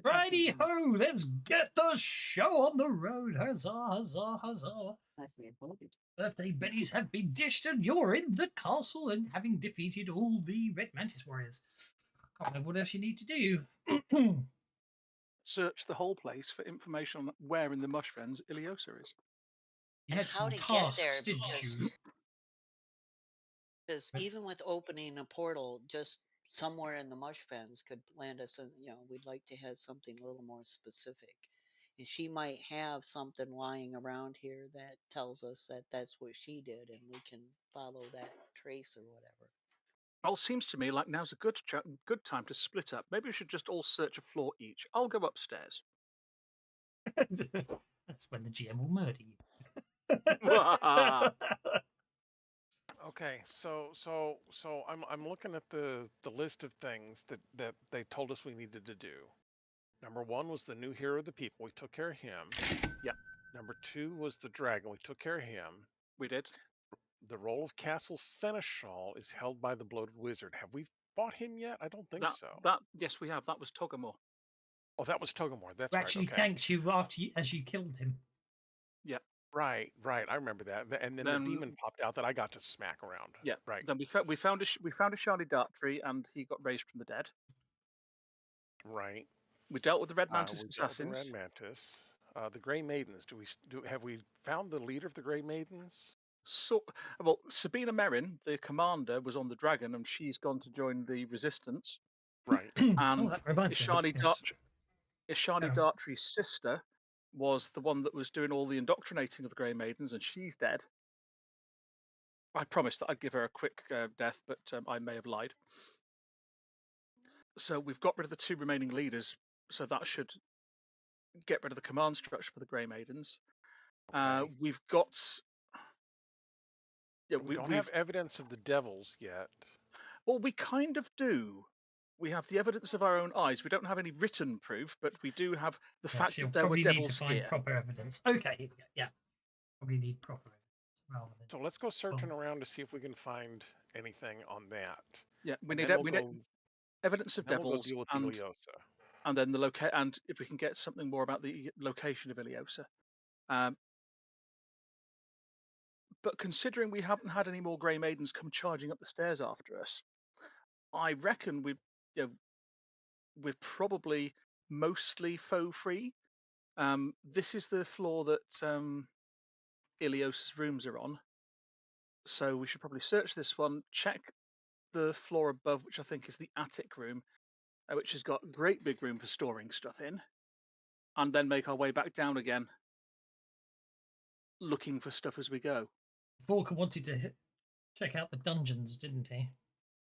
Righty ho, let's get the show on the road. Huzzah, huzzah, huzzah. Nicely unfolded. Birthday bennies have been dished and you're in the castle and having defeated all the Red Mantis warriors. Can't know what else you need to do. Search the whole place for information on where in the Mushfens Ileosa is. You And had how some to get tasks, there, didn't because you? even with opening a portal just somewhere in the mush fens could land us in, we'd like to have something a little more specific. And she might have something lying around here that tells us that that's what she did, and we can follow that trace or whatever. Well, seems to me like now's a good time to split up. Maybe we should just all search a floor each. I'll go upstairs. That's when the GM will murder you. Okay, so I'm looking at the list of things that they told us we needed to do. Number 1 was the new hero of the people. We took care of him. Yep. Number 2 was the dragon. We took care of him. We did. The role of Castle Seneschal is held by the bloated wizard. Have we fought him yet? I don't think so. Yes, we have. That was Togamore. Oh, that was Togamore. That's Who right. actually Okay. thanked you as you killed him. Yep. Right. I remember that. And then the demon popped out that I got to smack around. Yeah. Right. Then we found a shiny dart tree, and he got raised from the dead. Right. We dealt with the Red Mantis assassins. The Red Mantis. The Grey Maidens. Have we found the leader of the Grey Maidens? So, well, Sabina Merrin, the commander, was on the dragon, and she's gone to join the resistance. Right. And Ishani Yes. Dartree's sister was the one that was doing all the indoctrinating of the Grey Maidens, and she's dead. I promised that I'd give her a quick death, but I may have lied. So we've got rid of the 2 remaining leaders, so that should get rid of the command structure for the Grey Maidens. Okay. We've got... Yeah, we don't have evidence of the devils yet. Well, we kind of do. We have the evidence of our own eyes. We don't have any written proof, but we do have the fact that there were devils here. Need to find proper evidence. Okay, yeah. Probably need proper evidence. So let's go searching around to see if we can find anything on that. Yeah, we need evidence of devils, we'll deal with Ileosa. And then and if we can get something more about the location of Ileosa. But considering we haven't had any more Grey Maidens come charging up the stairs after us, I reckon we're probably mostly foe free. This is the floor that Ileosa's rooms are on, so we should probably search this one, check the floor above, which I think is the attic room, which has got a great big room for storing stuff in, and then make our way back down again, looking for stuff as we go. Vorka wanted to check out the dungeons, didn't he?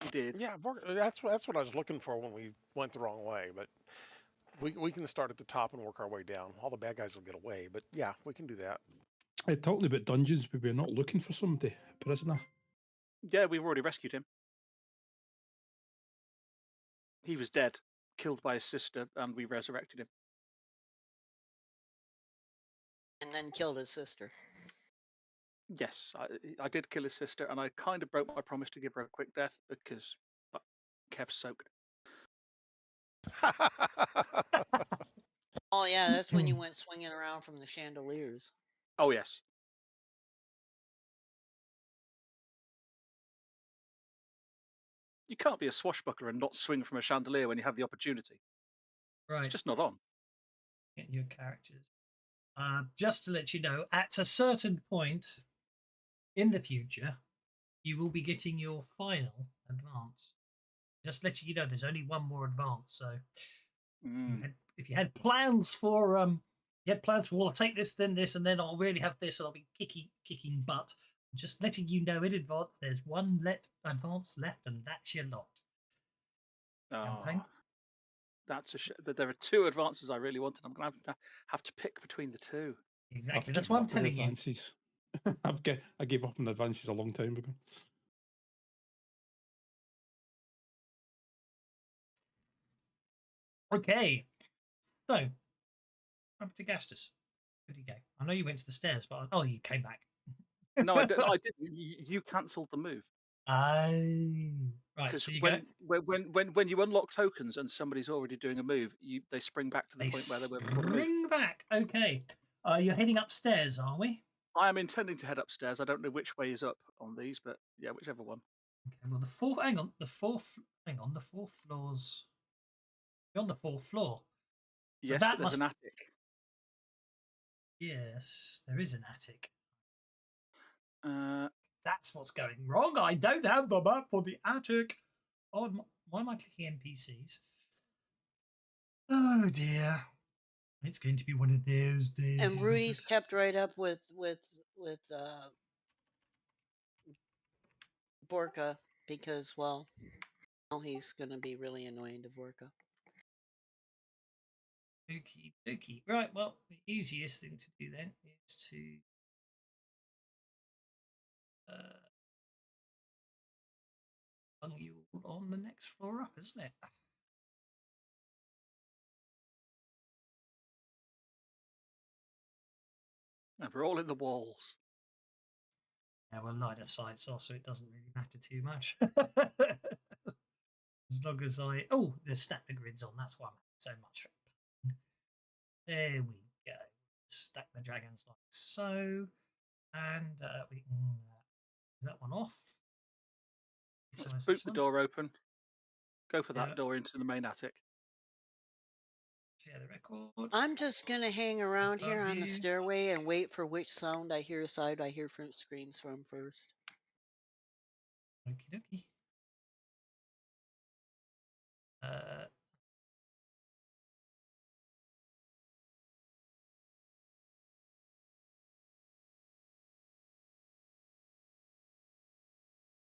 He did. Yeah, that's what I was looking for when we went the wrong way. But we can start at the top and work our way down. All the bad guys will get away, but yeah, we can do that. Talking about dungeons, we're not looking for somebody, prisoner. Yeah, we've already rescued him. He was dead, killed by his sister, and we resurrected him. And then killed his sister. Yes, I did kill his sister, and I kind of broke my promise to give her a quick death because Kev's soaked. Oh, yeah, that's when you went swinging around from the chandeliers. Oh, yes. You can't be a swashbuckler and not swing from a chandelier when you have the opportunity. Right. It's just not on. Get your characters. Just to let you know, at a certain point in the future, you will be getting your final advance. Just letting you know, there's only one more advance. So, if you had plans for, well, I'll take this, then this, and then I'll really have this, and I'll be kicking butt. Just letting you know in advance, there's one advance left, and that's your lot. Campaign. There are 2 advances I really wanted. I'm going to have to pick between the 2. Exactly. That's what I'm telling you. I gave up on advances a long time ago. Okay. So, up to Gastus. Where'd you go? I know you went to the stairs, but you came back. No, I didn't. You cancelled the move. Right. Because So you go. when you unlock tokens and somebody's already doing a move, they spring back to the They point where they were before the move. spring back. Okay. You're heading upstairs, are we? I am intending to head upstairs. I don't know which way is up on these, but yeah, whichever one. Okay. Well, the fourth. Hang on. The fourth. Hang on. The fourth floor's. You're on the fourth floor. So Yes, that but there's an attic. Yes, there is an attic. Uh, That's what's going wrong. I don't have the map for the attic. Oh, why am I clicking NPCs? Oh dear. It's going to be one of those days. And isn't Rudy's it? kept right up with Borka because, well, now he's gonna be really annoying to Borka. Okie dokie. Right, well, the easiest thing to do then is to hung you all on the next floor up, isn't it? and we're all in the walls. Yeah, well, line of sight, so it doesn't really matter too much. As long as there's snap the grids on. That's why I'm so much. There we go. Stack the dragons like so, and we can that one off. Let's boot the door open. Go for that door into the main attic. Share the record. I'm just gonna hang around here on the view. stairway and wait for which sound I hear from screams from first. Okie dokie.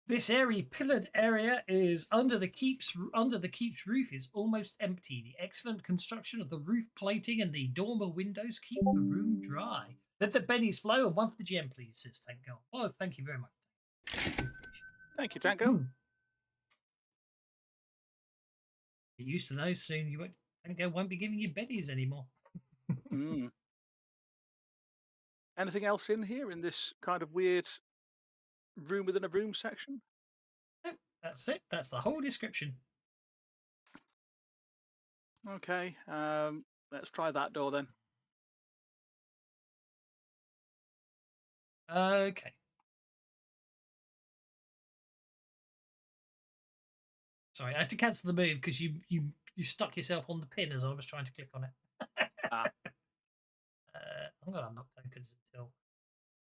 This airy pillared area is under the keep's roof is almost empty. The excellent construction of the roof plating and the dormer windows keep the room dry. Let the bennies flow and one for the GM, please, says Tango. Oh, thank you very much. Thank you, Tango. Get used to those soon. Tango won't be giving you bennies anymore. Anything else in here in this kind of weird room within a room section? Nope, that's it. That's the whole description. Okay, let's try that door then. Okay. Sorry, I had to cancel the move because you stuck yourself on the pin as I was trying to click on it. I'm going to unlock tokens until...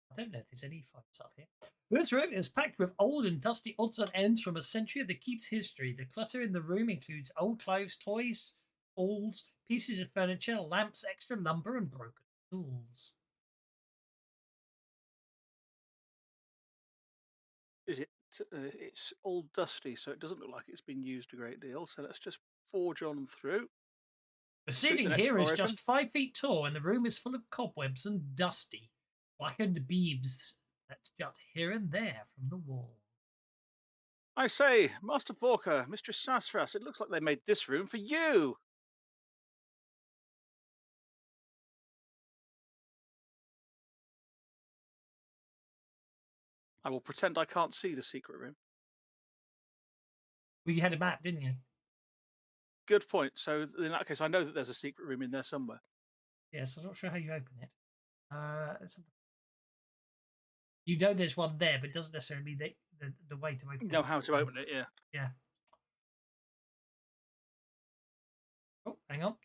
I don't know if there's any fights up here. This room is packed with old and dusty odds and ends from a century of the keep's history. The clutter in the room includes old clothes, toys, balls, pieces of furniture, lamps, extra lumber, and broken tools. Is it? It's all dusty, so it doesn't look like it's been used a great deal. So let's just forge on through. The ceiling here is just 5 feet tall, and the room is full of cobwebs and dusty, blackened beams that jut here and there from the wall. I say, Master Vorka, Mistress Sassras, it looks like they made this room for you. I will pretend I can't see the secret room. Well, you had a map, didn't you? Good point. So in that case, I know that there's a secret room in there somewhere. Yes, I'm not sure how you open it. You know there's one there, but it doesn't necessarily mean the way to open it. You know how to open it, yeah. Yeah. Oh, hang on.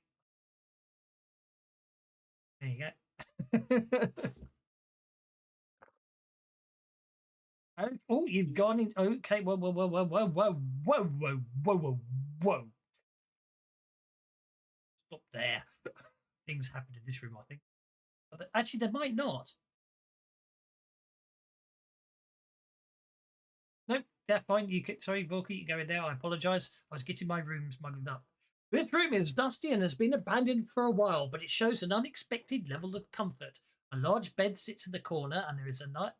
There you go. Oh, you've gone in. Okay, whoa. Stop there. Things happen in this room, I think. But actually, they might not. Nope, that's fine. Sorry, Volker, you go in there. I apologise. I was getting my room smuggled up. This room is dusty and has been abandoned for a while, but it shows an unexpected level of comfort. A large bed sits in the corner, and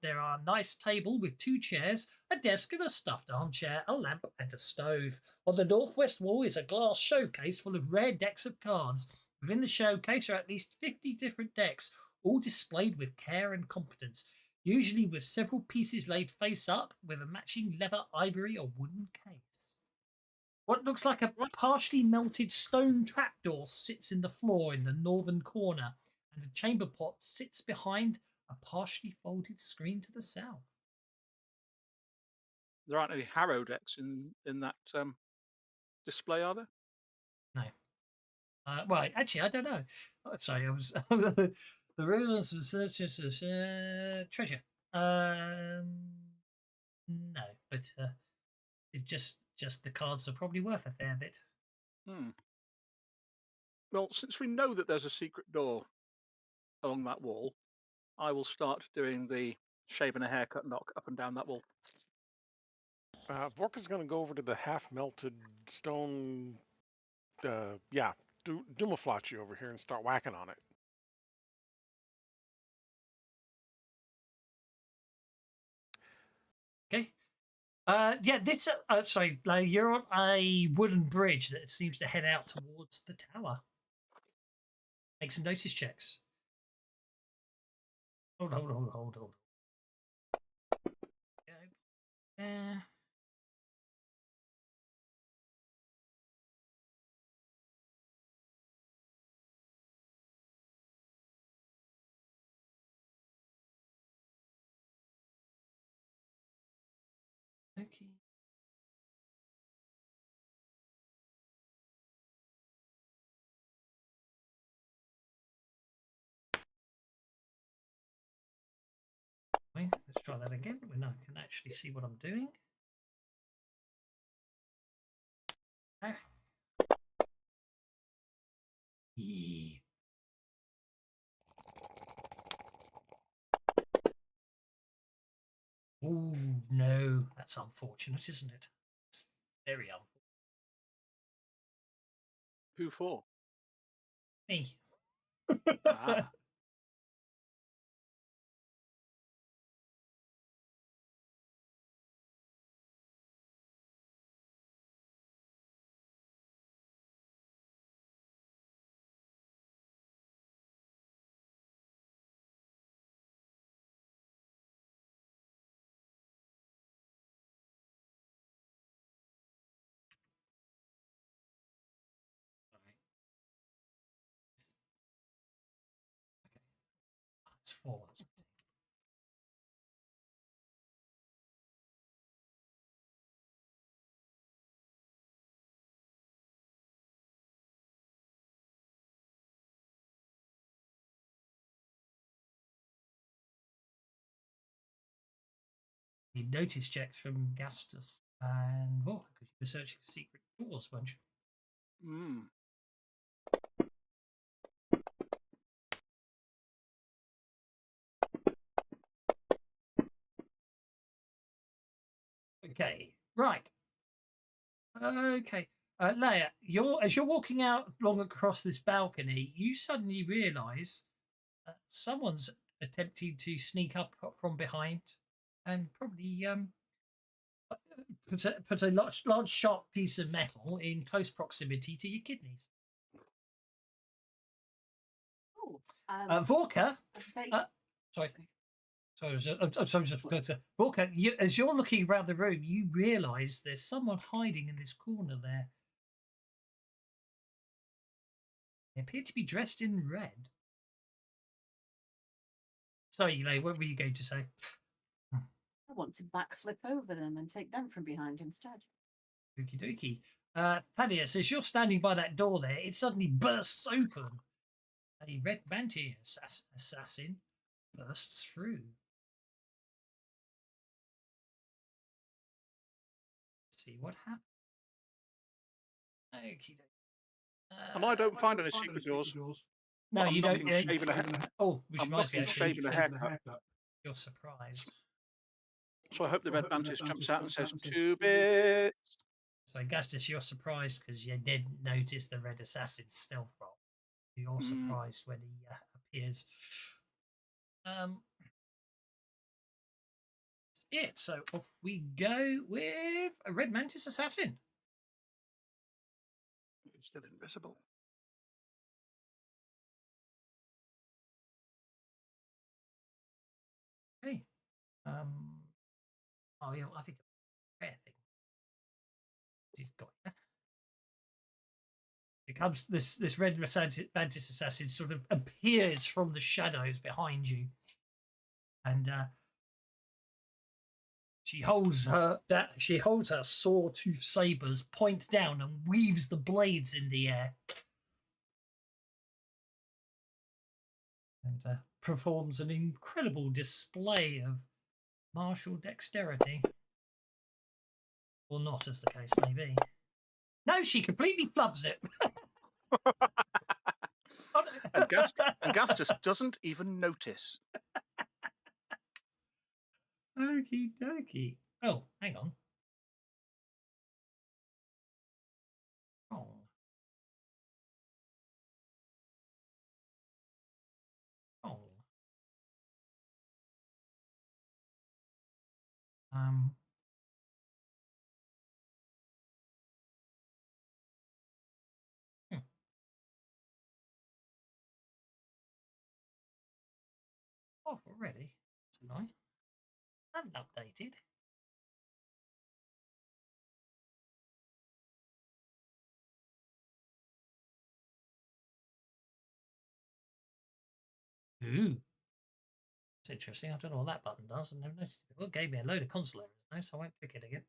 there are a nice table with 2 chairs, a desk and a stuffed armchair, a lamp and a stove. On the northwest wall is a glass showcase full of rare decks of cards. Within the showcase are at least 50 different decks, all displayed with care and competence. usually with several pieces laid face up with a matching leather, ivory, or wooden case. What looks like a What? partially melted stone trapdoor sits in the floor in the northern corner, and a chamber pot sits behind a partially folded screen to the south. There aren't any harrow decks in that display, are there? No. Well, actually, I don't know. Oh, sorry, I was the rules of searches treasure. No, but it's just the cards are probably worth a fair bit. Hmm. Well, since we know that there's a secret door along that wall, I will start doing the shaving a haircut knock up and down that wall. Vorka's going to go over to the half-melted stone, Dumaflachi over here and start whacking on it. Okay. Yeah, this. Sorry, you're on a wooden bridge that seems to head out towards the tower. Make some notice checks. Hold. There. Okay. Okay, let's try that again. When I can actually see what I'm doing. Ah. Yee. Oh no, that's unfortunate, isn't it? It's very unfortunate. Who for? Me. Ah. That's 4. You notice checks from Gastus and Vork because you were searching for secret doors, weren't you? Hmm. Okay, right. Okay. Leia, as you're walking out along across this balcony, you suddenly realise someone's attempting to sneak up from behind and probably put a large sharp piece of metal in close proximity to your kidneys. Oh, Vorka, okay. sorry. I'm sorry, just going to Vorka, as you're looking around the room, you realise there's someone hiding in this corner there. They appear to be dressed in red. Sorry, Elaine, what were you going to say? I want to backflip over them and take them from behind instead. Okie dokie. Thaddeus, as you're standing by that door there, it suddenly bursts open. A red mantis assassin bursts through. Let's see what happens. Okie dokie. And I don't find any secret doors. No, I'm you don't. knocking shaving a Oh, which I'm reminds me, knocking actually, shaving a haircut. you're surprised. So I hope the red mantis jumps out and says 2 bits. So, Augustus, you're surprised because you didn't notice the red assassin's stealth roll. You're surprised when he appears. It. So off we go with a red mantis assassin. It's still invisible. Okay. Oh yeah, I think a rare thing. He's got it. It comes. This red mantis assassin sort of appears from the shadows behind you, and she holds her saw-tooth sabers point down and weaves the blades in the air, and performs an incredible display of martial dexterity, or not, as the case may be. No, she completely flubs it. And Gas just doesn't even notice. Okie dokie. Oh, hang on. Oh. Oh. Um. Off already. That's annoying. I haven't updated. Ooh. That's interesting. I don't know what that button does. I never noticed it. Well, it gave me a load of console errors though, so I won't click it again.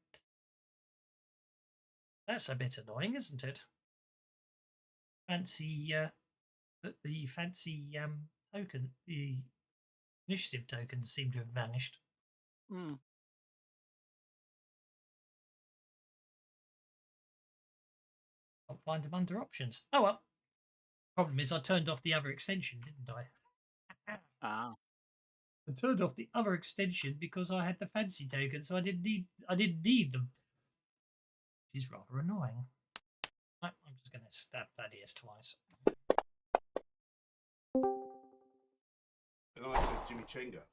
That's a bit annoying, isn't it? Fancy the fancy token, the initiative tokens seem to have vanished. Hmm. Can't find them under options. Oh well. Problem is, I turned off the other extension, didn't I? Ah. I turned off the other extension because I had the fancy token, so I didn't need them. Which is rather annoying. Right, I'm just going to stab Thaddeus twice. And I said Jimmy Chenga.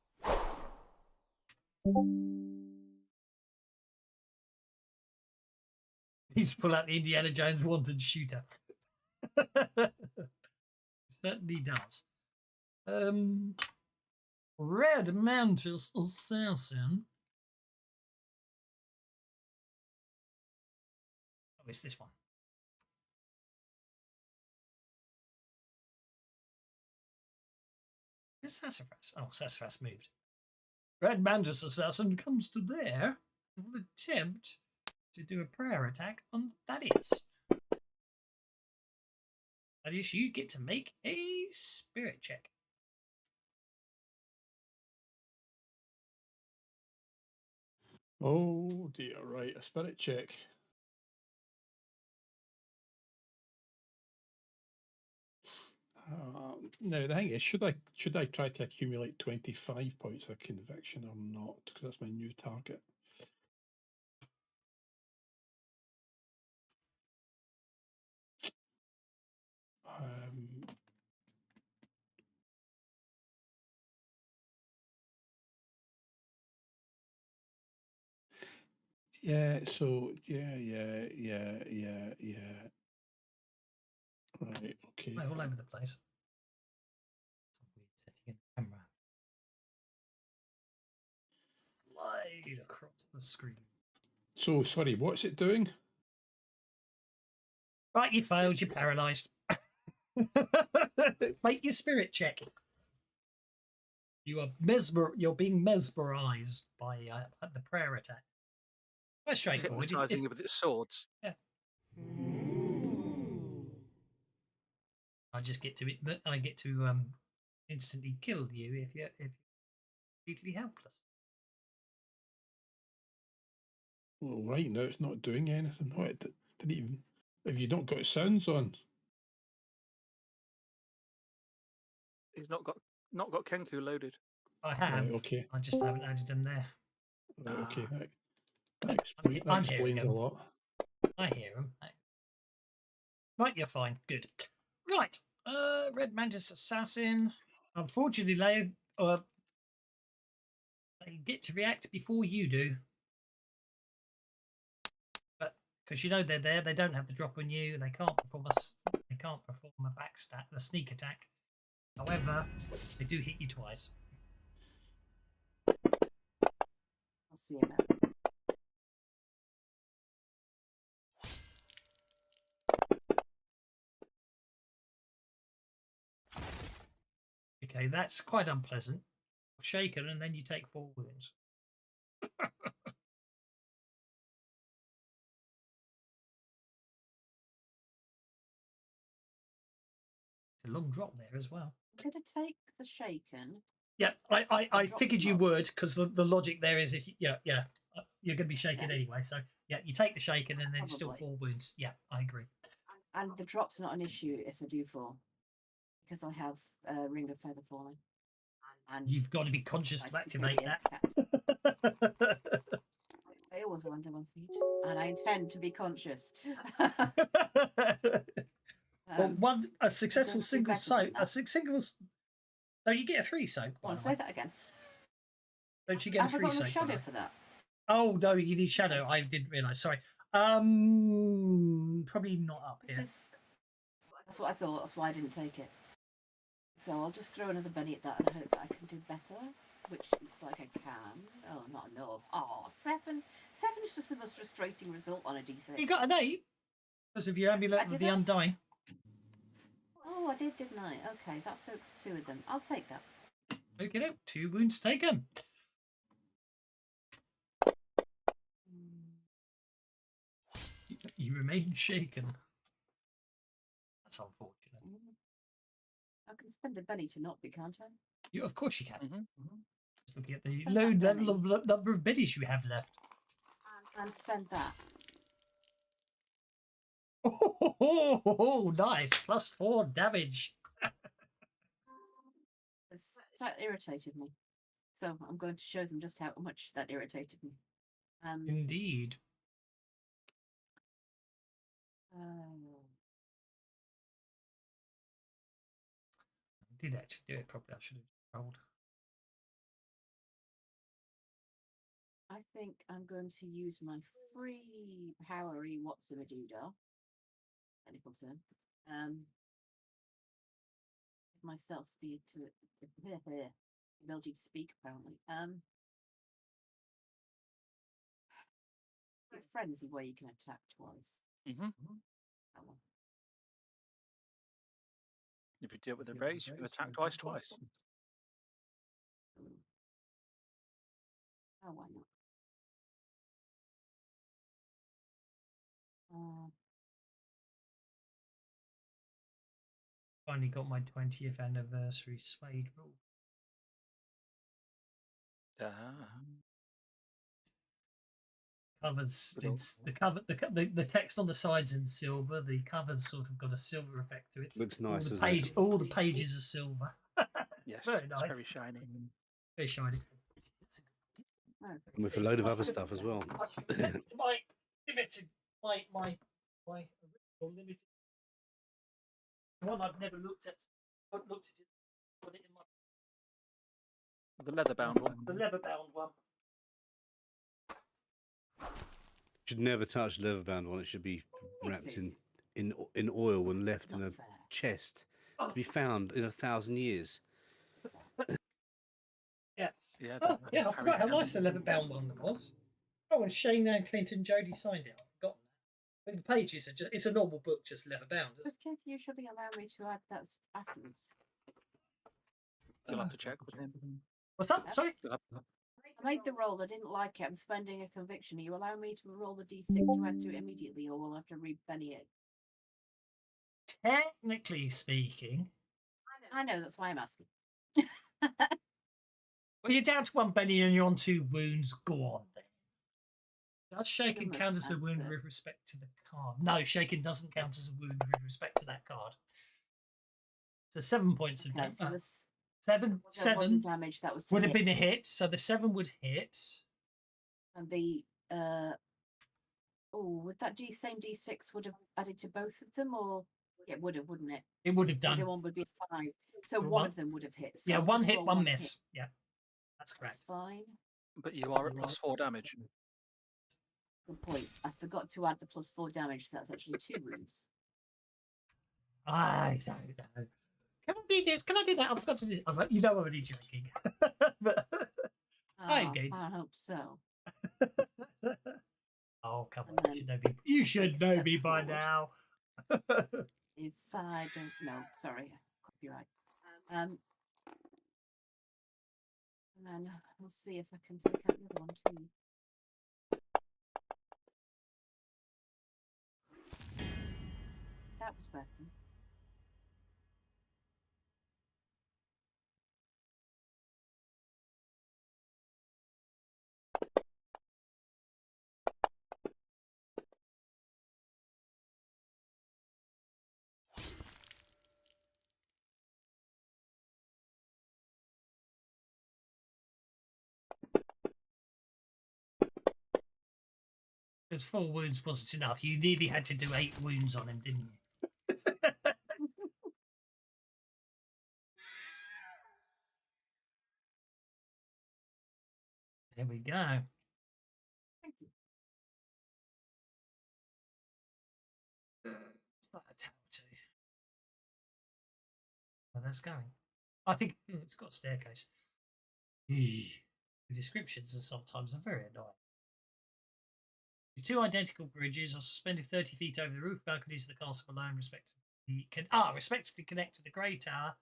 He's pull out the Indiana Jones wanted shooter. Certainly does. Red Mantis Assassin. Oh, it's this one. Where's Sassafras? Oh, Sassafras moved. Red Mantis Assassin comes to there and will attempt to do a prayer attack on Thaddeus. Thaddeus, you get to make a spirit check. Oh dear, right, a spirit check. Now the thing is, should I try to accumulate 25 points of conviction or not? Because that's my new target. Yeah. So yeah. Right. Okay. They're all over the place. Some weird setting in the camera. Slide across the screen. So sorry, what's it doing? Right, you failed. You're paralysed. Make your spirit check. You are You're being mesmerised by the prayer attack. Quite straightforward. Hypnotising you with its swords. Yeah. I just get to instantly kill you if you're completely helpless. Well, right now it's not doing anything. No, it didn't even. Have you not got sounds on? He's not got Kenku loaded. I have. Right, okay. I just haven't added them there. Right, okay. Ah. That explains a lot. I hear them. Right, you're fine. Good. Right. Red Mantis Assassin. Unfortunately, they get to react before you do. But because you know they're there, they don't have the drop on you. They can't perform a backstab, a sneak attack. However, they do hit you twice. I'll see about it. Okay, that's quite unpleasant. Shaken, and then you take 4 wounds. It's a long drop there as well. I'm going to take the shaken. Yeah, I Drop figured you some. would, because the logic there is if you, you're going to be shaken anyway. So yeah, you take the shaken and then still Probably. 4 wounds. Yeah, I agree. And the drop's not an issue if I do fall, because I have Ring of Feather falling. And You've got to be conscious my to activate superior that. cat. I always land on my feet, and I intend to be conscious. Well, a successful do single better than soak. that. Single. No, you get a 3 soak. By Want the to way. say that again? Don't you get Have a I 3 got enough soak? by the shadow way? for that? Oh no, you need shadow. I didn't realise. Sorry. Probably not up here. That's what I thought. That's why I didn't take it. So I'll just throw another Benny at that and hope that I can do better, which looks like I can. Oh, not enough. Oh, 7. 7 is just the most frustrating result on a D6. You got an 8 because of your amulet of did the I? Undying. Oh, I did, didn't I? Okay, that soaks 2 of them. I'll take that. Okay, no, 2 wounds taken. You remain shaken. That's unfortunate. I can spend a Benny to not be, can't I? Of course you can. Mm-hmm. Just looking at the Spend low that level of number of biddies you have left. And spend that. Oh, nice. +4 damage. That irritated me. So I'm going to show them just how much that irritated me. Indeed. I did actually do it properly. I should have rolled. I think I'm going to use my free powery What's-a-Madoodah. Technical term. Give myself the ability to speak, apparently. The frenzy where you can attack twice. Mm-hmm. That one. If you do it with a raise, you can attack twice. Oh, why not? Finally got my 20th anniversary Suede rule. Covers it's the cover the text on the sides in silver. The cover's sort of got a silver effect to it. Looks nice. All the pages are silver. Yes, very nice. It's very shiny. Very shiny. And with a load of other stuff as well. my limited, my original limited one I've never looked at. But looked at it. Put it in my The leather-bound one. the leather-bound one. Should never touch the leather-bound one. It should be wrapped in oil and left in a chest to be found in 1,000 years. Yeah. Yeah. Oh, yeah, I forgot how nice the leather-bound one was. Oh, and Shane and Clinton Jody signed it. I've forgotten that. I mean, the pages are just—it's a normal book, just leather-bound. Does Kev usually allow me to add that afterwards? You'll have to check with him. What's that? Sorry. I made the roll. I didn't like it. I'm spending a conviction. Are you allow me to roll the d6 to add to it immediately, or will I have to re-penny it? Technically speaking, I know. That's why I'm asking. well, you're down to 1 penny and you're on 2 wounds. Go on then. Does shaking Almost count as a wound answer. with respect to the card? No, shaking doesn't count as a wound with respect to that card. So 7 points of Okay, damage. so this Seven wasn't damage. That was to would have hit. been a hit. So the 7 would hit. And the would that same d6 would have added to both of them, or it would have, wouldn't it? It would have The done. other one would be a 5. So Well, one one- of them would have hit. So Yeah, I'll 1 just hit, roll 1 one miss. hit. Yeah, that's correct. That's fine. But you are at +4 damage. Good point. I forgot to add the +4 damage. So that's actually 2 wounds. I don't know. Can I do this? Can I do that? I've got to do. You know I'm only joking. But I'm going to. I hope so. Oh, come And on. You should know step me by forward. now. If I don't, no, sorry, copyright. And then we'll see if I can take out the other one too. That was better. Because 4 wounds wasn't enough. You nearly had to do 8 wounds on him, didn't you? There we go. Thank you. What's that a tower to? Where that's going? I think it's got a staircase. The descriptions are sometimes very annoying. The 2 identical bridges are suspended 30 feet over the roof balconies of the castle alone, respectively connect to the Grey Tower,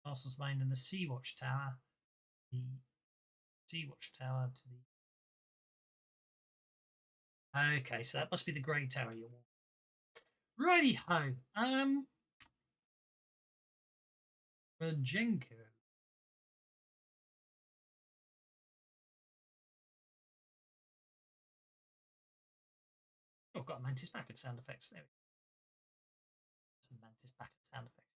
castle's main, and the Sea Watch Tower. The Sea Watch Tower to the. Okay, so that must be the Grey Tower you want. Righty ho. Majenko. Oh, I've got a Mantis Packet sound effects. There we go. Some Mantis Packet sound effects.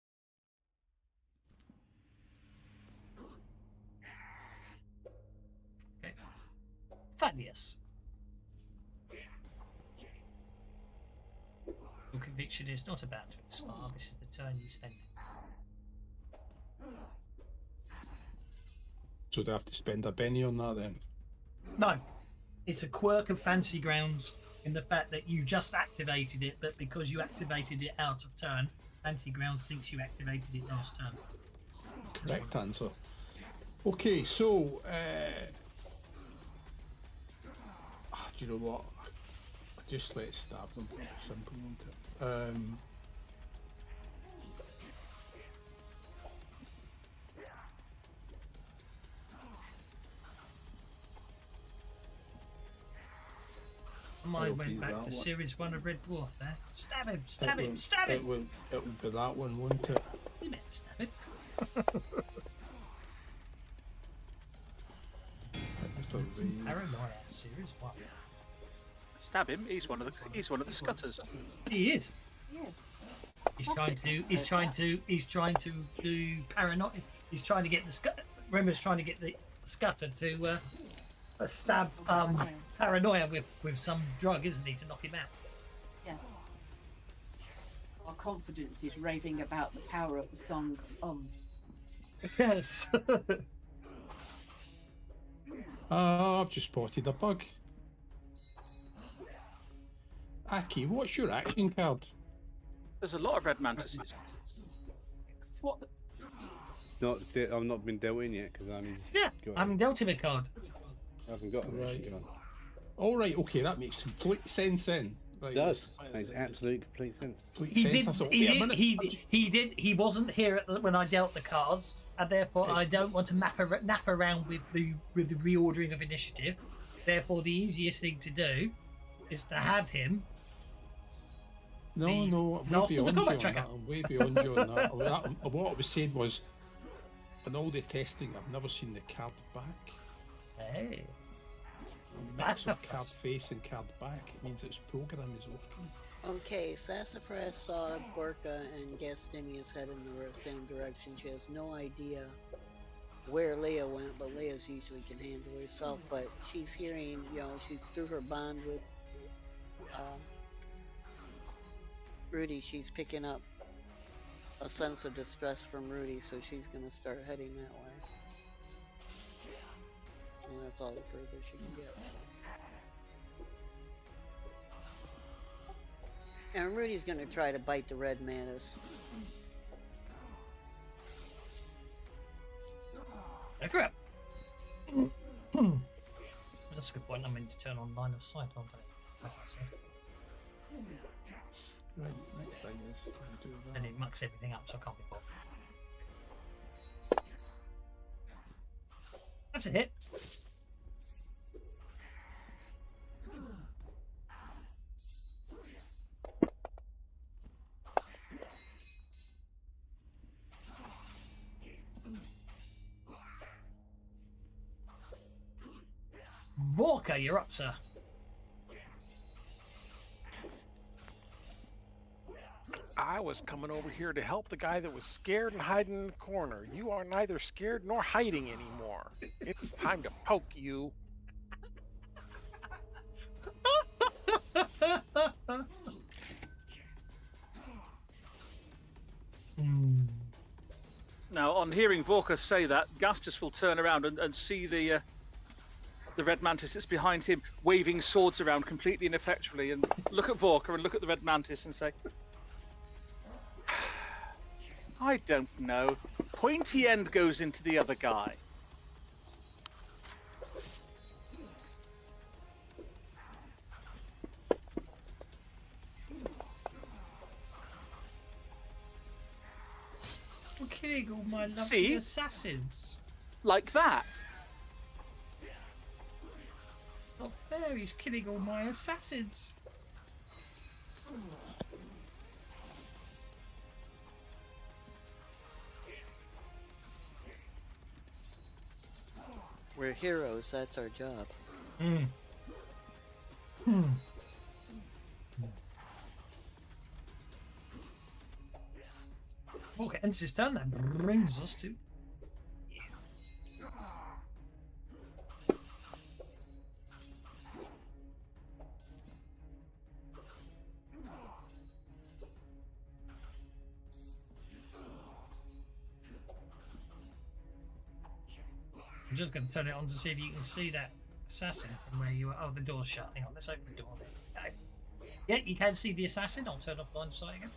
Okay. Fabulous. Your conviction is not about to expire. This is the turn you spent. So do I have to spend a penny on that then? No. It's a quirk of Fancy Grounds in the fact that you just activated it, but because you activated it out of turn, Fancy Grounds thinks you activated it last turn. Correct answer. Okay, so do you know what? Just let's stab them. Simple, won't it? Mine went back to Series 1 of Red Dwarf there. Stab him! Stab him! Stab him! It will be that one, won't it? You meant stab him. Paranoia, Series 1. Stab him. He's one of the scutters. He is. Yes. He's trying to do paranoia. He's trying to get the scutter. Remember, he's trying to get the scutter to stab paranoia with some drug, isn't he, to knock him out? Yes. Our confidence is raving about the power of the song. Yes. I've just spotted a bug. Aki, what's your action card? There's a lot of red mantises. What? I've not been dealt in yet because I'm. Yeah, I haven't dealt him a card. I haven't got them. Right. All right. Okay, that makes complete sense then. Right. It does. Makes absolute complete sense. He wasn't here when I dealt the cards, and therefore I don't want to naff around with the reordering of initiative. Therefore, the easiest thing to do is to have him. No, I'm way beyond you on that. I'm way beyond you on that. What I was saying was, in all the testing, I've never seen the card back. Hey. Mix of card face and card back. It means its program is open. Okay, Sassafras saw Gorka and Gastinius head in the same direction. She has no idea where Leia went, but Leia's usually can handle herself. But she's hearing, she's through her bond with Rudy. She's picking up a sense of distress from Rudy, so she's going to start heading that way. And that's all the further she can get. So. And Rudy's going to try to bite the red mantis. Go for it. That's a good point. I meant to turn on line of sight, aren't I? As I said. Right, next thing is to do that. And it mucks everything up, so I can't be bothered. That's a hit. Walker, you're up, sir. I was coming over here to help the guy that was scared and hiding in the corner. You are neither scared nor hiding anymore. It's time to poke you. Now, on hearing Vorka say that, Gastus will turn around and see the red mantis that's behind him waving swords around completely ineffectually, and look at Vorka and look at the red mantis and say, I don't know. Pointy end goes into the other guy. We're killing all my lovely assassins. Like that. Not fair, he's killing all my assassins. We're heroes, that's our job. Okay, ends his turn. That brings us to... I'm just going to turn it on to see if you can see that assassin from where you are. Oh, the door's shut. Hang on, let's open the door. There you go. Yeah, you can see the assassin. I'll turn off line of sight again.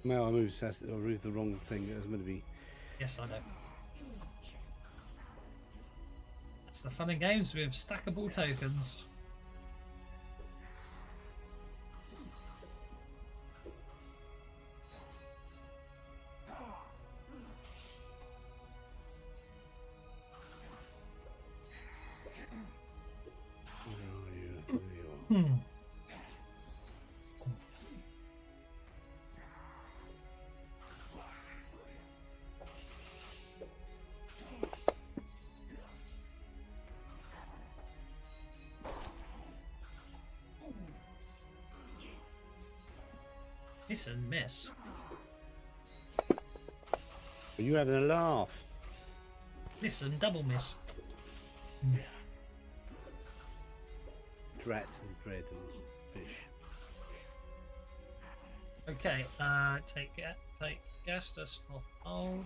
No, I moved the wrong thing. It was meant to be. Yes, I know. That's the fun and games with stackable tokens. Miss and miss. Are you having a laugh? Miss and double miss. Drats and dread and fish. Okay, take Gastus off hold.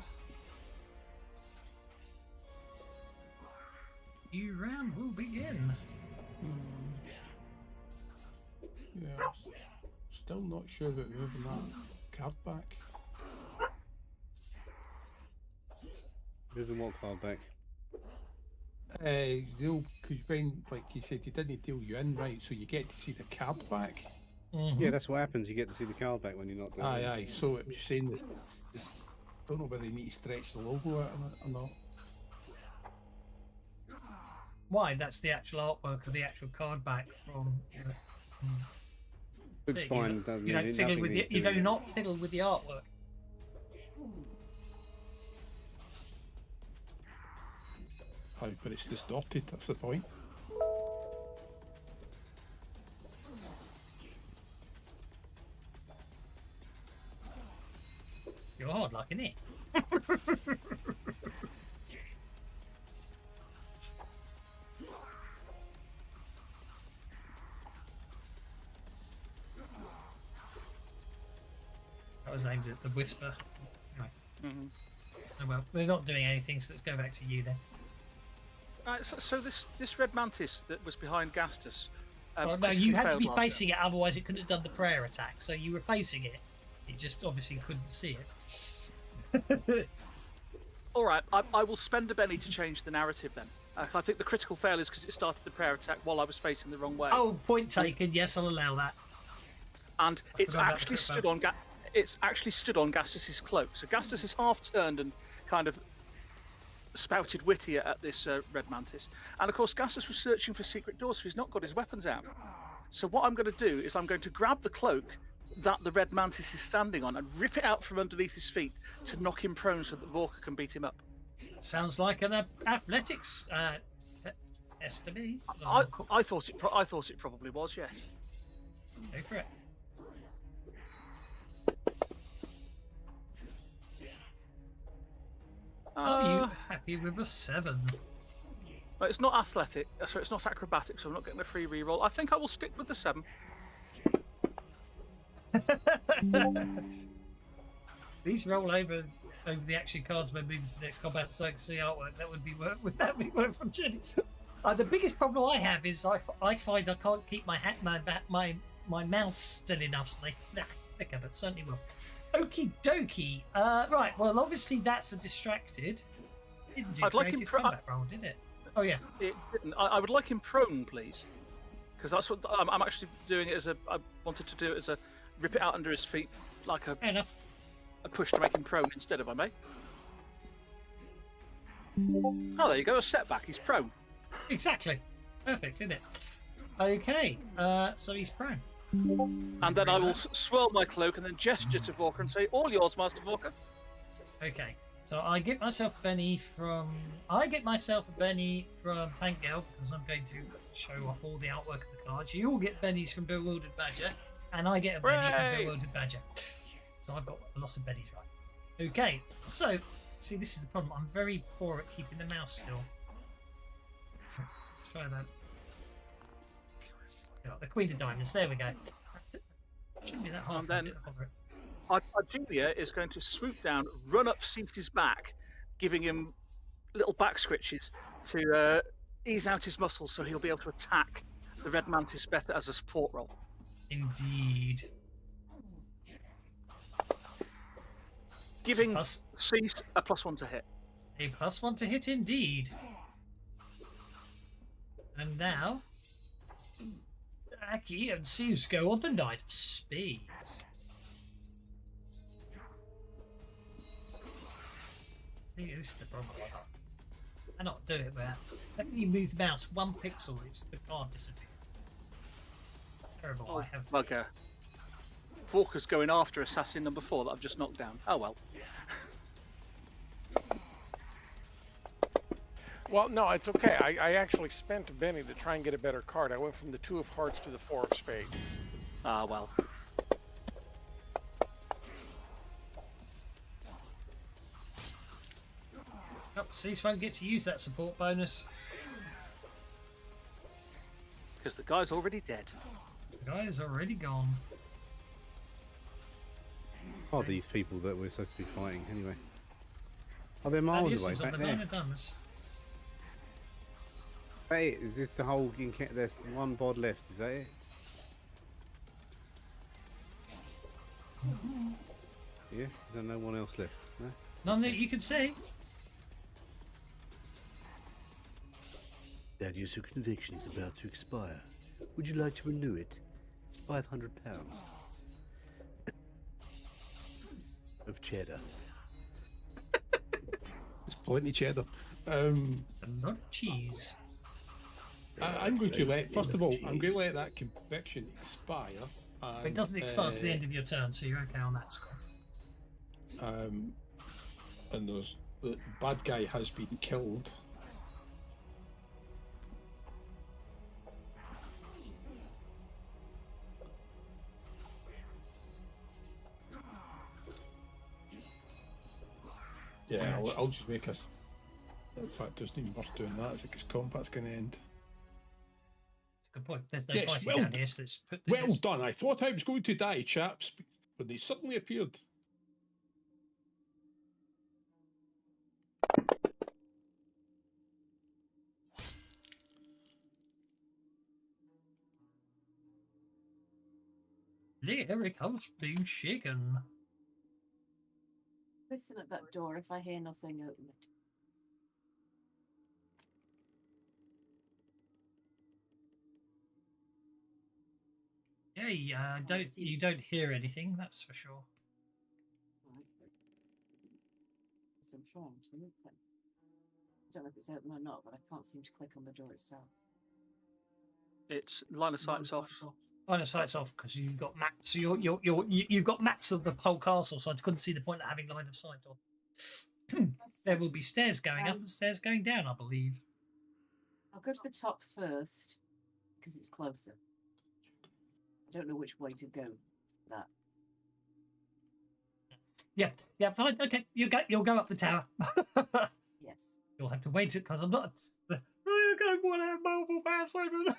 New round will begin. Yeah, still not sure about moving that card back. Moving what card back? Because when, like you said, he didn't deal you in, right? So you get to see the card back. Yeah, that's what happens. You get to see the card back when you're not doing it. Aye. So I'm just saying this. Don't know whether you need to stretch the logo out or not. Why? That's the actual artwork of the actual card back from. Looks fine. You don't fiddle with the. You do not fiddle with the artwork. Aye, but it's distorted. That's the point. You're hard luck, innit? That was aimed at the whisper. Right. Oh well, they're not doing anything, so let's go back to you then. So this red mantis that was behind Gastus. Well, no, you had to be facing it, otherwise it couldn't have done the prayer attack. So you were facing it. It just obviously couldn't see it. All right, I will spend a Benny to change the narrative then. I think the critical fail is because it started the prayer attack while I was facing the wrong way. Oh, point taken. Yes, I'll allow that. And it's actually stood on Gastus's cloak. So Gastus is half turned and kind of spouted witty at this red mantis. And of course, Gastus was searching for secret doors, so he's not got his weapons out. So what I'm going to do is I'm going to grab the cloak that the red mantis is standing on and rip it out from underneath his feet to knock him prone so that Vorka can beat him up. Sounds like an athletics test to me. I thought it probably was, yes. Go for it. Are you happy with a 7? Well, it's not athletic, so it's not acrobatic, so I'm not getting a free reroll. I think I will stick with the 7. These roll over the action cards when moving to the next combat, so I can see artwork. That would be work from Jenny. The biggest problem I have is I find I can't keep my mouse still enough, so they thicker, but certainly will. Okie dokie. Right. Well, obviously that's a distracted. Didn't do creative combat roll, did it? Oh yeah. It didn't. I would like him prone, please, because that's what I'm actually doing it as a. I wanted to do it as a rip it out under his feet, like a push to make him prone instead, if I may. Oh, there you go. A setback. He's prone. Exactly. Perfect, isn't it? Okay. So he's prone. And then I will swirl my cloak and then gesture to Vorka and say, "All yours, Master Vorka." Okay. So I get myself a Benny from Pankgale because I'm going to show off all the artwork of the cards. You all get Bennies from Bewildered Badger, and I get a Benny from Bewildered Badger. So I've got a lot of Bennies right. Okay. So see, this is the problem. I'm very poor at keeping the mouse still. Let's try that. The Queen of Diamonds. There we go. Shouldn't be that hard. And then Argelia is going to swoop down, run up Cease's back, giving him little back scritches to ease out his muscles so he'll be able to attack the red mantis better as a support role. Indeed. Giving Cease a +1 to hit. A +1 to hit indeed. And now Aki and Cease go on the Knight of Spades. See, this is the problem. I cannot do it without. After you move the mouse 1 pixel, the card disappears. Terrible. Oh, I have bugger. Vorka's going after assassin number 4 that I've just knocked down. Oh well. Well, no, it's okay. I actually spent a Benny to try and get a better card. I went from the 2 of Hearts to the 4 of Spades. Ah, well. Oh, Cease won't get to use that support bonus. Because the guy's already dead. The guy is already gone. Are these people that we're supposed to be fighting anyway? Are they miles away back there? Hey, is this the whole? There's one bod left. Is that it? Yeah. Is there no one else left? No. None that you can see. Daniel's conviction's about to expire. Would you like to renew it? £500 of cheddar. There's plenty cheddar. Not cheese. I'm going to first of all, I'm going to let that conviction expire. It doesn't expire to the end of your turn, so you're okay on that score. And the bad guy has been killed. Yeah, I'll just make us. In fact, it doesn't even worth doing that. It's like his combat's going to end. That's a good point. There's no fighting down here, so let's put this. Well done. I thought I was going to die, chaps, but they suddenly appeared. Lyric house being shaken. Listen at that door. If I hear nothing, open it. Yeah, you don't hear anything, that's for sure. I'm trying to. I don't know if it's open or not, but I can't seem to click on the door itself. It's line of sight's off. Line of sight's off because you've got maps. So you've got maps of the whole castle, so I couldn't see the point of having line of sight on. There will be stairs going up and stairs going down, I believe. I'll go to the top first because it's closer. I don't know which way to go for that. Yeah, fine. Okay, you'll go up the tower. Yes. You'll have to wait it because I'm not. I don't want to have multiple maps open.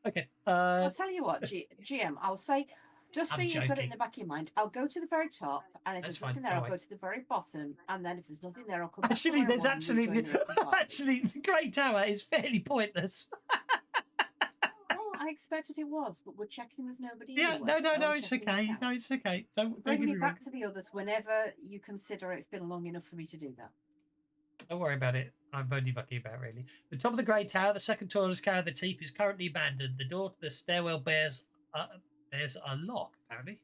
Okay. I'll tell you what, GM. I'll say, just so you've got it in the back of your mind. I'll go to the very top, and if there's nothing there, I'll go to the very bottom, and then if there's nothing there, I'll come back. Actually, there's absolutely. Actually, the Great Tower is fairly pointless. I expected it was, but we're checking there's nobody. Yeah, anywhere, no, it's okay. No, it's okay. Don't bring me back to the others whenever you consider it's been long enough for me to do that. Don't worry about it. I'm only mucking about, really. The top of the Great Tower, the second tallest tower of the keep, is currently abandoned. The door to the stairwell bears a lock, apparently.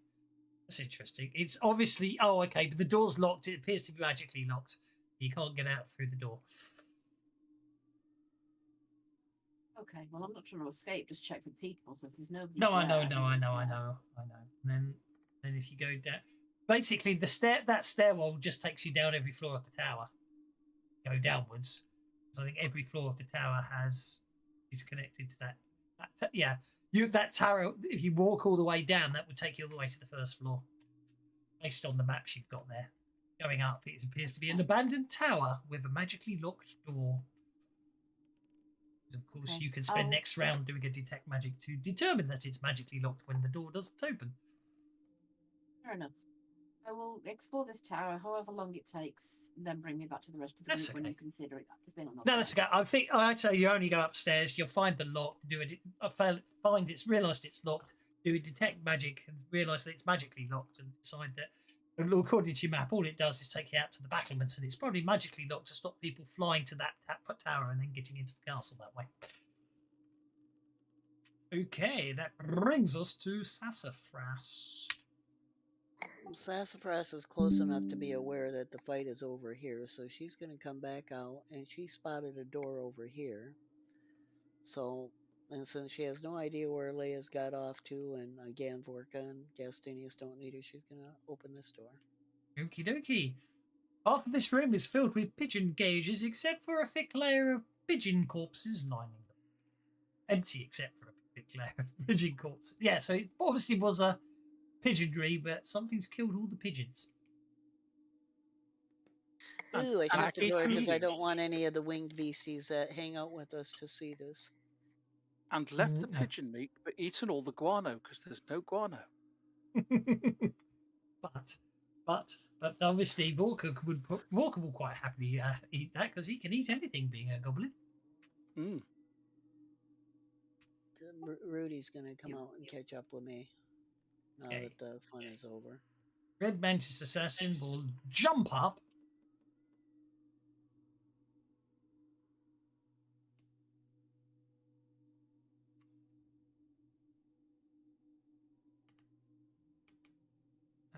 That's interesting. It's obviously... Oh, okay, but the door's locked. It appears to be magically locked. You can't get out through the door. Okay, well, I'm not trying to escape. Just check for people. So if there's nobody... No, I know. And then if you go down... Basically, that stairwell just takes you down every floor of the tower. Go downwards. So I think every floor of the tower is connected to that. That tower, if you walk all the way down, that would take you all the way to the first floor. Based on the maps you've got there. Going up, it appears to be an abandoned tower with a magically locked door. Of course, you can spend next round doing a detect magic to determine that it's magically locked when the door doesn't open. Fair enough. I will explore this tower however long it takes, and then bring me back to the rest of the group when you consider it has been unlocked. No, that's okay. I'd say you only go upstairs, you'll find the lock, realised it's locked, do a detect magic and realise that it's magically locked and decide that, according to your map, all it does is take you out to the battlements and it's probably magically locked to stop people flying to that tower and then getting into the castle that way. Okay, that brings us to Sassafras. Sassafras is close enough to be aware that the fight is over here, so she's going to come back out, and she spotted a door over here. So, and since she has no idea where Leia's got off to, and again, Vorka and Gastinius don't need her, she's going to open this door. Okie dokie. Half of this room is filled with pigeon cages, except for a thick layer of pigeon corpses lining them. Empty, except for a thick layer of pigeon corpses. Yeah, so it obviously was a pigeonry, but something's killed all the pigeons. Ooh, I shut the door because I don't want any of the winged beasties that hang out with us to see this. And left the pigeon meat, but eaten all the guano because there's no guano. but obviously Vorka will quite happily eat that because he can eat anything, being a goblin. Rudy's gonna come out and catch up with me now that the fun is over. Red Mantis Assassin will jump up.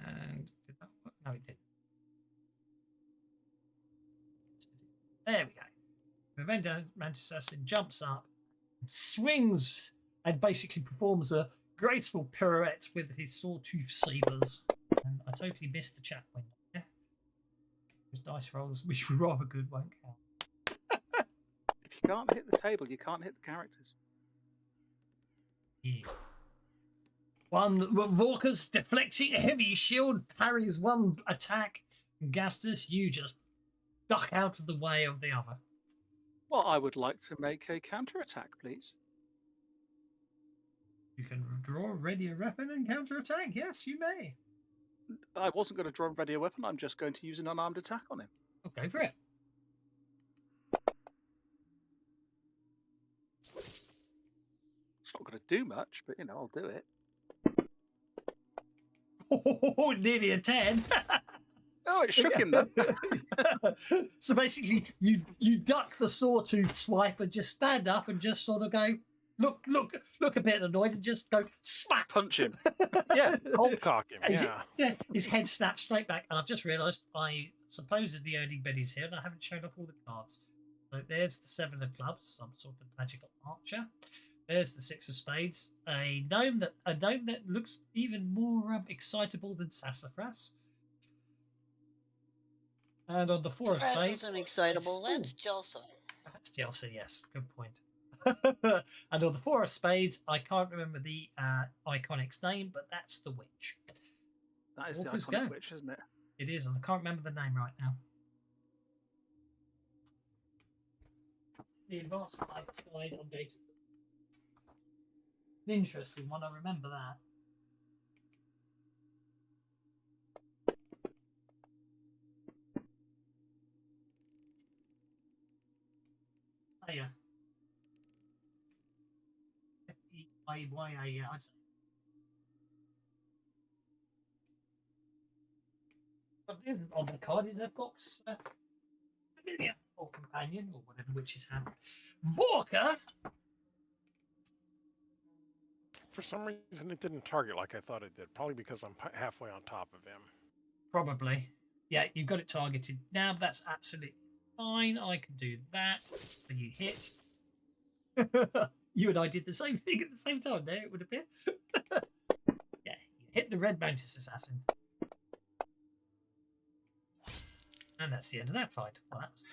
And did that work? No, it didn't. There we go. Red Mantis Assassin jumps up, and swings, and basically performs a graceful pirouette with his sawtooth sabers. And I totally missed the chat window. Yeah. Those dice rolls, which were rather good, won't count. If you can't hit the table, you can't hit the characters. Yeah. Vorka's deflecting a heavy shield parries one attack. Gastus, you just duck out of the way of the other. Well, I would like to make a counter-attack, please. You can draw, ready a weapon and counter-attack. Yes, you may. I wasn't going to draw and ready a weapon. I'm just going to use an unarmed attack on him. Okay, for it. It's not going to do much, but, I'll do it. Oh, nearly a 10. Oh, it shook him then. So basically, you duck the sawtooth swipe and just stand up and just sort of go, look a bit annoyed and just go smack. Punch him. Yeah. Cold cock him. Yeah. His head snaps straight back. And I've just realised I supposedly only Betty's here and I haven't shown off all the cards. So there's the 7 of clubs, some sort of magical archer. There's the 6 of spades, a gnome that looks even more excitable than Sassafras. And on the 4 of Sassafras spades, isn't excitable. That's Jelsa. That's Chelsea, yes. Good point. And on the 4 of spades, I can't remember the iconic's name, but that's the witch. That is Walkers the iconic go. witch, isn't it? It is, and I can't remember the name right now. The advanced light side undated. An interesting one, I remember that. Oh, yeah. F-E-Y-Y-A, yeah, I'd say. But it isn't on the card, is a fox familiar or companion or whatever witches have. Walker! For some reason, it didn't target like I thought it did. Probably because I'm halfway on top of him. Probably. Yeah, you've got it targeted. Now that's absolutely fine. I can do that. And you hit. You and I did the same thing at the same time there, it would appear. Yeah, you hit the red mantis assassin. And that's the end of that fight. Well, that was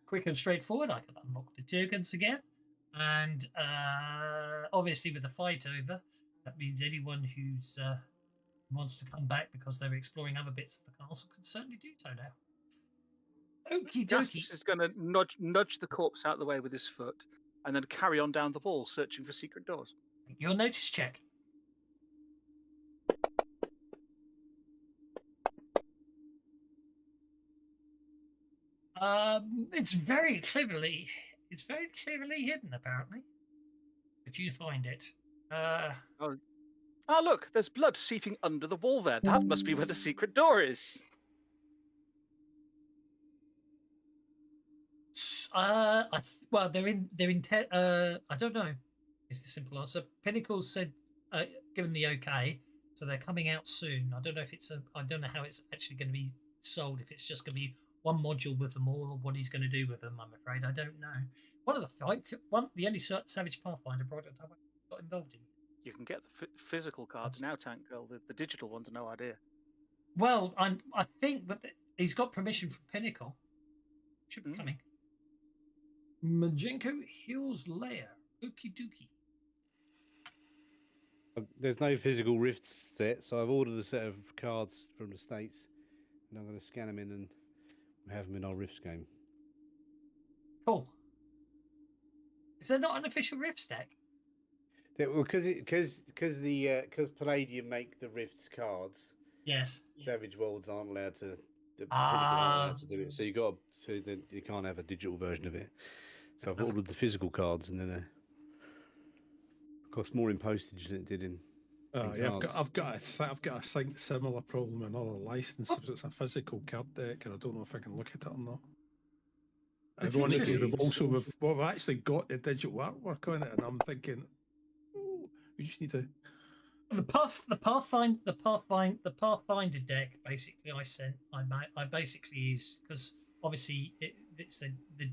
quick and straightforward. I can unlock the tokens again. And obviously with the fight over, that means anyone who's wants to come back because they're exploring other bits of the castle can certainly do so now. Okie dokie. Justice is going to nudge the corpse out of the way with his foot and then carry on down the wall searching for secret doors. Your notice check. It's very cleverly hidden, apparently. But you find it. Oh, look, there's blood seeping under the wall there. That must be where the secret door is. Well, they're in. I don't know. Is the simple answer. Pinnacle said, given the okay, so they're coming out soon. I don't know if it's I don't know how it's actually going to be sold. If it's just going to be one module with them all, or what he's going to do with them. I'm afraid I don't know. The only Savage Pathfinder project I got involved in. You can get the physical cards now, Tank Girl. The digital ones, no idea. Well, I think that he's got permission from Pinnacle. Should be coming. Majenko Hill's Lair. Okie dokie. There's no physical rift set, so I've ordered a set of cards from the States, and I'm going to scan them in and have them in our Rifts game. Cool. Is there not an official Rifts deck? Well, because Palladium make the Rifts cards. Yes. Savage Worlds aren't allowed to. The aren't allowed to do it, so you can't have a digital version of it. So I've ordered the physical cards, and then it costs more in postage than it did in. Yeah, I've got a similar problem in other licenses. It's a physical card deck, and I don't know if I can look at it or not. Ironically, we've actually got the digital artwork on it, and I'm thinking, we just need to. The Pathfinder deck. Basically, I basically is because obviously it's the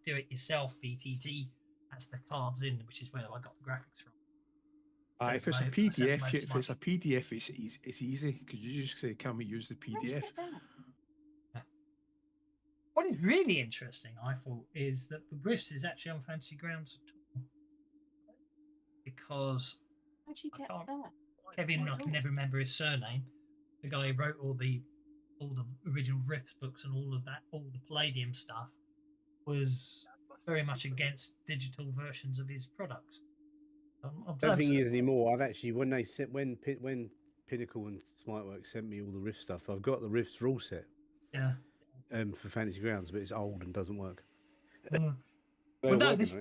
do it yourself VTT has the cards in, which is where I got the graphics from. If it's a PDF, it's easy because you just say, "Can we use the PDF?" What is really interesting, I thought, is that the Rifts is actually on Fantasy Grounds at all, because Kevin, I can never remember his surname. The guy who wrote all the original Rift books and all the Palladium stuff, was very much against digital versions of his products. I don't think he is anymore. I've actually when Pinnacle and Smiteworks sent me all the Rift stuff, I've got the Rifts rule set. Yeah. For Fantasy Grounds, but it's old and doesn't work. Well, no, this.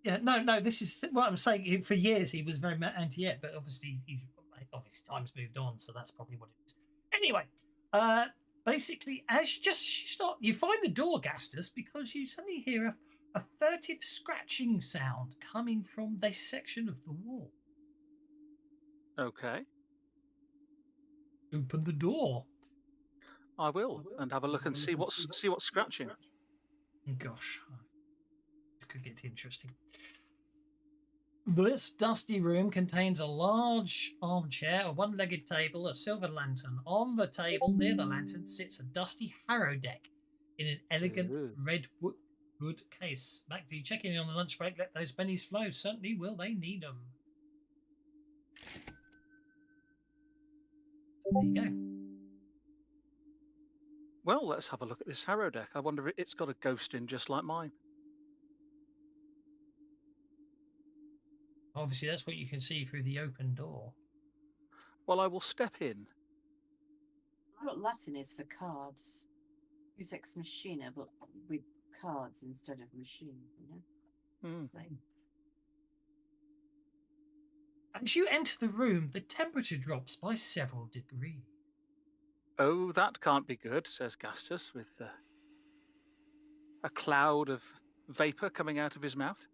Yeah, no. This is what I'm saying. For years, he was very anti it, but obviously time's moved on, so that's probably what it is. Anyway, basically, as you start, you find the door, Gastus, because you suddenly hear a furtive scratching sound coming from this section of the wall. Okay, Open the door. I will, and have a look and see what's scratching. Gosh, this could get interesting. This dusty room contains a large armchair, a one-legged table, a silver lantern. On the table, near the lantern, sits a dusty harrow deck in an elegant Ooh. red wood case. Back to you. Checking in on the lunch break. Let those pennies flow. Certainly will. They need them. There you go. Well, let's have a look at this harrow deck. I wonder if it's got a ghost in just like mine. Obviously, that's what you can see through the open door. Well, I will step in. I know what Latin is for cards. Use ex machina, but with cards instead of machine, you know? Hmm. Same. As you enter the room, the temperature drops by several degrees. Oh, that can't be good, says Gastus, with a cloud of vapour coming out of his mouth.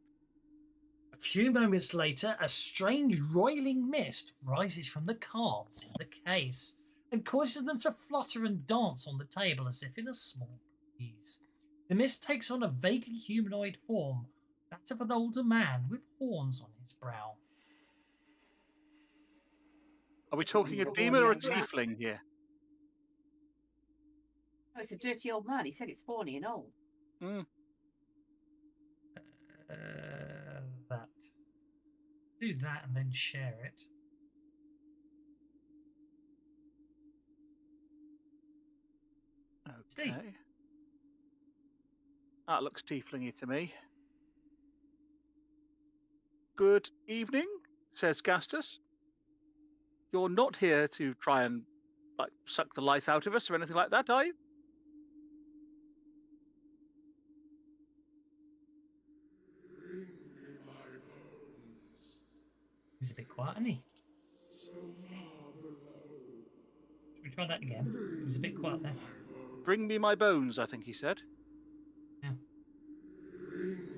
A few moments later, a strange roiling mist rises from the cards in the case and causes them to flutter and dance on the table as if in a small breeze. The mist takes on a vaguely humanoid form, that of an older man with horns on his brow. Are we talking a demon or a tiefling here? Oh, it's a dirty old man. He said it's horny and old. Hmm. That. Do that and then share it. Okay. That looks tieflingy to me. Good evening, says Gastus. You're not here to try and suck the life out of us or anything like that, are you? He's a bit quiet, isn't he? Should we try that again? He was a bit quiet there. Bring me my bones, I think he said. Yeah.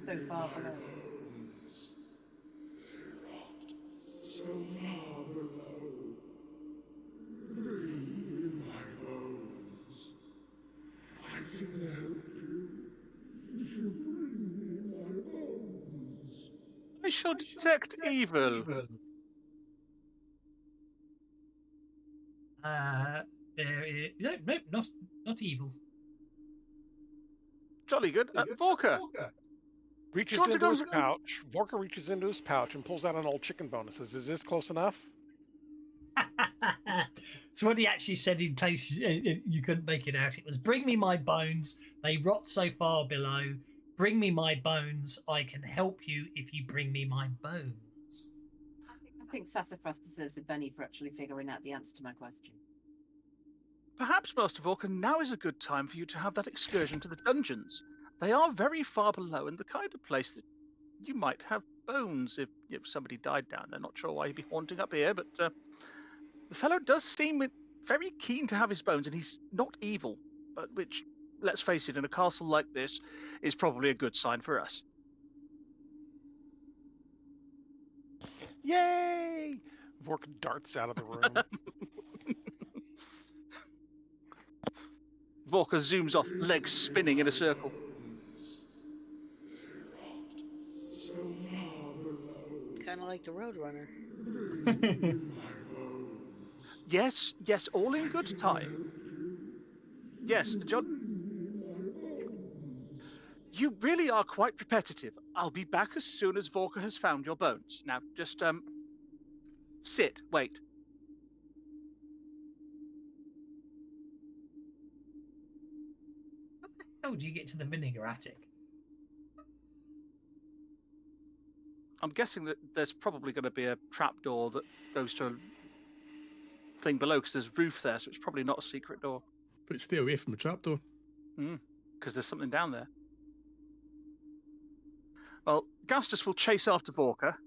So far below. So far below. Bring my bones. I can help you if you bring me my bones. I shall detect evil. There is no, not evil. Jolly good. Vorka. Reaches Do you want to into go his and- pouch. Vorka reaches into his pouch and pulls out an old chicken bone and says, "Is this close enough?" So what he actually said, in case you couldn't make it out, it was, "Bring me my bones. They rot so far below. Bring me my bones. I can help you if you bring me my bones." I think Sassafras deserves a Benny for actually figuring out the answer to my question. Perhaps, Master Vorka, now is a good time for you to have that excursion to the dungeons. They are very far below and the kind of place that you might have bones if somebody died down there. Not sure why he'd be haunting up here, but the fellow does seem very keen to have his bones, and he's not evil, but which, let's face it, in a castle like this is probably a good sign for us. Yay! Vorka darts out of the room. Vorka zooms off, legs spinning in a circle. So far below. Kind of like the Roadrunner. Yes, all in good time. Yes, John. You really are quite repetitive. I'll be back as soon as Vorka has found your bones. Now, just sit, wait. How do you get to the vinegar attic? I'm guessing that there's probably going to be a trapdoor that goes to a thing below, because there's roof there, so it's probably not a secret door. But stay away from the trapdoor. Because there's something down there. Well, Gastus will chase after Vorka.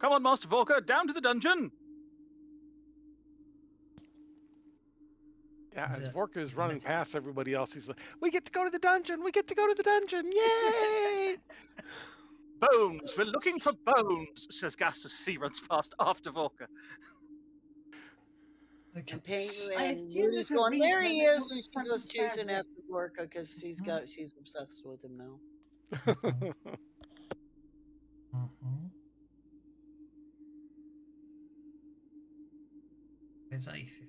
Come on, Master Vorka, down to the dungeon. Yeah, Is as it- Vorka is is running it- past everybody else, he's like, "We get to go to the dungeon! We get to go to the dungeon! Yay!" Bones, we're looking for bones, says Gastus as he runs past after Vorka. Okay. And Pain I and assume Rudy's there's a going, there reason he that they is, put and this she front goes and spare chasing brick. after Vorka because she's obsessed with him now. Mm-hmm. It's 8:50.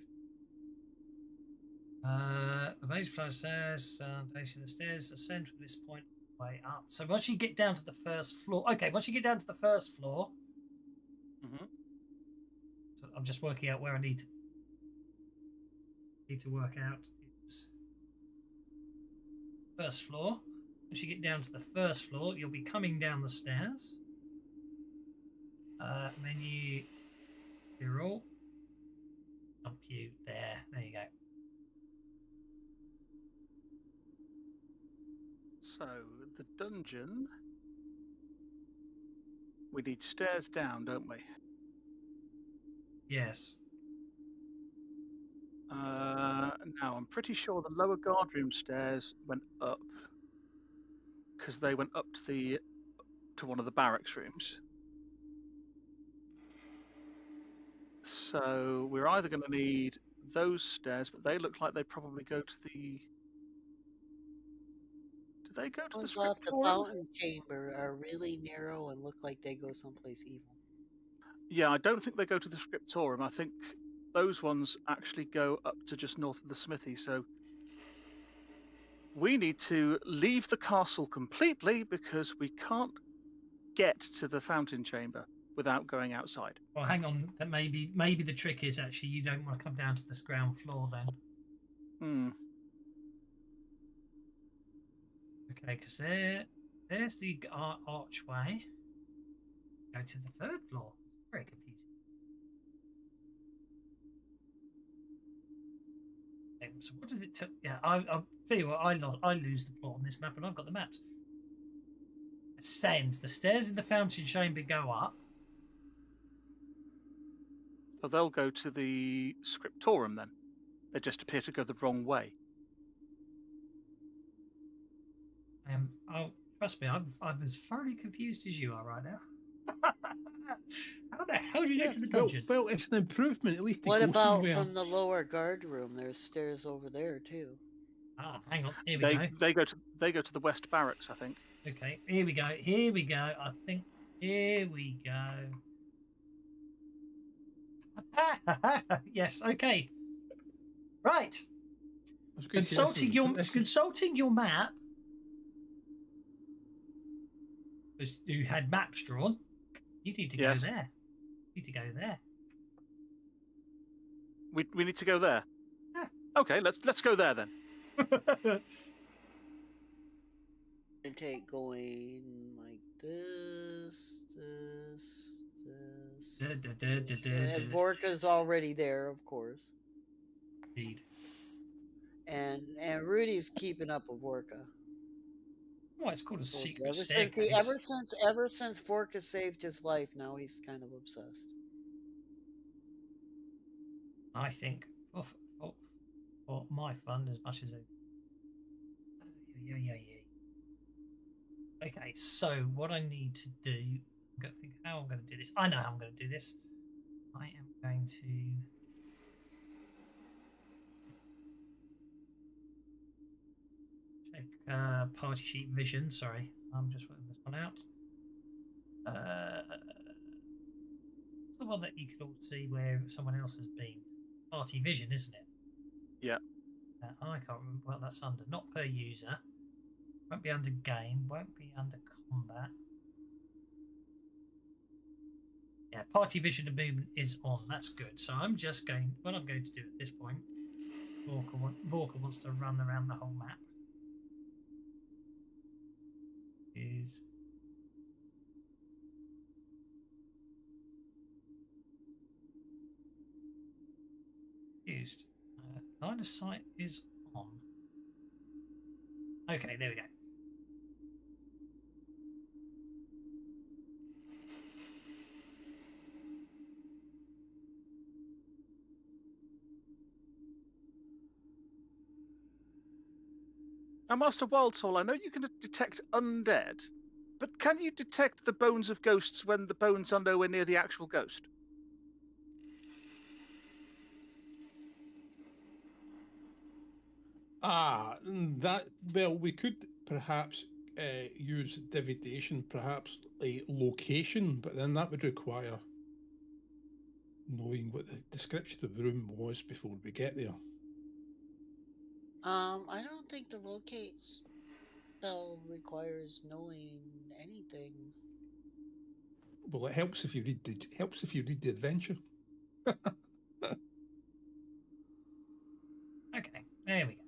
The base flight stairs, foundation of the stairs, ascend from this point way up. So once you get down to the first floor, okay, once you get down to the first floor, so I'm just working out where I need to work out. It's first floor. Once you get down to the first floor, you'll be coming down the stairs. Menu, all compute there. There you go. So, the dungeon... We need stairs down, don't we? Yes. Now, I'm pretty sure the lower guardroom stairs went up because they went up to one of the barracks rooms. So we're either going to need those stairs, but they look like they probably go to the... Do they go to the Ones off the scriptorium? fountain chamber are really narrow and look like they go someplace evil. Yeah, I don't think they go to the scriptorium. I think those ones actually go up to just north of the smithy. So we need to leave the castle completely because we can't get to the fountain chamber without going outside. Well, hang on. That maybe the trick is actually you don't want to come down to this ground floor then. Okay, because there's the archway. Go to the third floor. It's very confusing. Okay, so what does it tell? Yeah, I'll tell you what. I lose the plot on this map, and I've got the maps. Ascend. The stairs in the fountain chamber go up. So they'll go to the scriptorium then. They just appear to go the wrong way. Oh, trust me, I'm as thoroughly confused as you are right now. How the hell do you get to the dungeon? Well, it's an improvement. At least they What go about somewhere. from the lower guard room? There's stairs over there too. Ah, hang on. Here we go. They go to the west barracks, I think. Okay, here we go. Here we go. I think. Here we go. Yes. Okay. Right. Consulting your map. Because you had maps drawn. You need to go there. You need to go there. We need to go there. Yeah. Okay, let's go there then. And take going like this. And Vorka's already there, of course. Indeed. And Rudy's keeping up with Vorka. Well, it's called a secret Ever staircase. since Vorka saved his life, now he's kind of obsessed. I think for my fun as much as it. Yeah. Okay, so what I need to do, I'm going to think how I'm going to do this. I know how I'm going to do this. I am going to check party sheet vision. Sorry, I'm just working this one out. It's the one that you could all see where someone else has been. Party vision, isn't it? Yeah. I can't remember what that's under. Not per user. Won't be under game. Won't be under combat. Yeah, party vision and movement is on. That's good. So I'm just going. What I'm going to do at this point, Vorka wants to run around the whole map. Is used. Line of sight is on. Okay, there we go. Now, Master Wildsoul, I know you can detect undead, but can you detect the bones of ghosts when the bones are nowhere near the actual ghost? Well, we could perhaps use divination, perhaps a location, but then that would require knowing what the description of the room was before we get there. I don't think the locate spell requires knowing anything. Well, it helps if you read the adventure. Okay, there we go.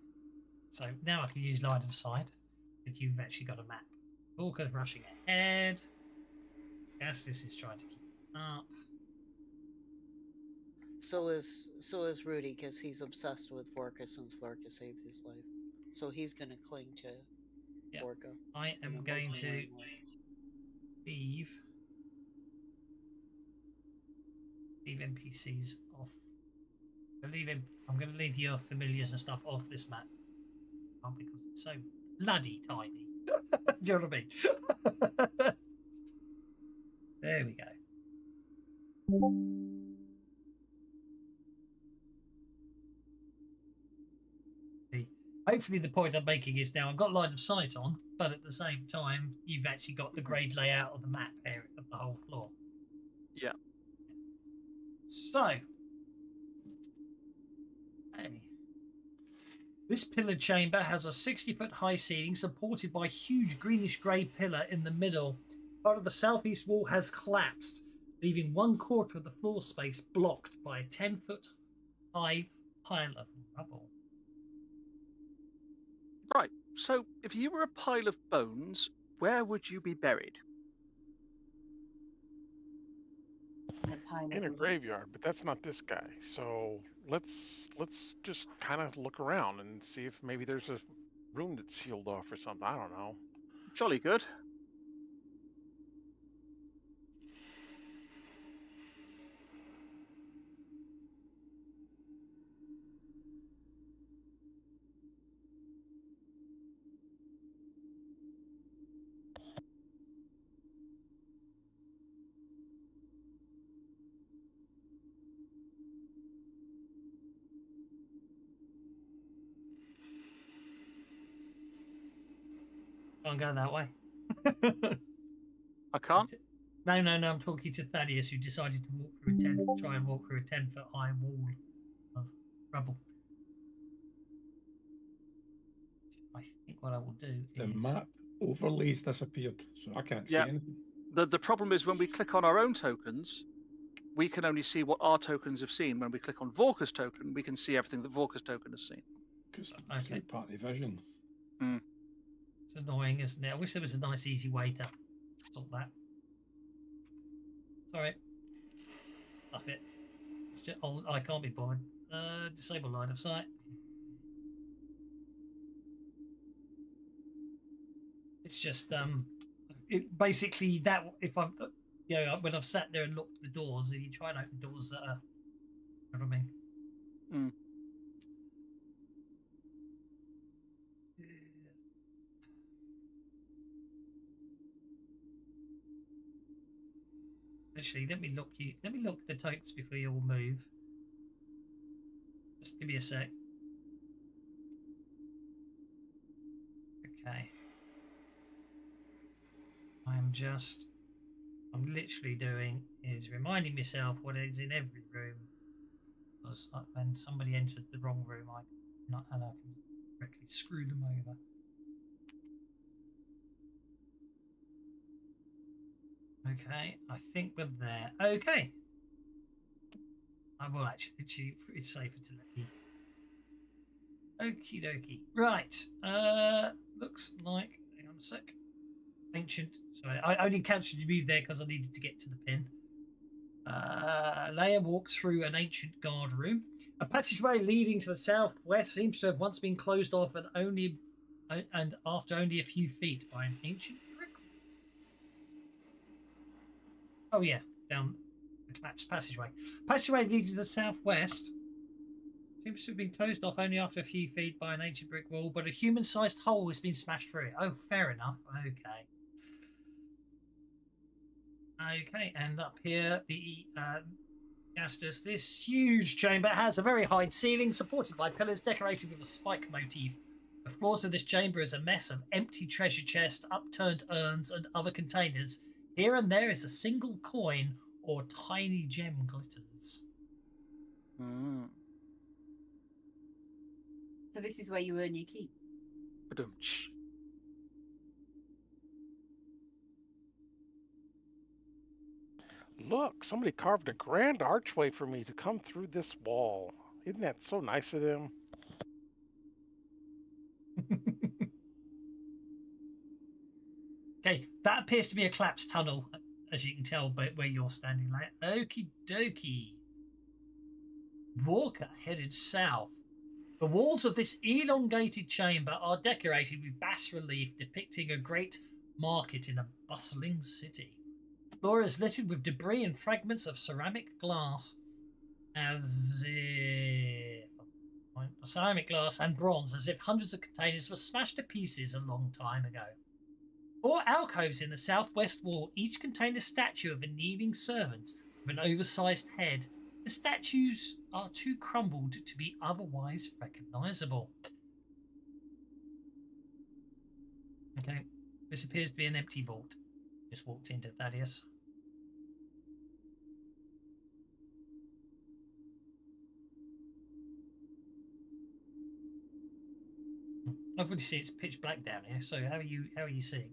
So now I can use line of sight, but you've actually got a map. Walker's rushing ahead. Gastis is trying to keep up. So is Rudy, because he's obsessed with Vorka since Vorka saved his life. So he's gonna cling to Yep. Vorka. I am in a going most to annoying way. leave NPCs off. I'm going to leave your familiars and stuff off this map. Because it's so bloody tiny. Do you know what I mean? There we go. Hopefully the point I'm making is now I've got line of sight on, but at the same time you've actually got the grade layout of the map area of the whole floor. Yeah. So, hey. This pillar chamber has a 60-foot high ceiling supported by a huge greenish-grey pillar in the middle. Part of the southeast wall has collapsed, leaving 1/4 of the floor space blocked by a 10-foot high pile of rubble. Right. So, if you were a pile of bones, where would you be buried? In a pile In a of graveyard, but that's not this guy. So let's just kind of look around and see if maybe there's a room that's sealed off or something. I don't know. Jolly good. Can't go that way. I can't. No, I'm talking to Thaddeus, who decided to try and walk through a 10-foot high wall of rubble. I think what I will do The is map overlays disappeared, so I can't see Yeah. anything. The problem is when we click on our own tokens, we can only see what our tokens have seen. When we click on Vorka's token, we can see everything that Vorka's token has seen. Because Okay. party vision. It's annoying, isn't it? I wish there was a nice, easy way to sort that. Sorry. Stuff it. It's just, I can't be bothered. Disable line of sight. It's just it basically that if I've when I've sat there and looked at the doors, and you try and open doors that are, you know what I mean? Actually, let me look the tokens before you all move. Just give me a sec. Okay. I'm literally doing is reminding myself what is in every room. Because when somebody enters the wrong room, I can correctly screw them over. Okay, I think we're there. Okay. I will actually, it's safer to let me. Okie dokie. Right. Looks like, hang on a sec. Ancient. Sorry, I only cancelled your move there because I needed to get to the pin. Leia walks through an ancient guard room. A passageway leading to the southwest seems to have once been closed off and after only a few feet by an ancient brick. Oh yeah, down the collapsed passageway. Passageway leading to the southwest Seems to have been closed off only after a few feet by an ancient brick wall, but a human-sized hole has been smashed through it. Oh, fair enough. Okay. Okay, and up here, the Gastus, this huge chamber has a very high ceiling supported by pillars decorated with a spike motif. The floors of this chamber is a mess of empty treasure chests, upturned urns, and other containers. Here and there is a single coin or tiny gem glitters. Mm. So this is where you earn your keep. Ba-dum-tsh. Look, somebody carved a grand archway for me to come through this wall. Isn't that so nice of them? Okay, that appears to be a collapsed tunnel, as you can tell by where you're standing. Like, okie dokie. Vorka headed south. The walls of this elongated chamber are decorated with bas relief depicting a great market in a bustling city. The floor is littered with debris and fragments of ceramic glass, ceramic glass and bronze, as if hundreds of containers were smashed to pieces a long time ago. 4 alcoves in the southwest wall each contain a statue of a kneeling servant with an oversized head. The statues are too crumbled to be otherwise recognisable. Okay, this appears to be an empty vault. Just walked into Thaddeus. Obviously, it's pitch black down here. So how are you seeing?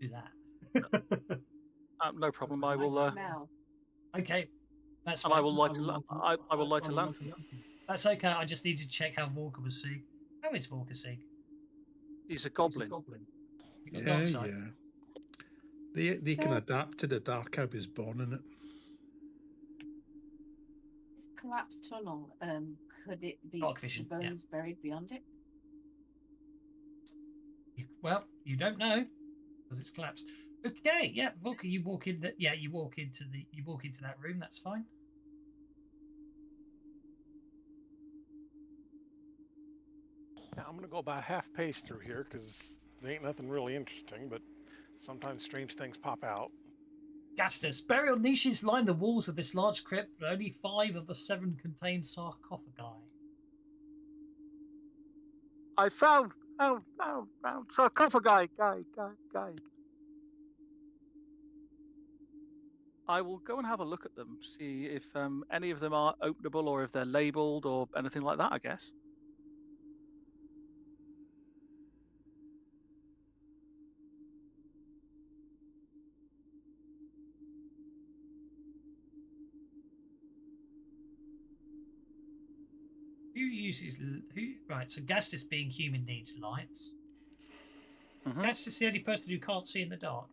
Do that. No problem. I I will. smell. Okay, that's And fine. I will light a I will light a lamp. That's okay. I just need to check how Vorka was seeing. How is Vorka seeing? He's a goblin. He's got Yeah, dark sight. yeah. They can adapt to the dark. I was born in it. This collapsed tunnel, could it be Dark vision, the bones buried beyond it? Well, you don't know because it's collapsed. Okay, yeah, Vorka, you walk in. You walk into that room. That's fine. Now I'm gonna go about half pace through here because there ain't nothing really interesting, but sometimes strange things pop out. Gastus, burial niches line the walls of this large crypt, but only 5 of the 7 contain sarcophagi. I found sarcophagi. Guy. I will go and have a look at them, see if any of them are openable or if they're labelled or anything like that, I guess. Right, so Gastus being human needs lights. Mhm. Gastus is the only person who can't see in the dark.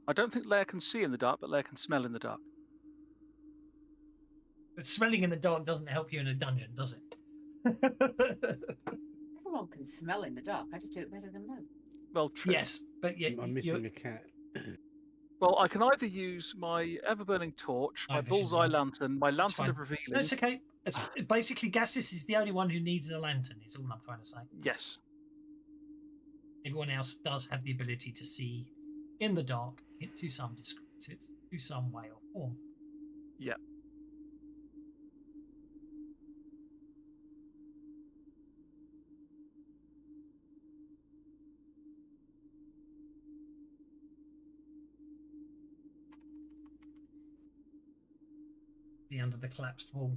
I don't think Lair can see in the dark, but Lair can smell in the dark. But smelling in the dark doesn't help you in a dungeon, does it? Everyone can smell in the dark. I just do it better than most. Well, true. Yes, but yeah, I'm missing a cat. Well, I can either use my ever-burning torch, my Night vision, bullseye yeah. lantern, my lantern fine. of revealing. No, it's okay. Basically, Gastus is the only one who needs a lantern, is all I'm trying to say. Yes. Everyone else does have the ability to see in the dark to some way or form. Yeah. Under the collapsed wall.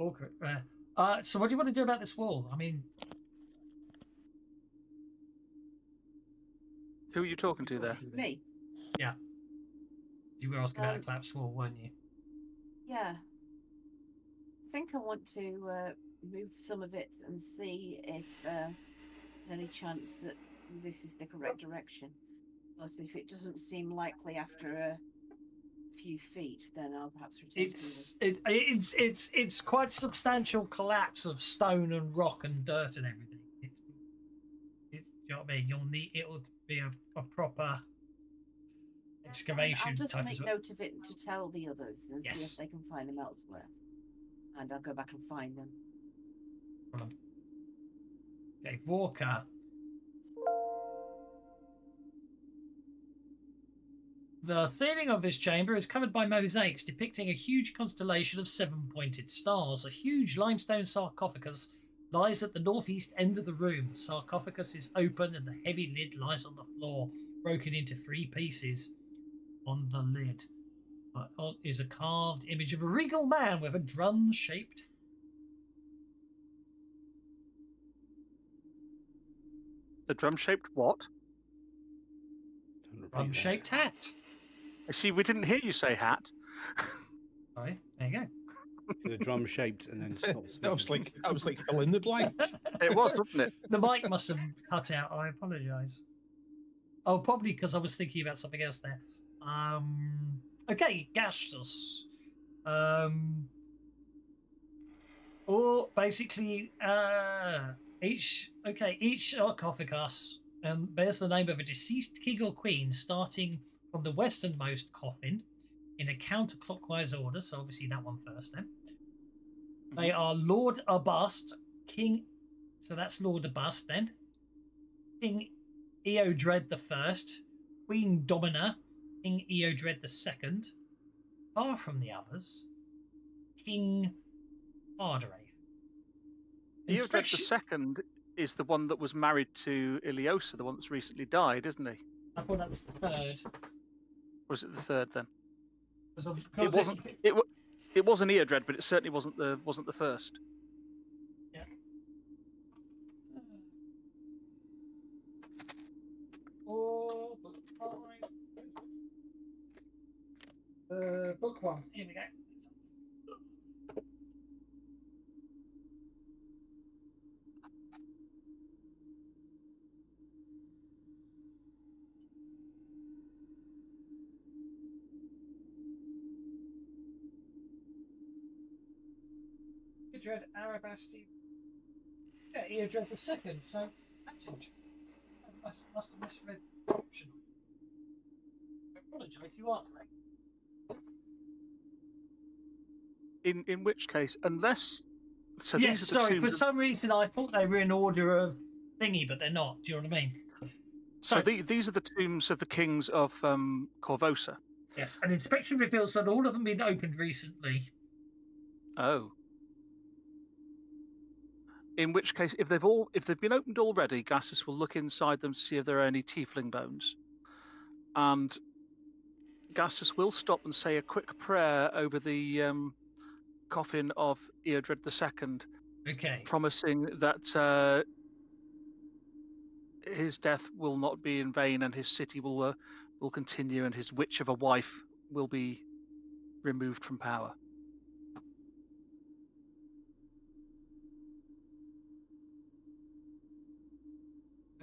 Awkward. So what do you want to do about this wall? I mean, Who are you talking to there? Me? yeah. You were asking about a collapsed wall, weren't you? Yeah. I think I want to move some of it and see if there's any chance that this is the correct direction. Plus, if it doesn't seem likely after a few feet, then I'll perhaps return to It's quite substantial collapse of stone and rock and dirt and everything. It's you know what I mean. It'll be a proper excavation I'll just type make as well. note of it to tell the others and see Yes. if they can find them elsewhere. And I'll go back and find them. Okay, Walker. The ceiling of this chamber is covered by mosaics depicting a huge constellation of 7-pointed stars. A huge limestone sarcophagus lies at the northeast end of the room. The sarcophagus is open and the heavy lid lies on the floor, broken into 3 pieces. On the lid is a carved image of a regal man with a drum-shaped The drum-shaped what? Don't repeat that. drum-shaped hat. I see. We didn't hear you say hat. Sorry, there you go. The drum shaped and then stops. I was like fill in the blank. It was, wasn't it? The mic must have cut out. I apologise. Oh, probably because I was thinking about something else there. Okay, Gastus. Or basically, each sarcophagus bears the name of a deceased king or queen, starting from the westernmost coffin in a counterclockwise order. So obviously that one first. Then they are Lord Arabasti, King. So that's Lord Arabasti then. King Eodred the First, Queen Domina, King Eodred the Second. Far from the others, King Ardaraith. Eodred the Second is the one that was married to Ileosa, the one that's recently died, isn't he? I thought that was the third. Or was it the third then? Because It wasn't. It wasn't Eodred, but it certainly wasn't the first. Yeah. Book 1. Here we go. Eodred Arabasti. Yeah, Eodred the Second. So that's interesting. I must have misread the option. I apologise if you are correct. In which case, unless so, Yes, these are the sorry. tombs For of- some reason, I thought they were in order of thingy, but they're not. Do you know what I mean? So these are the tombs of the kings of Korvosa. Yes, an inspection reveals that all of them have been opened recently. Oh. In which case, if they've been opened already, Gastus will look inside them to see if there are any tiefling bones, and Gastus will stop and say a quick prayer over the coffin of Eodred II, Okay. promising that his death will not be in vain, and his city will continue, and his witch of a wife will be removed from power.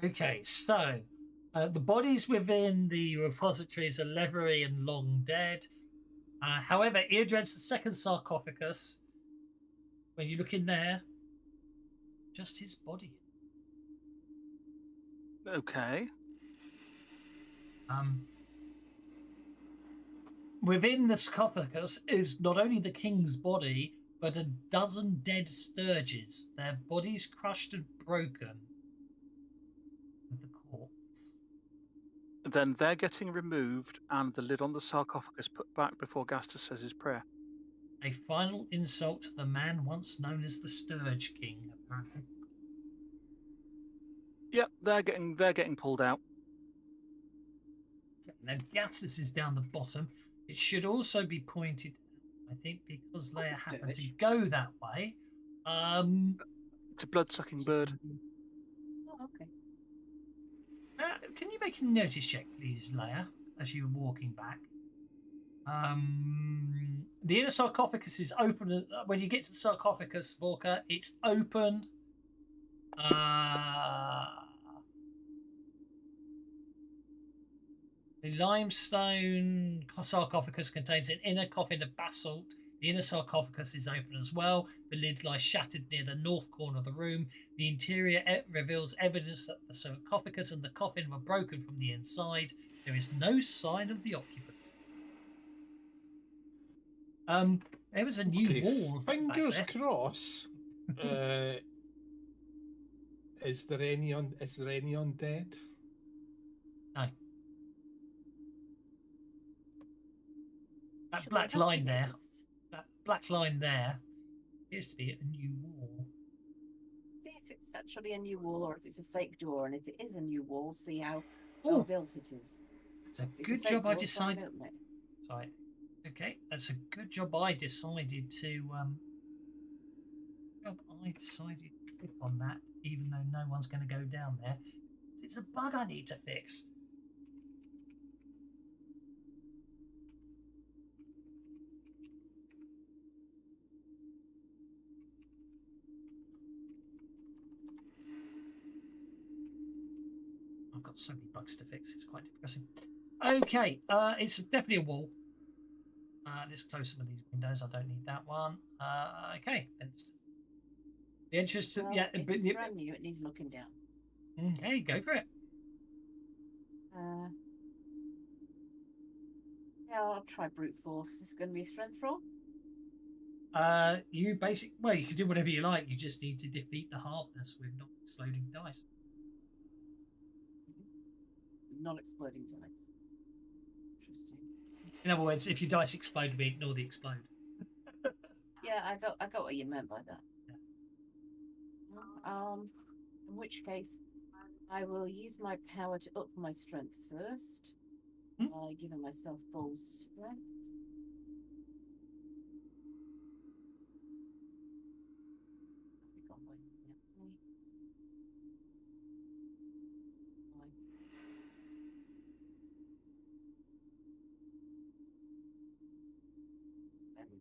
Okay, so the bodies within the repositories are leathery and long dead. However, Eodred's the second sarcophagus, when you look in there, just his body. Okay. Within the sarcophagus is not only the king's body, but a dozen dead sturges, their bodies crushed and broken with the corpse. Then they're getting removed, and the lid on the sarcophagus put back before Gastus says his prayer. A final insult to the man once known as the Sturge King, apparently. Yep, they're getting pulled out. Now, Gastus is down the bottom. It should also be pointed, I think, because Leia What's a happened to Sturge? go that way. It's a blood-sucking bird. Oh, okay. Can you make a notice check, please, Leia, as you're walking back? The inner sarcophagus is open. When you get to the sarcophagus, Volker, it's open. The limestone sarcophagus contains an inner coffin of basalt The inner sarcophagus is open as well. The lid lies shattered near the north corner of the room. The interior reveals evidence that the sarcophagus and the coffin were broken from the inside. There is no sign of the occupant. There was a new wall. Fingers crossed. Is there any undead? No. That Should we black line investigate there. this? That black line there appears to be a new wall. See if it's actually a new wall or if it's a fake door, and if it is a new wall, see how Oh. well built it is. It's a If it's good fake job I door, try and decided. open it. Sorry. Okay, that's a good job I decided to click on that, even though no one's going to go down there. It's a bug I need to fix. I've got so many bugs to fix, it's quite depressing. Okay, it's definitely a wall. Let's close some of these windows. I don't need that one. Okay. The entrance to Well, if it's brand new, it needs looking down. Okay, go for it. Yeah, I'll try brute force. This is going to be a strength roll. You can do whatever you like. You just need to defeat the hardness with not exploding dice. Non-exploding dice. Interesting. In other words, if your dice explode, we ignore the explode. Yeah, I got what you meant by that. Yeah. In which case, I will use my power to up my strength first by giving myself full strength. There we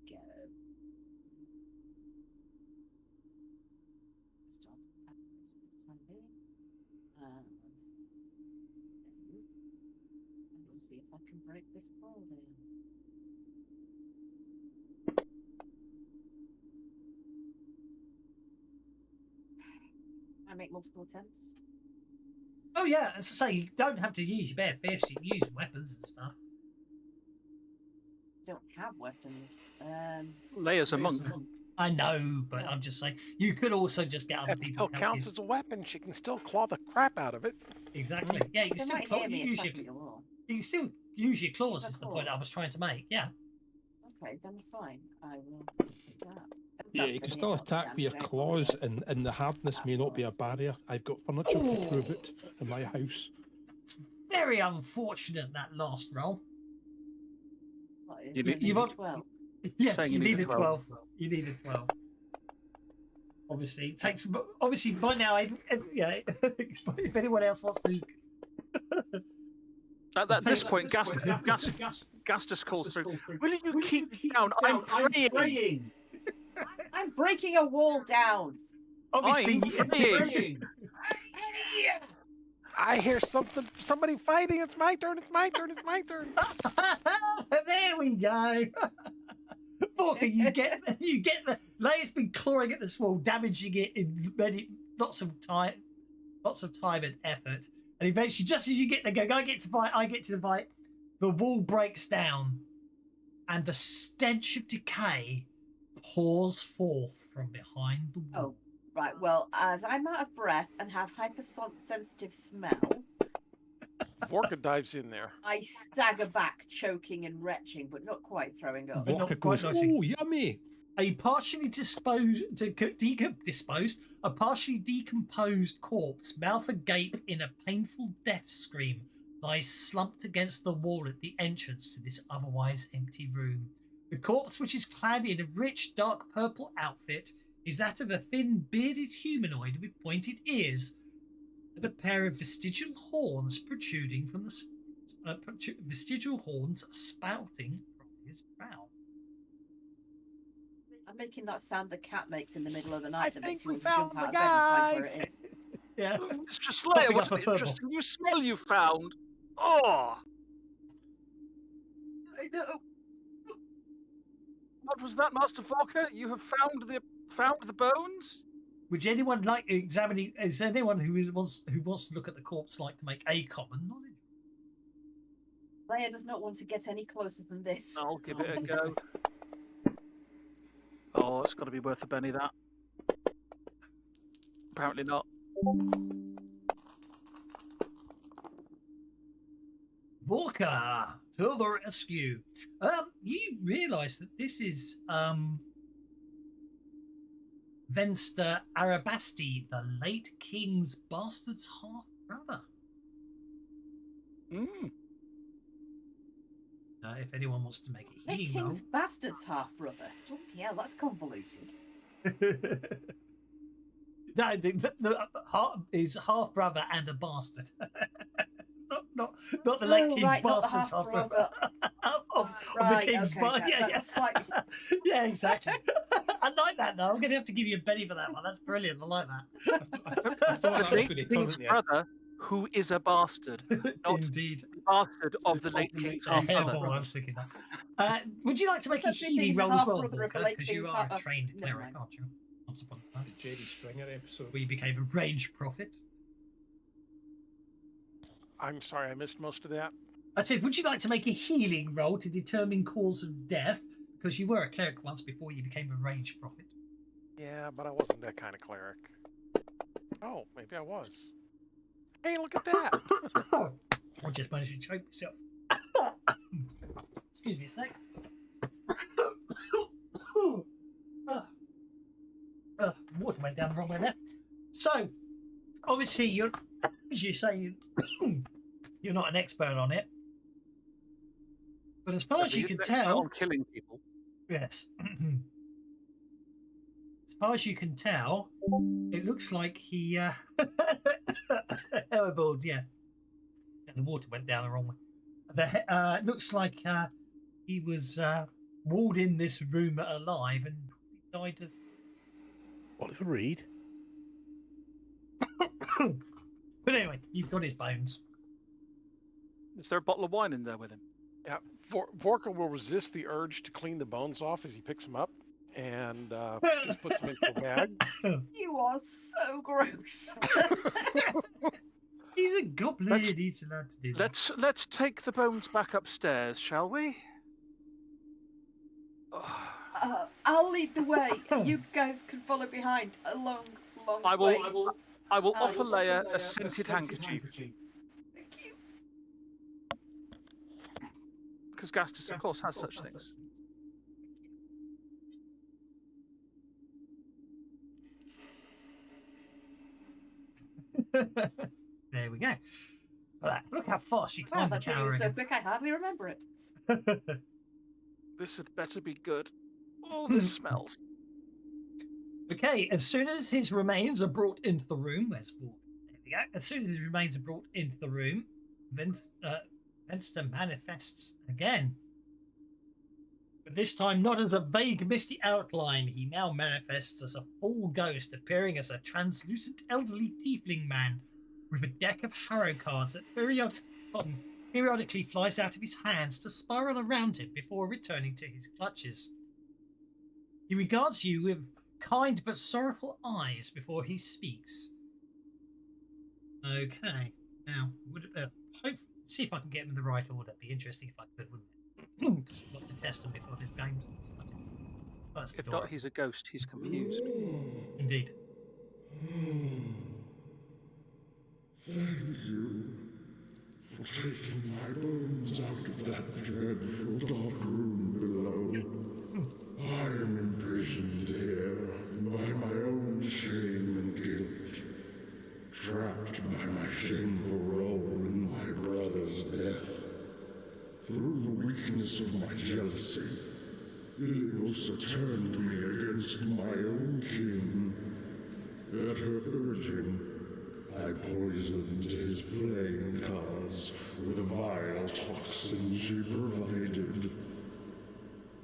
go. Start this time being. And we'll see if I can break this ball down. I make multiple attempts. Oh yeah, as I say, you don't have to use your bare fist. You can use weapons and stuff. Don't have weapons. Leia's a monk. I know, but I'm just saying you could also just get other If it people still to help counts you. as a weapon, she can still claw the crap out of it. Exactly. Yeah, you can They still might hear me use your attacking a wall. you can still use your claws. Use Is the my point I claws. was trying to make. Yeah. Okay, then fine. I will pick that up. Yeah, That's you can gonna still hit lots of attack with your damage, I claws, apologise. and the hardness may That's not be a alright. barrier. I've got furniture to prove it in my house. Very unfortunate that last roll. What, You you need- need 12. Yes, saying you you need a needed 12. You needed 12. Obviously, it takes. Obviously, by now, yeah. If anyone else wants to, At this point, Gas just calls through. Will you keep it down? I'm praying. I'm breaking a wall down. obviously, I'm praying. I hear somebody fighting. It's my turn. It's my turn. It's my turn. there we go. Boy, you get the. Leia's been clawing at this wall, damaging it in lots of time and effort, and eventually, just as you get there, go, I get to the fight. The wall breaks down, and the stench of decay pours forth from behind the wall. Oh, right. Well, as I'm out of breath and have hypersensitive smell, Vorka dives in there. I stagger back, choking and retching, but not quite throwing up. But not Vodka quite goes, nicely. oh, yummy! A partially a partially decomposed corpse, mouth agape in a painful death scream, lies slumped against the wall at the entrance to this otherwise empty room. The corpse, which is clad in a rich dark purple outfit, is that of a thin bearded humanoid with pointed ears and a pair of vestigial horns protruding from the vestigial horns spouting from his brow. I'm making that sound the cat makes in the middle of the I night that think makes you we want to jump found out the of bed and find guy. where it is. Yeah. Mr. Slayer, Popping what up an a furball. interesting new smell you found. Oh, I know. what was that, Master Volker? You have found the bones? Would anyone like examining? Is there anyone who wants to look at the corpse like to make a common knowledge? Leia does not want to get any closer than this. I'll give it a go. Oh, it's got to be worth a penny, that. Apparently not. Vorka to the rescue. You realise that this is Venster Arabasti, the late king's bastard's half brother. Mm. If anyone wants to make a The healing roll. king's bastard's half brother. Yeah, that's convoluted. No, his half brother and a bastard. not the late king's right, not the bastard's half brother. Of the king's okay, yeah. slightly... Yeah, exactly. I like that though. I'm going to have to give you a penny for that one. That's brilliant. I like that. The late king's brother, who is a bastard. Not Indeed. the bastard of the late king's half brother. I was thinking that. Would you like to make a Except if healing he's roll as half well, brother of the Walker? late Because you king's are a half- trained never cleric, mind. aren't you? Once upon a time. The J.D. Springer episode. Where you became a range prophet. I'm sorry, I missed most of that. I said, would you like to make a healing roll to determine cause of death? Because you were a cleric once before you became a range prophet. Yeah, but I wasn't that kind of cleric. Oh, maybe I was. Hey, look at that! I just managed to choke myself. Excuse me a sec. Water went down the wrong way there. So, obviously, you're, as you say, you're not an expert on it. But as far as you can tell, on killing people. yes. As far as you can tell, it looks like he airborne, yeah. And the water went down the wrong way. It looks like he was walled in this room alive and died of. Oliver Reed. But anyway, you've got his bones. Is there a bottle of wine in there with him? Yeah, Vorka will resist the urge to clean the bones off as he picks them up and just puts them into a bag. You are so gross. He's a goblin. He's allowed to do that. Let's take the bones back upstairs, shall we? I'll lead the way. You guys can follow behind. A long I way. will offer Leia a scented handkerchief. Thank you. Because Gastus, of course, has such things. There we go. Look how fast you Wow, climbed the that tree tower was so again. quick I hardly remember it. This had better be good. Oh, this smells. Okay, as soon as his remains are brought into the room, where's Vork? There we go. As soon as his remains are brought into the room, Venster manifests again. But this time not as a vague, misty outline. He now manifests as a full ghost, appearing as a translucent elderly tiefling man with a deck of harrow cards that periodically flies out of his hands to spiral around him before returning to his clutches. He regards you with kind but sorrowful eyes before he speaks. Okay, now see if I can get them in the right order. It'd be interesting if I could, wouldn't it? Because I've got to test them before this game started. That's the If door. not, he's a ghost. He's confused. Indeed. Thank you for taking my bones out of that dreadful dark room below. I am imprisoned here by my own shame and guilt, trapped by my shameful role in my brother's death. Through the weakness of my jealousy, Ileosa turned me against my own king. At her urging, I poisoned his playing cards with a vile toxin she provided.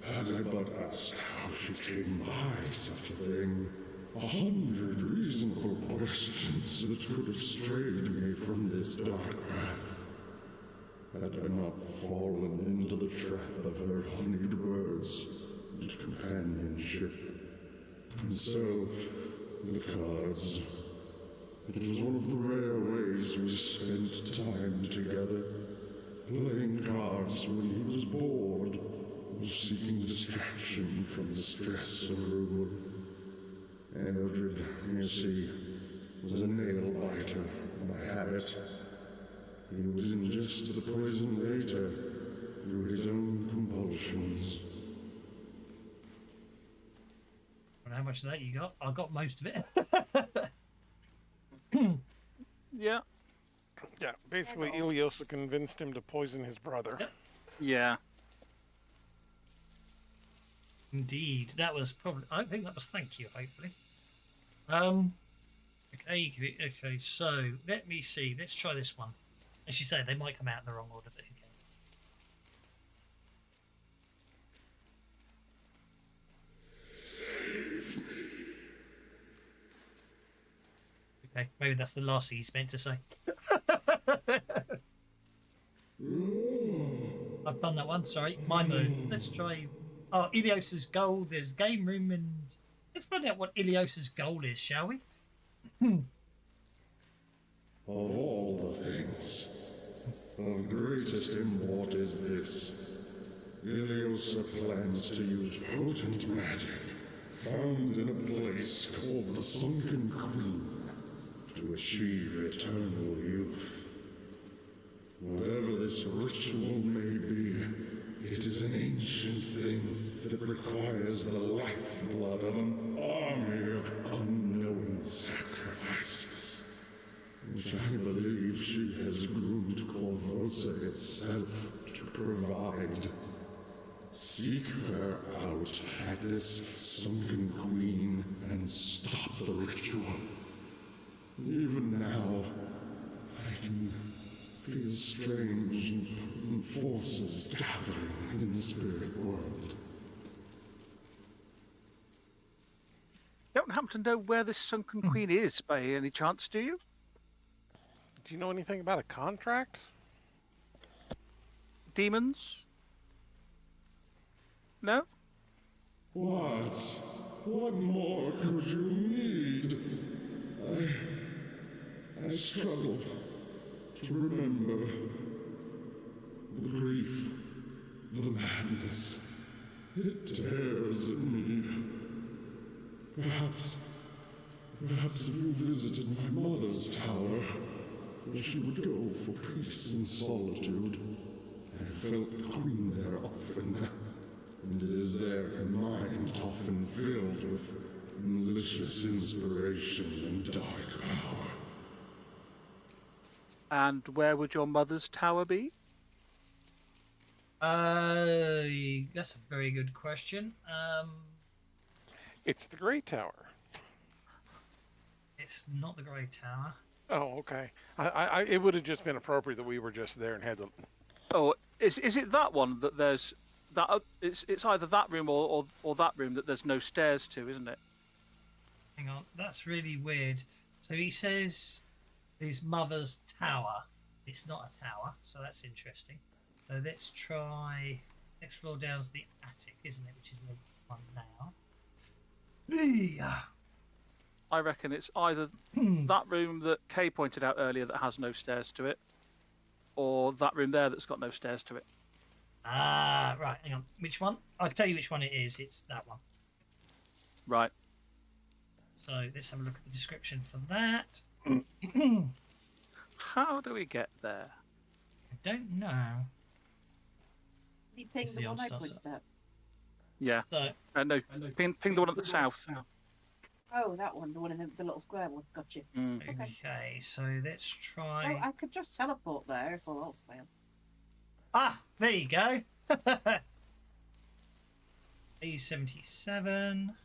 Had I but asked how she came by such a thing, 100 reasonable questions that could have strayed me from this dark path, had I not fallen into the trap of her honeyed words and companionship. And so, the cards. It was one of the rare ways we spent time together, playing cards when he was bored, or seeking distraction from the stress of rule. Eldred, you see, was a nail-biter by habit. He would ingest the poison later, through his own compulsions. And how much of that you got? I got most of it. Yeah. Yeah, basically Ileosa convinced him to poison his brother. Yep. Yeah. Indeed, that was probably. I think that was thank you. Hopefully. Okay. So let me see. Let's try this one. As you say, they might come out in the wrong order, but who cares? Okay, maybe that's the last thing he's meant to say. I've done that one. Sorry, my mode. Let's try. Oh, Ileosa's goal. There's game room, and let's find out what Ileosa's goal is, shall we? Of all the things, of greatest import is this. Ileosa plans to use potent magic, found in a place called the Sunken Queen, to achieve eternal youth. Whatever this ritual may be, it is an ancient thing that requires the lifeblood of an army of unknown sacrifices, which I believe she has groomed Korvosa itself to provide. Seek her out at this Sunken Queen and stop the ritual. Even now, I can feel strange forces gathering in the spirit world. Don't happen to know where this Sunken Queen is by any chance, do you? Do you know anything about a contract? Demons? No? What? What more could you need? I struggle to remember the grief, the madness. It tears at me. Perhaps if you visited my mother's tower, where she would go for peace and solitude. I felt the queen there often, and it is there her mind often filled with malicious inspiration and dark power. And where would your mother's tower be? That's a very good question. It's the Grey Tower. It's not the Grey Tower. Oh, okay. It would have just been appropriate that we were just there and had the. Oh, is it that one that there's that? It's either that room or that room that there's no stairs to, isn't it? Hang on, that's really weird. So he says his mother's tower. It's not a tower, so that's interesting. So let's try. Next floor down's the attic, isn't it? Which is the one now. I reckon it's either that room that Kay pointed out earlier that has no stairs to it, or that room there that's got no stairs to it. Right, hang on. Which one? I'll tell you which one it is. It's that one. Right. So let's have a look at the description for that. How do we get there? I don't know. He pinged This is the the one I old pointed out. Yeah. So, No, ping the one at the south. Oh, that one, the one in the little square one. Got you. okay, so let's try. Oh, I could just teleport there if all else failed. Ah, there you go. A77.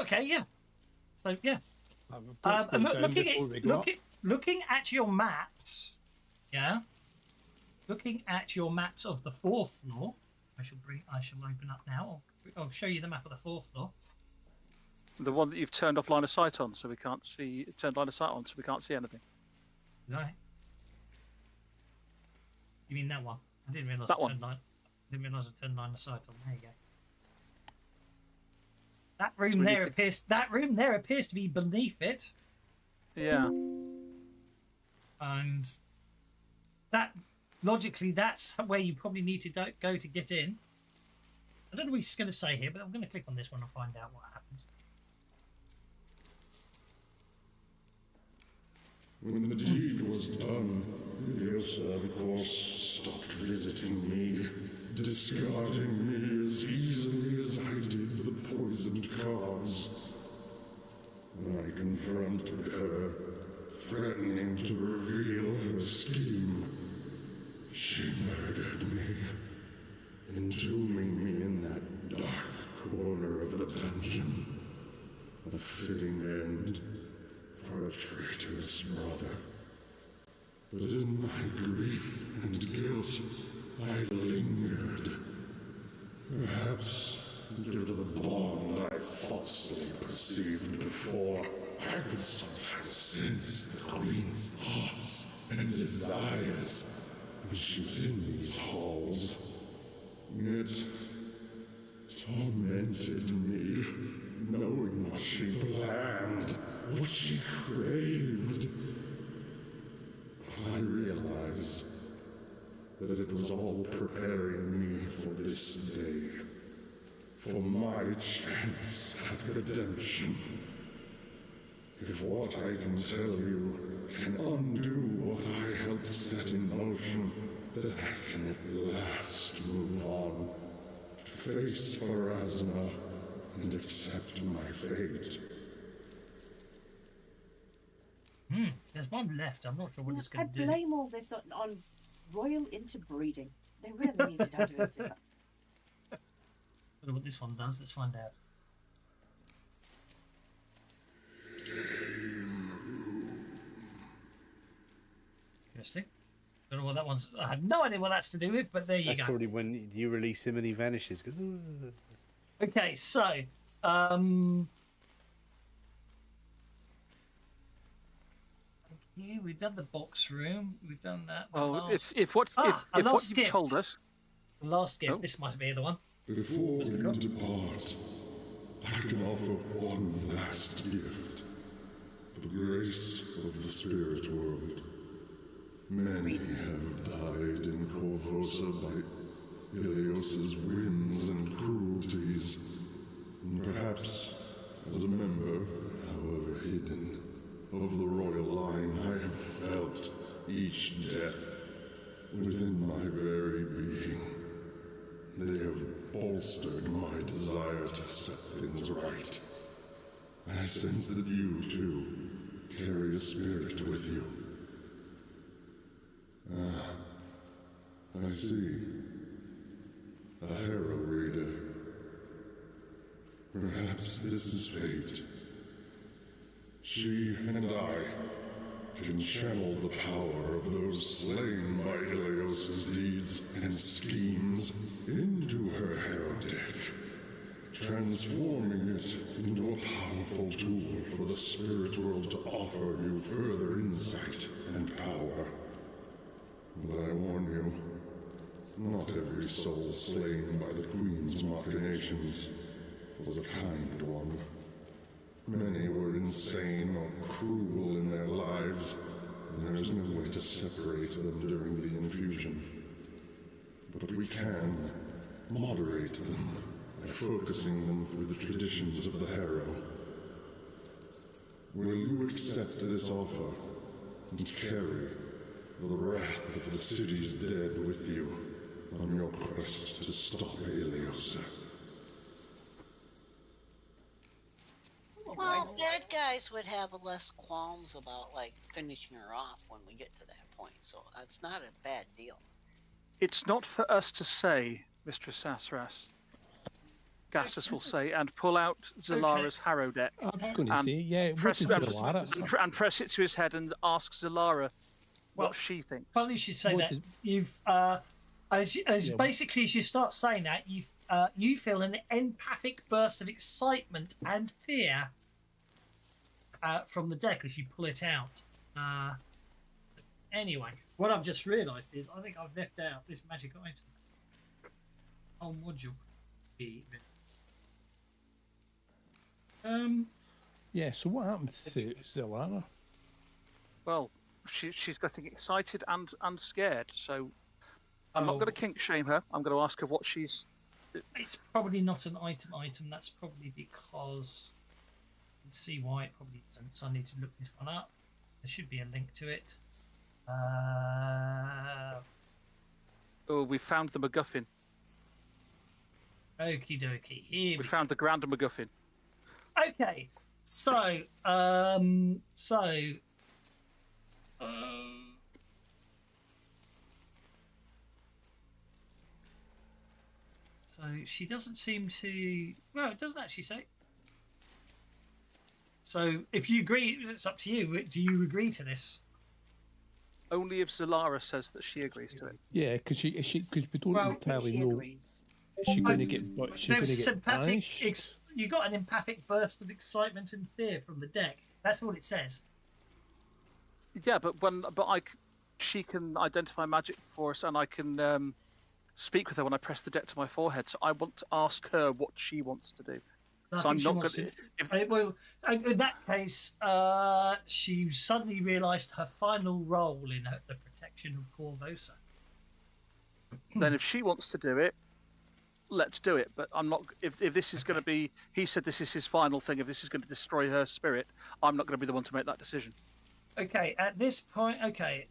Okay, yeah. So, yeah. And looking at your maps, yeah. Looking at your maps of the 4th floor, I shall open up now. I'll show you the map of the 4th floor. The one that you've turned off line of sight on, so we can't see. Turned line of sight on, so we can't see anything. No. You mean that one? I didn't realise. That one. I turned line of sight on. There you go. That room there appears. That room there appears to be beneath it. Yeah. And that logically, that's where you probably need to go to get in. I don't know what he's going to say here, but I'm going to click on this one and find out what happens. When the deed was done, Ileosa, of course, stopped visiting me, discarding me as easily as I did the poisoned cards. When I confronted her, threatening to reveal her scheme, she murdered me, entombing me in that dark corner of the dungeon. A fitting end for a traitorous brother. But in my grief and guilt, I lingered. Perhaps due to the bond I falsely perceived before, I could sometimes sense the Queen's thoughts and desires when she was in these halls. It tormented me, knowing what she planned, what she craved. I realized that it was all preparing me for this day, for my chance at redemption. If what I can tell you can undo what I helped set in motion, then I can at last move on, to face Pharasma and accept my fate. There's one left. I'm not sure what it's going to do. I blame all this on royal interbreeding. They really need to diversify. I don't know what this one does. Let's find out. Interesting. Don't know what that one's. I have no idea what that's to do with, but there you go. That's probably when you release him and he vanishes. Okay, so here we've done the box room. We've done that. Well, if what you've told us. The last gift. This might be the one. Before we depart, I can offer one last gift. The grace of the spirit world. Many have died in Korvosa by Ileosa's whims and cruelties. And perhaps, as a member, however hidden, of the royal line, I have felt each death within my very being. They have bolstered my desire to set things right. I sense that you, too, carry a spirit with you. I see. A Harrow Reader. Perhaps this is fate. She and I can channel the power of those slain by Ileosa's deeds and schemes into her Harrow deck, transforming it into a powerful tool for the spirit world to offer you further insight and power. But I warn you, not every soul slain by the Queen's machinations was a kind one. Many were insane or cruel in their lives, and there is no way to separate them during the infusion. But we can moderate them by focusing them through the traditions of the Harrow. Will you accept this offer and carry the wrath of the city's dead with you on your quest to stop Ileosa? Well, bad guys would have less qualms about, like, finishing her off when we get to that point, so that's not a bad deal. It's not for us to say, Mistress Sassras. Gastus will say, and pull out Zalara's harrow deck I was going to And say, yeah, what press, does Zalara? and press it to his head and ask Zalara Well, what she thinks. Funny you should say What that. did- You've basically as you start saying that, you feel an empathic burst of excitement and fear from the deck as you pull it out. Anyway, what I've just realised is I think I've left out this magic item. Oh, module. Yeah, so what happened to Zalara? Well, she's getting excited and scared, so I'm not going to kink shame her. I'm going to ask her what she's... It's probably not an item. That's probably because you can see why it probably isn't. So I need to look this one up. There should be a link to it. Oh, we found the MacGuffin. Okie dokie. Here We found the Grand MacGuffin. Okay, so she doesn't seem to. Well, it doesn't actually say. So if you agree, it's up to you. Do you agree to this? Only if Zalara says that she agrees to it. Yeah, because we don't Well, entirely She know. agrees. Is she going to get? Is she going to There's get banished? you got an empathic burst of excitement and fear from the deck. That's all it says. Yeah, but she can identify magic for us, and I can speak with her when I press the deck to my forehead. So I want to ask her what she wants to do. I So I'm think she not wants going to. Well, in that case, she suddenly realised her final role in the protection of Korvosa. Then if she wants to do it, let's do it. But I'm not. If this is going to be, he said this is his final thing. If this is going to destroy her spirit, I'm not going to be the one to make that decision. Okay, at this point, okay.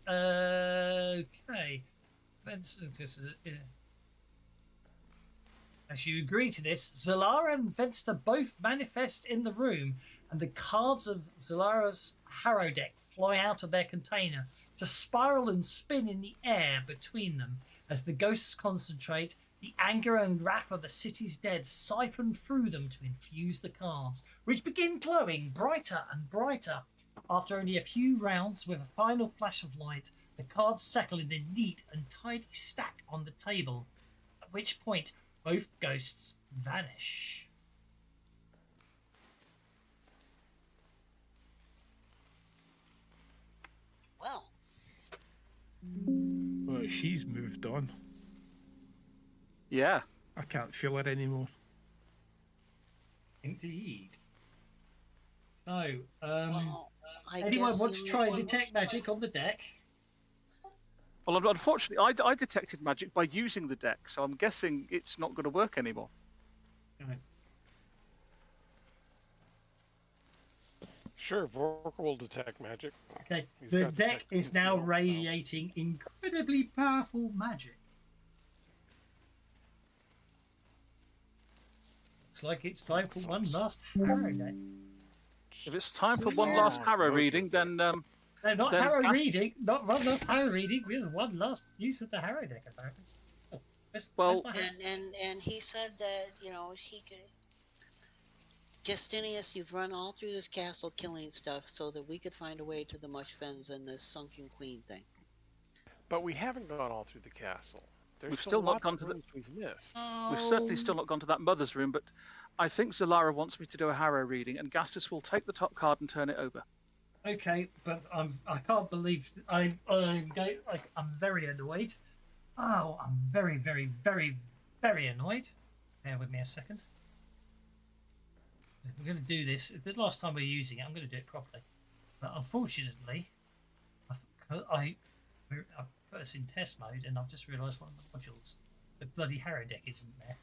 As you agree to this, Zalara and Venster both manifest in the room, and the cards of Zalara's harrow deck fly out of their container to spiral and spin in the air between them. As the ghosts concentrate, the anger and wrath of the city's dead siphon through them to infuse the cards, which begin glowing brighter and brighter. After only a few rounds, with a final flash of light, the cards settle in a neat and tidy stack on the table, at which point both ghosts vanish. Well, Well, she's moved on. Yeah. I can't feel her anymore. Indeed. So, well, I anyone guess want to try and detect magic on the deck? Well, unfortunately, I detected magic by using the deck, so I'm guessing it's not going to work anymore. Right. Sure, Vork will detect magic. Okay, He's the got deck detect is now conceal, so- radiating incredibly powerful magic. Looks like it's time for one last harrow deck. If it's time for one last harrow reading, then No, not Then harrow cast- reading. Not one last harrow reading. We have one last use of the harrow deck, apparently. Oh, Well- my harrow? and he said that he could. Justinius, you've run all through this castle killing stuff so that we could find a way to the Mushfens and this sunken queen thing. But we haven't gone all through the castle. There's We've still not lots gone of to the- rooms we've missed. we've certainly still not gone to that mother's room, but I think Zalara wants me to do a harrow reading, and Gastus will take the top card and turn it over. Okay, but I can't believe I'm very annoyed. Oh, I'm very, very, very, very annoyed. Bear with me a second. If we're going to do this, the last time we're using it, I'm going to do it properly. But unfortunately, I put us in test mode, and I've just realised one of the modules, the bloody harrow deck, isn't there.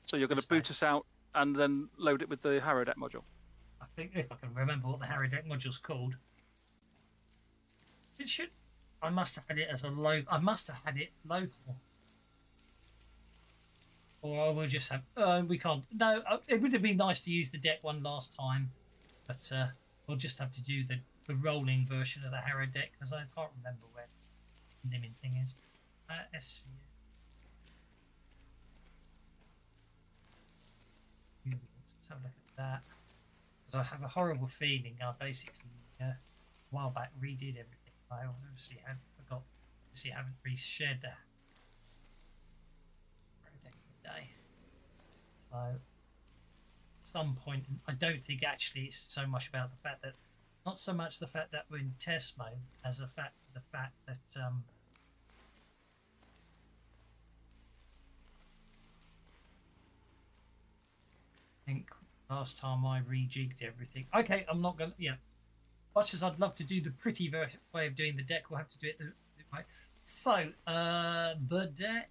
So you're going to That's boot fine. us out and then load it with the harrow deck module. I think if I can remember what the harrow deck module's called. It should. I must have had it as a low. I must have had it local. Or we'll just have. We can't. No, it would have been nice to use the deck one last time, but we'll just have to do the rolling version of the harrow deck because I can't remember where the naming thing is. let's have a look at that. Because I have a horrible feeling I basically, a while back, redid everything. I obviously had forgot. Obviously, haven't reshared the deck today. So, at some point, I don't think actually it's so much about the fact that, not so much the fact that we're in test mode, as the fact that I think last time I rejigged everything. Okay, I'm not gonna. Yeah, much as I'd love to do the pretty way of doing the deck, we'll have to do it the right. So, the deck.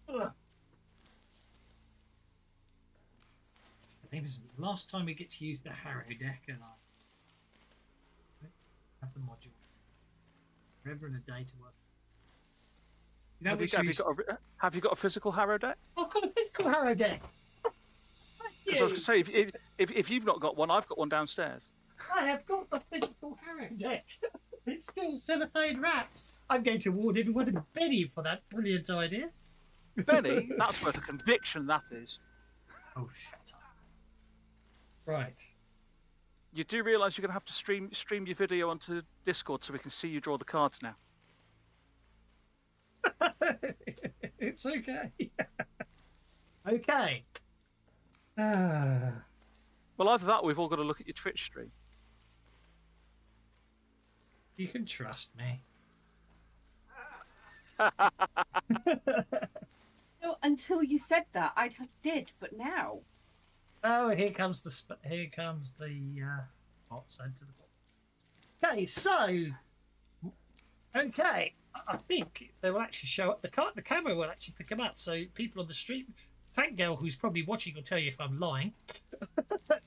Ugh. I think this is the last time we get to use the Harrow deck, and I have the module. Forever and a day to work. You know, have you got a physical Harrow deck? I've got a physical Harrow deck. Because I was going to say, if you've not got one, I've got one downstairs. I have got the physical Harrow deck. It's still cellophane wrapped. I'm going to award everyone a Benny for that brilliant idea. Benny, that's worth a conviction, that is. Oh, shut up. Right. You do realise you're going to have to stream your video onto Discord so we can see you draw the cards now. It's okay. Okay. Well, either that or we've all got to look at your Twitch stream. You can trust me. No, until you said that, I did, but now. Oh, here comes the box into the box. Okay, so I think they will actually show up. The camera will actually pick them up, so people on the street. Tank Girl, who's probably watching, will tell you if I'm lying.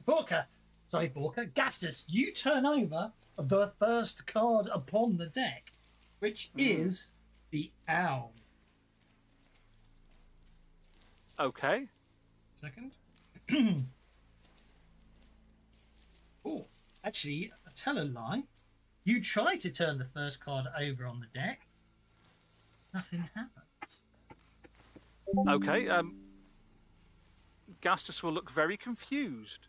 Borka, Gastus, you turn over the first card upon the deck, which is the owl. Okay. Second. Oh, actually, I tell a lie. You try to turn the first card over on the deck. Nothing happens. Okay. Gastus will look very confused.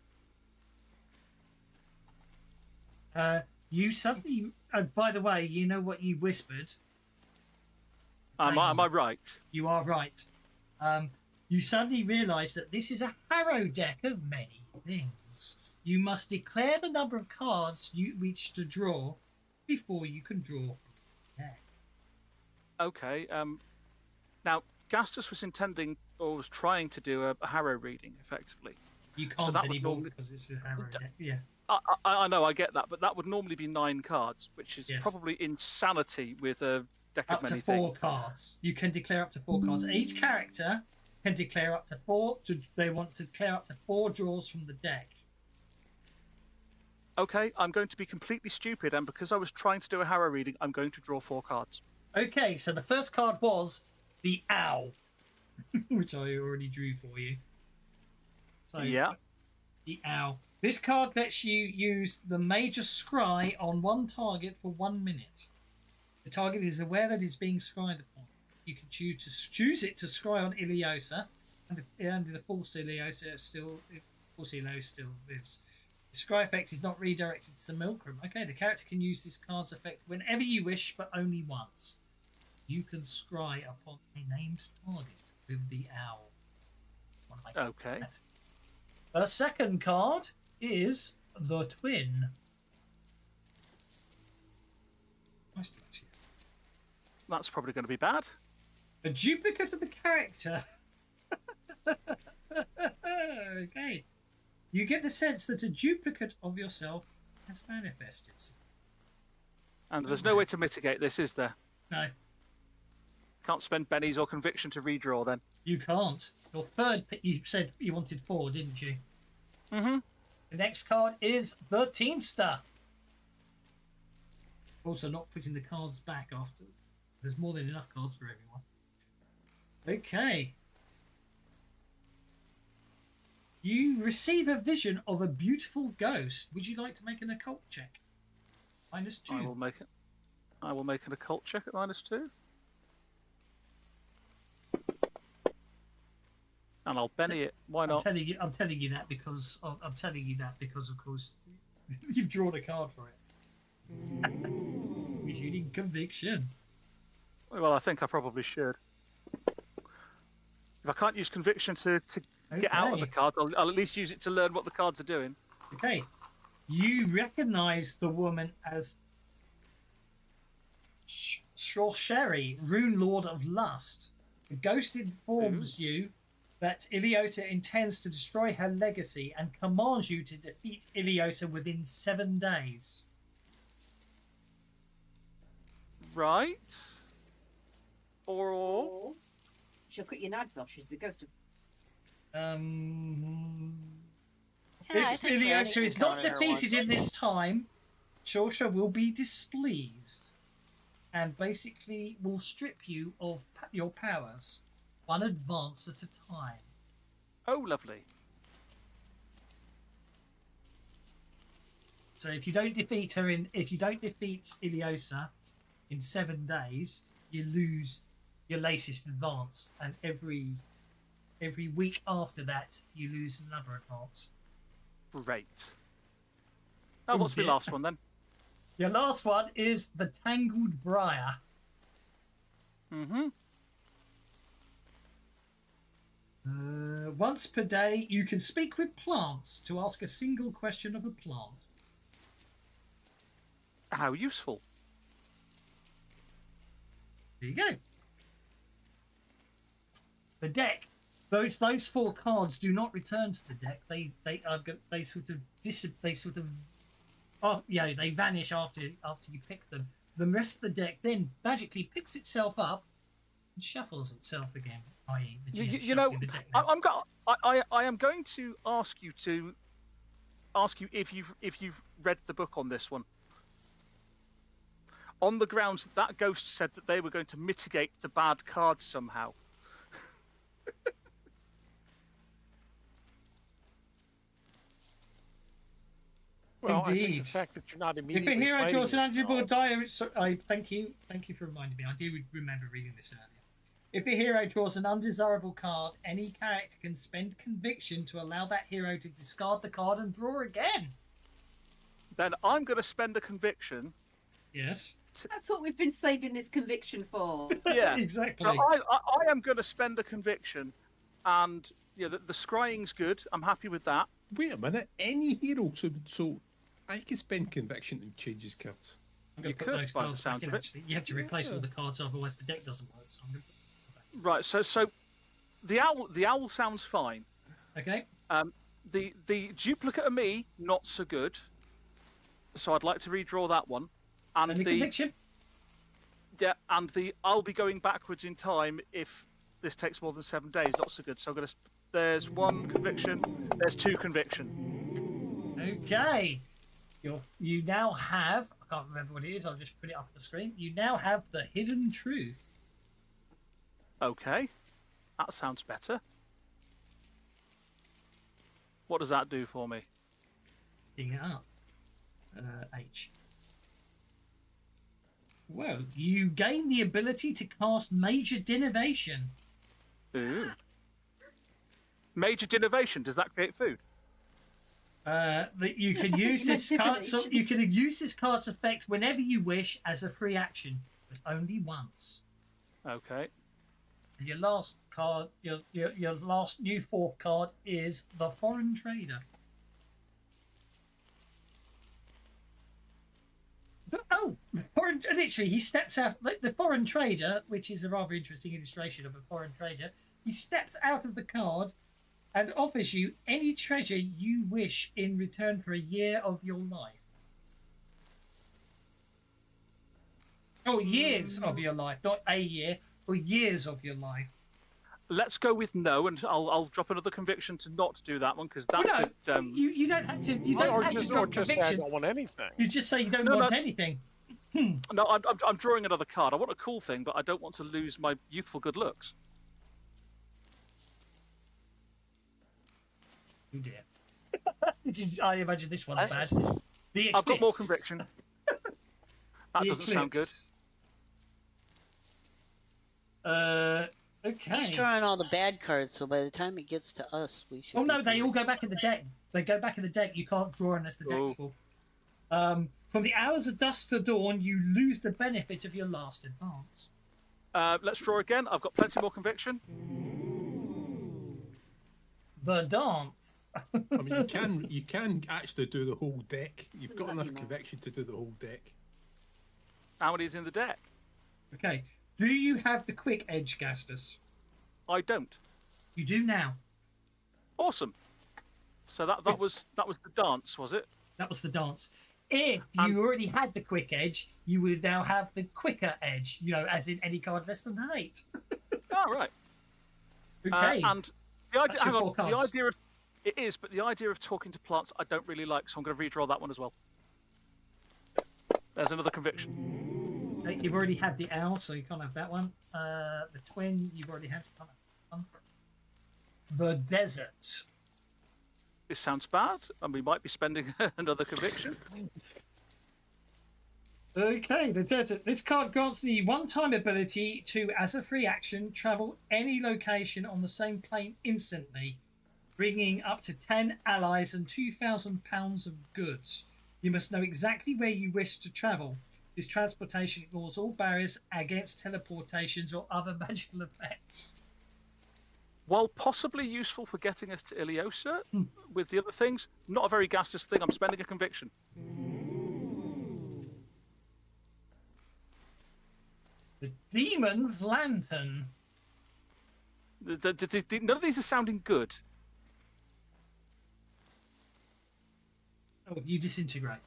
You suddenly. By the way, you know what you whispered. Am I right? You are right. You suddenly realise that this is a Harrow deck of many things. You must declare the number of cards you wish to draw before you can draw from the deck. Okay. Now, Gastus was intending or was trying to do a Harrow reading, effectively. You can't anymore because it's a Harrow deck. Yeah. I know, I get that, but that would normally be 9 cards, which is Yes. probably insanity with a deck Up of to many 4 things. cards. You can declare up to 4 cards. Each character can declare up to 4. They want to declare up to 4 draws from the deck. Okay, I'm going to be completely stupid, and because I was trying to do a Harrow reading, I'm going to draw 4 cards. Okay, so the first card was the owl, which I already drew for you. So Yeah. The owl. This card lets you use the major scry on one target for 1 minute. The target is aware that it's being scried upon. You can choose it to scry on Ileosa, and the false Ileosa still lives. The scry effect is not redirected to the milk room. Okay, the character can use this card's effect whenever you wish, but only once. You can scry upon a named target with the owl. Okay. The second card is the twin. Nice to actually. That's probably going to be bad. A duplicate of the character. Okay. You get the sense that a duplicate of yourself has manifested. And there's no way to mitigate this, is there? No, Can't spend bennies or conviction to redraw then. you can't. Your third pick, you said you wanted 4, didn't you? Mm-hmm. The next card is the Teamster. Also not putting the cards back after. There's more than enough cards for everyone. Okay. You receive a vision of a beautiful ghost. Would you like to make an occult check? -2. I will make an occult check at -2. And I'll Benny it. Why I'm not? telling you that because of course you've drawn a card for it. You're shooting conviction. Well, I think I probably should. If I can't use conviction to get out of the Okay. card, I'll at least use it to learn what the cards are doing. Okay. You recognise the woman as Shorsheri, Rune Lord of Lust. The ghost informs you that Ileosa intends to destroy her legacy and commands you to defeat Ileosa within 7 days. Right. Or She'll cut your knives off. She's the ghost of. Yeah, I If think Granny Ileosa can is not counter her defeated in once. this time, Shorsha will be displeased and basically will strip you of your powers, one advance at a time. oh, lovely. So if you don't defeat Ileosa in 7 days, you lose your latest advance, and every week after that, you lose another advance. Great. Oh, Oh, what's the dear. last one then? Your last one is the Tangled Briar. Mm-hmm. Once per day, you can speak with plants to ask a single question of a plant. How useful. There you go. The deck. Those 4 cards do not return to the deck. They vanish after you pick them. The rest of the deck then magically picks itself up and shuffles itself again. I.e., the GM You know, shuffling the deck I am going to ask you if you've read the book on this one. On the grounds that ghost said that they were going to mitigate the bad cards somehow. Well, I think Indeed. the fact that you're not If immediately a hero fighting draws an unreadable yourself- diary, thank you for reminding me. I do remember reading this earlier. If a hero draws an undesirable card, any character can spend conviction to allow that hero to discard the card and draw again. Then I'm going to spend a conviction. Yes. That's what we've been saving this conviction for. Yeah, Exactly. So I am going to spend a conviction, and the scrying's good. I'm happy with that. Wait a minute. Any hero, so I can spend conviction and change his cards. I'm going You to put could, those by the cards sounds back in, of it. actually. You have to replace all the cards, otherwise the deck doesn't work. So I'm going to put Right. So the owl sounds fine. Okay. The duplicate of me, not so good. So I'd like to redraw that one. And Any conviction? I'll be going backwards in time if this takes more than 7 days. Not so good. So I'm gonna. There's 1 conviction. There's 2 conviction. Okay. You now have. I can't remember what it is. I'll just put it up on the screen. You now have the Hidden Truth. Okay, that sounds better. What does that do for me? Bring it up. H. Well, you gain the ability to cast Major Dinovation. Ooh. Major Dinovation. Does that create food? That you can use this card. So Divination. you can use this card's effect whenever you wish as a free action, but only once. Okay. And your last card, your last new 4th card is the Foreign Trader. Literally, he steps out. Like the Foreign Trader, which is a rather interesting illustration of a foreign trader. He steps out of the card and offers you any treasure you wish in return for a year of your life. Oh, years of your life, not a year, or years of your life. Let's go with no, and I'll drop another conviction to not do that one because that Well, no, could. you don't have to. You don't or have to just, or drop just say I conviction. don't want anything. You just say you don't No, want no. anything. No, I'm drawing another card. I want a cool thing, but I don't want to lose my youthful good looks. Oh dear. I imagine this one's bad. That's- The I've got more Eclipse. conviction. That The doesn't sound good. Eclipse. Okay. He's drawing all the bad cards, so by the time it gets to us, we should. Oh be no, they fine. all go back in the deck. They go back in the deck. You can't draw unless the deck's full. From the hours of dusk to dawn, you lose the benefit of your last advance. Let's draw again. I've got plenty more conviction. The dance. I mean, you can actually do the whole deck. You've got enough conviction to do the whole deck. How many is in the deck? Okay. Do you have the quick edge, Gastus? I don't. You do now. Awesome. So that was the dance, was it? That was the dance. If you already had the quick edge, you would now have the quicker edge. You know, as in any card less than 8. Oh, right. Okay. And the idea, That's your 4 cards. the idea of it is, but the idea of talking to plants I don't really like, so I'm going to redraw that one as well. There's another conviction. Okay, you've already had the owl, so you can't have that one. The twin, you've already had. You can't have that one. The desert. This sounds bad, and we might be spending another conviction. Okay, the desert. This card grants the one-time ability to, as a free action, travel any location on the same plane instantly, bringing up to 10 allies and 2,000 pounds of goods. You must know exactly where you wish to travel. This transportation ignores all barriers against teleportations or other magical effects. While possibly useful for getting us to Ileosa, with the other things, not a very Gastus thing. I'm spending a conviction. The Demon's Lantern. None of these are sounding good. Oh, you disintegrate.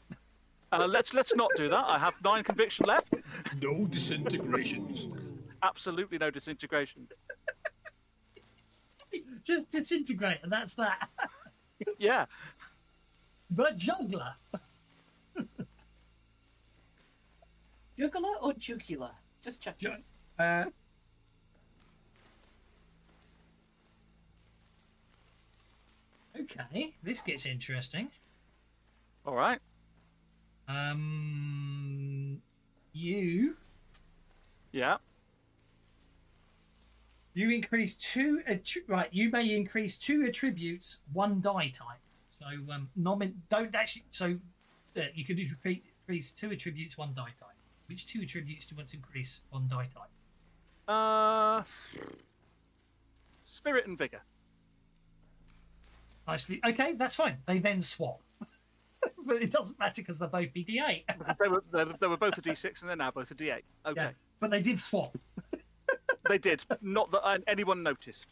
Let's not do that. I have 9 conviction left. No disintegrations. Absolutely no disintegrations. Just disintegrate, and that's that. Yeah. The Juggler. Jugular or jugular? Just check. Okay, this gets interesting. All right. You Yeah. increase 2. Right, you may increase 2 attributes, 1 die type. So don't actually. So you could increase 2 attributes, 1 die type. Which 2 attributes do you want to increase 1 die type? Spirit and vigor. Nicely. Okay, that's fine. They then swap. But it doesn't matter because they'll both be D8. They were both a D6 and they're now both a D8. Okay. Yeah, but they did swap. They did. Not that anyone noticed.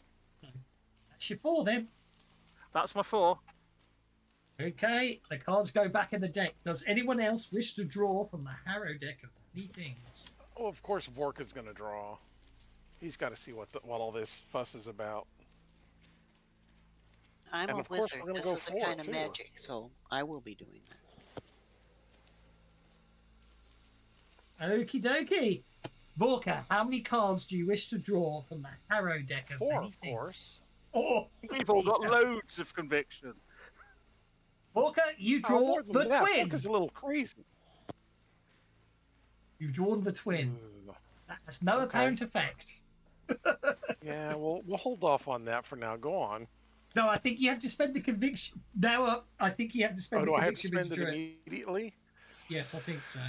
That's your 4 then. That's my 4. Okay, the cards go back in the deck. Does anyone else wish to draw from the Harrow deck of many things? Oh, of course, Vorka's going to draw. He's got to see what all this fuss is about. I'm And a of course wizard. we're gonna This go is a for it, kind of too. magic, so I will be doing that. Okie dokie. Vorka, how many cards do you wish to draw from the Harrow deck of 4, many of things? course. Oh, We've all got loads of conviction. Vorka, you Oh, draw more than the that, twin. Vorka's a little crazy. You've drawn the twin. Ugh. That has no Okay. apparent effect. Yeah, we'll hold off on that for now. Go on. No, I think you have to spend the conviction. No, I think you have to spend Oh, the do I have to conviction. spend when it you drew immediately? Yes, I think so.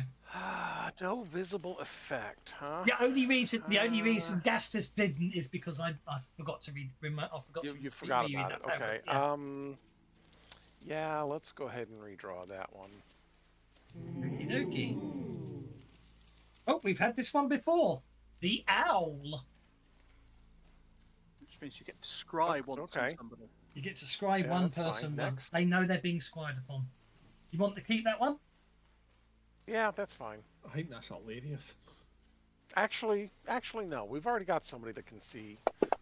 No visible effect, huh? The only reason Gastus didn't is because I forgot to read. I forgot to You forgot reread about that it. Okay. paragraph, Yeah, let's go ahead and redraw that one. Okie dokie. Oh, we've had this one before. The owl. Which means you get to scry once Okay. on somebody. You get to scribe Yeah, one that's fine. person Next. once. They know they're being scribed upon. You want to keep that one? Yeah, that's fine. I think that's hilarious. Actually, no. We've already got somebody that can see.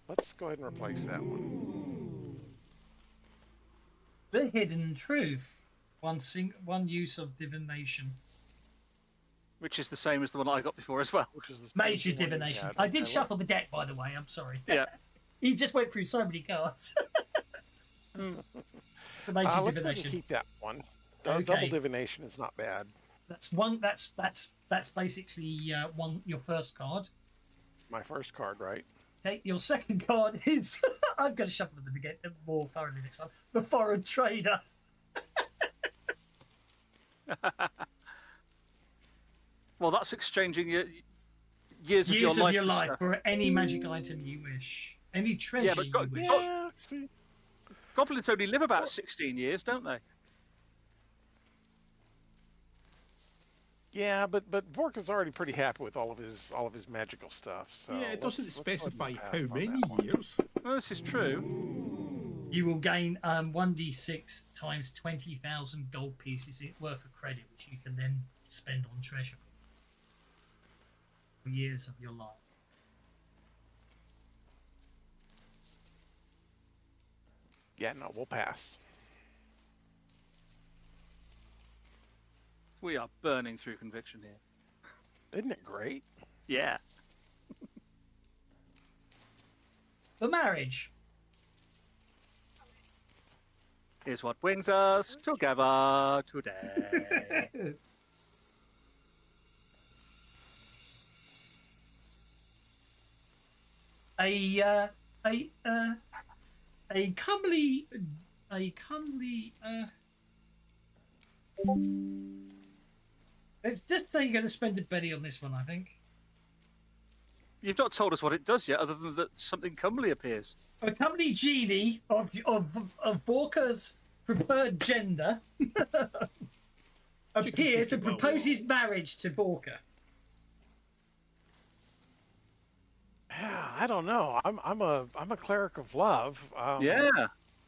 Let's go ahead and replace that one. The hidden truth. One use of divination. Which is the same as the one I got before as well. Which is the Major same one we divination. had. I did Okay, shuffle the deck, by the way. I'm sorry. Yeah. He just went through so many cards. It's a major let's go ahead and divination. keep that one. Okay. Double divination is not bad. That's one. That's basically your first card. My first card, right? Okay, your second card is I'm going to shuffle them to get them more thoroughly next time. The foreign trader. Well, that's exchanging years of Years your of your life life for any magic item you wish, any treasure but you wish. Yeah, see, Goblins only live about 16 years, don't they? yeah, but Vorka's already pretty happy with all of his magical stuff. So yeah, it doesn't let's go ahead and specify pass how on many that one. years. Well, this is true. You will gain 1d6 times 20,000 gold pieces worth of credit, which you can then spend on treasure for years of your life. Yeah, no, we'll pass. We are burning through conviction here. Isn't it great? Yeah. The marriage. Is what brings us together today. A comely let's just say you're going to spend a Betty on this one, I think. You've not told us what it does yet, other than that something comely appears. A comely genie of Borka's preferred gender appears and proposes marriage to Borka. Yeah, I don't know. I'm a cleric of love. Yeah.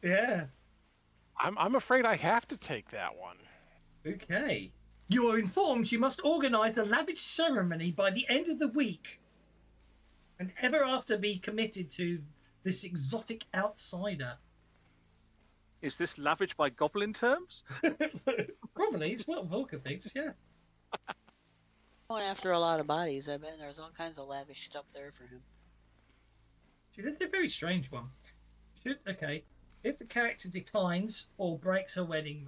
Yeah. I'm afraid I have to take that one. Okay. You are informed you must organise a lavish ceremony by the end of the week, and ever after be committed to this exotic outsider. Is this lavish by goblin terms? Probably, it's what Volker thinks, yeah. Going after a lot of bodies, I bet there's all kinds of lavish stuff there for him. See, that's a very strange one. Okay. If the character declines or breaks their wedding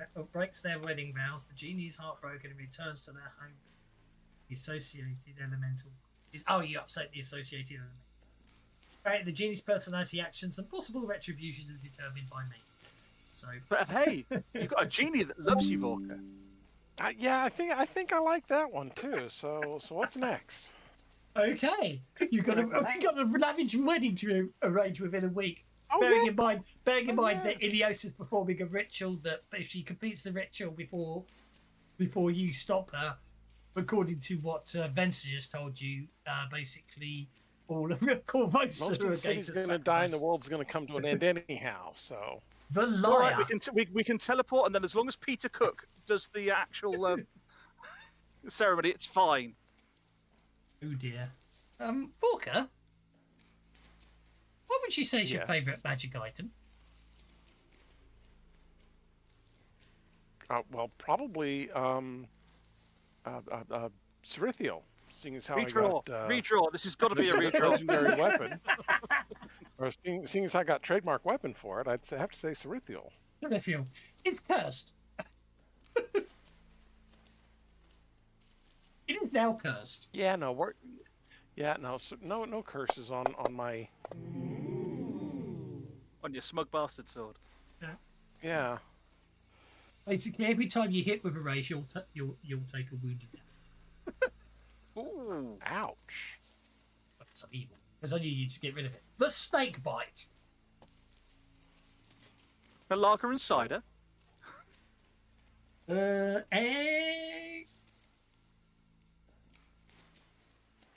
vows, the genie is heartbroken and returns to their home. The associated elemental is you upset the associated element. Right, the genie's personality, actions, and possible retributions are determined by me. So, But hey, you've got a genie that loves you, Vorka. Yeah, I think I like that one too. So what's next? okay, you've got a lavish wedding to arrange within a week. Oh, bearing yeah. in mind yeah. that Ileosa is performing a ritual that if she completes the ritual before you stop her, according to what Venser just told you, basically all of Korvosa Most are of the going city's to going to die, and the sacrifice. world's going to come to an end anyhow. So The All liar. right, we can teleport, and then as long as Peter Cook does the actual ceremony, it's fine. Oh dear. Volker, what would you say is your Yes. favourite magic item? well, probably Cerithiel, seeing as how Redraw. I got Redraw. This has got to be a redraw. legendary weapon, or seeing as I got trademark weapon for it, I'd have to say Cerithiel. Cerithiel. It's cursed. It is now cursed. Yeah, no, no curses on my. On your smug bastard sword. Yeah. Basically, every time you hit with a race, you'll take a wounded down. Ooh. Ouch. That's evil. Because I knew you to get rid of it. The snake bite. A lager and cider.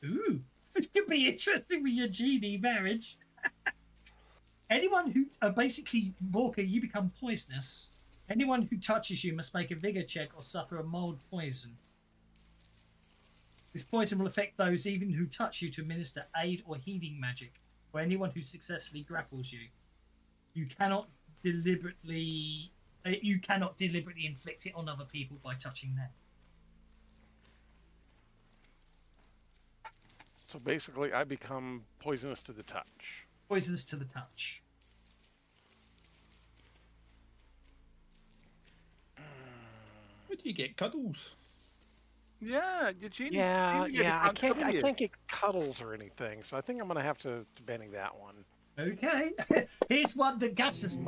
Ooh, this could be interesting with your genie marriage. Anyone who basically, Vorka, you become poisonous. Anyone who touches you must make a vigor check or suffer a mild poison. This poison will affect those even who touch you to administer aid or healing magic, or anyone who successfully grapples you. You cannot deliberately inflict it on other people by touching them. So basically, I become poisonous to the touch. Poisonous to the touch. Where do you get cuddles? Yeah, Eugene. Yeah, Eugene yeah. I can't cover you. can't get cuddles or anything, so I think I'm gonna have to Benny that one. Okay. Here's one that Gassus,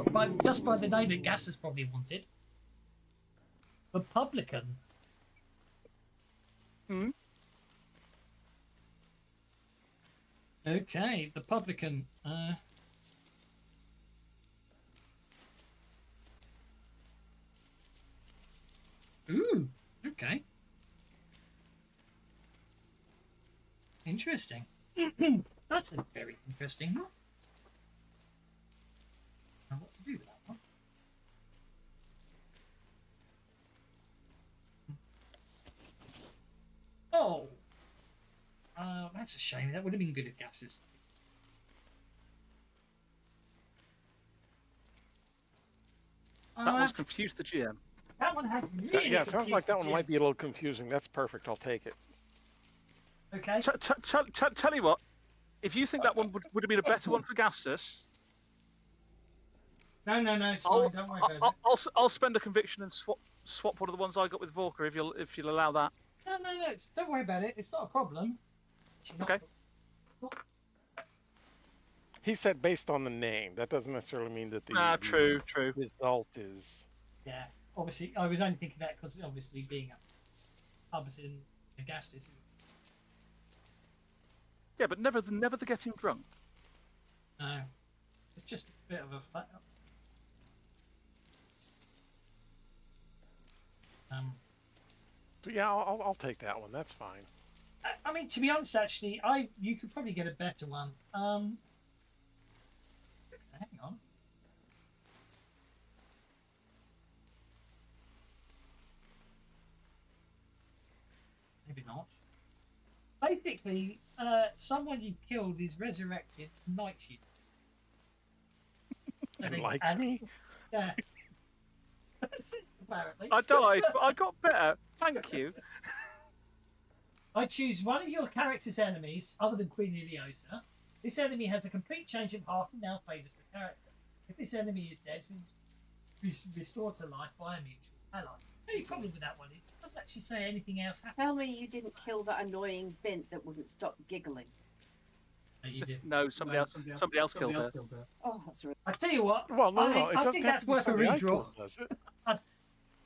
just by the name it, Gassus probably wanted. The Publican. Hmm. Okay, the Publican. Ooh, okay. Interesting. That's a very interesting one. Now what to do with that one? Oh! That's a shame. That would have been good if gases. That one's confused the GM. That one had really Yeah, it sounds like that one confused might be a little confusing. That's perfect. I'll take it. the GM. Okay. Tell you what, if you think that one would have been a better one for Gastus, No, it's fine. Don't worry about it. I'll spend a conviction and swap one of the ones I got with Vorka if you'll allow that. No, don't worry about it. It's not a problem. Okay. He said based on the name. That doesn't necessarily mean that the True. result is. Yeah, obviously, I was only thinking that because obviously being a Hubbards in Agastis. Yeah, but never the getting drunk. No, it's just a bit of a fact. So yeah, I'll take that one. That's fine. I mean, to be honest, actually, you could probably get a better one. Hang on. Maybe not. Basically, someone you killed is resurrected, knights you. He likes me. Yeah. That's it, apparently. I died, but I got better. Thank you. I choose one of your character's enemies, other than Queen Ileosa. This enemy has a complete change of heart and now favours the character. If this enemy is dead, it's been restored to life by a mutual ally. The only problem with that one is it doesn't actually say anything else happened. Tell me you didn't kill that annoying Bint that wouldn't stop giggling. No, you did. No, somebody else killed her. Oh, that's right. I tell you what. Well, no, I it think doesn't have that's to be worth a somebody I redraw. killed, does it?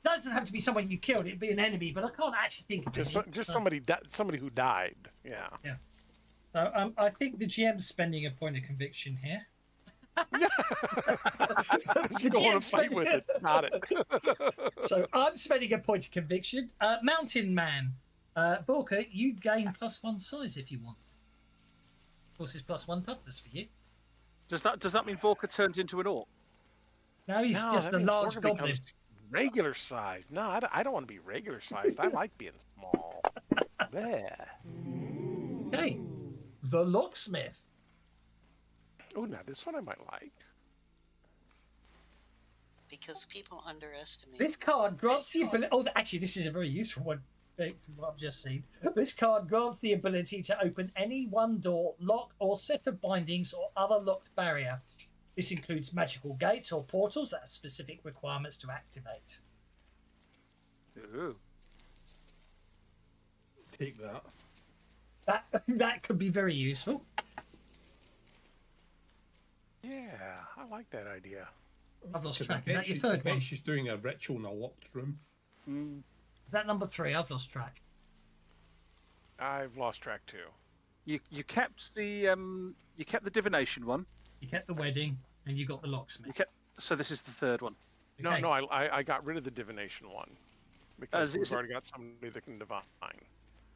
Doesn't have to be someone you killed. It'd be an enemy, but I can't actually think of Just any. somebody who died. Yeah. Yeah. So I think the GM's spending a point of conviction here. Just go on and fight with it. Not it. So I'm spending a point of conviction. Mountain Man. Vorka, you gain +1 size if you want. Of course, it's +1 toughness for you. Does that mean Vorka turns into an orc? No, he's No, just that a means large Vorka goblin. becomes regular size. No, I don't want to be regular sized. I like being small. There. Okay. The Locksmith. Oh, now this one I might like. Because people underestimate. This card grants the ability. Oh, actually, this is a very useful one from what I've just seen. This card grants the ability to open any one door, lock, or set of bindings or other locked barrier. This includes magical gates or portals that have specific requirements to activate. Ooh. Take that. That could be very useful. Yeah, I like that idea. I've lost Because track. Is that your I third bet one? she's doing a ritual in a locked room. Is that number 3? I've lost track. I've lost track too. You kept the divination one. You kept the wedding, and you got the locksmith. So this is the third one. Okay. No, I got rid of the divination one because we've already got somebody that can divine.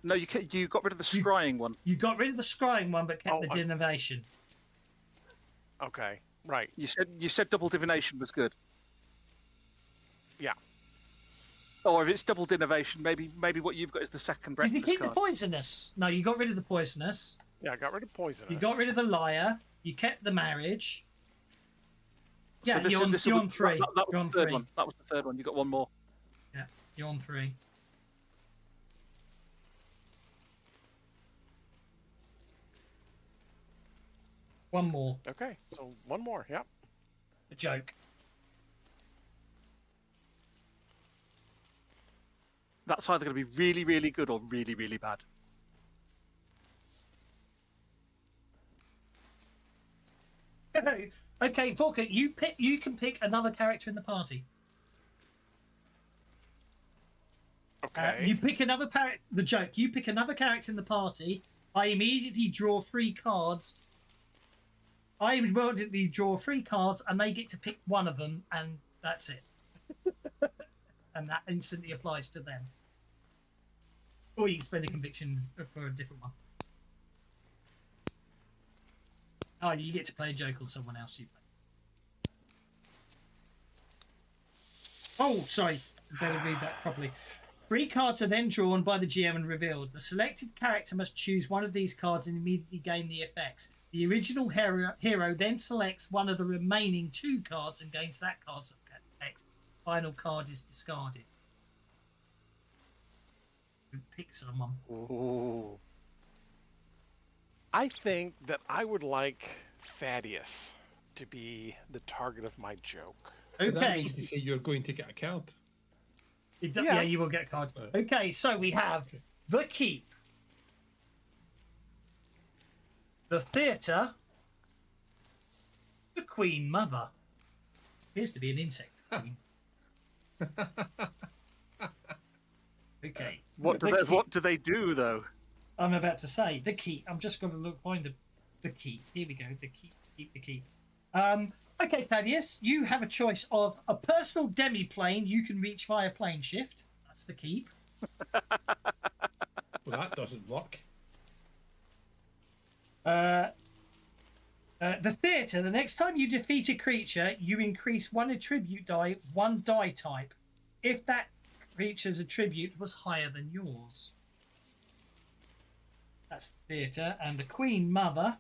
No, you got rid of the scrying one. You got rid of the scrying one, but kept the divination. Okay, right. You said double divination was good. Yeah. Or if it's double divination, maybe what you've got is the second Did you breakfast keep card. the poisonous? No, you got rid of the poisonous. Yeah, I got rid of poison. You got rid of the liar. You kept the marriage. Yeah, So you're on 3. That You're was on the third 3. one. That was the third one. You got one more. Yeah, you're on 3. One more. Okay, so one more. Yep. A joke. That's either going to be really, really good or really, really bad. Okay, Vorka, you can pick another character in the party. Okay. You pick another the joke. You pick another character in the party. I immediately draw 3 cards. And they get to pick one of them, and that's it. And that instantly applies to them. Or you can spend a conviction for a different one. Oh, you get to play a joke or someone else you play. Oh, sorry. Better read that properly. 3 cards are then drawn by the GM and revealed. The selected character must choose one of these cards and immediately gain the effects. The original hero then selects one of the remaining 2 cards and gains that card's effect. Final card is discarded. Pick someone. Ooh. I think that I would like Thaddeus to be the target of my joke. That Okay. means to say you're going to get a card. Yeah, you will get a card. Right. Okay, so we have the Keep, the Theatre, the Queen Mother. Appears to be an insect queen. Okay. What do they do though? I'm about to say the Keep. I'm just going to find the Keep. Here we go. The Keep. The Keep. Okay, Thaddeus, you have a choice of a personal demi-plane you can reach via plane shift. That's the Keep. Well, that doesn't work. The Theatre, the next time you defeat a creature, you increase 1 attribute die, 1 die type, if that creature's attribute was higher than yours. That's the Theatre. And the Queen Mother.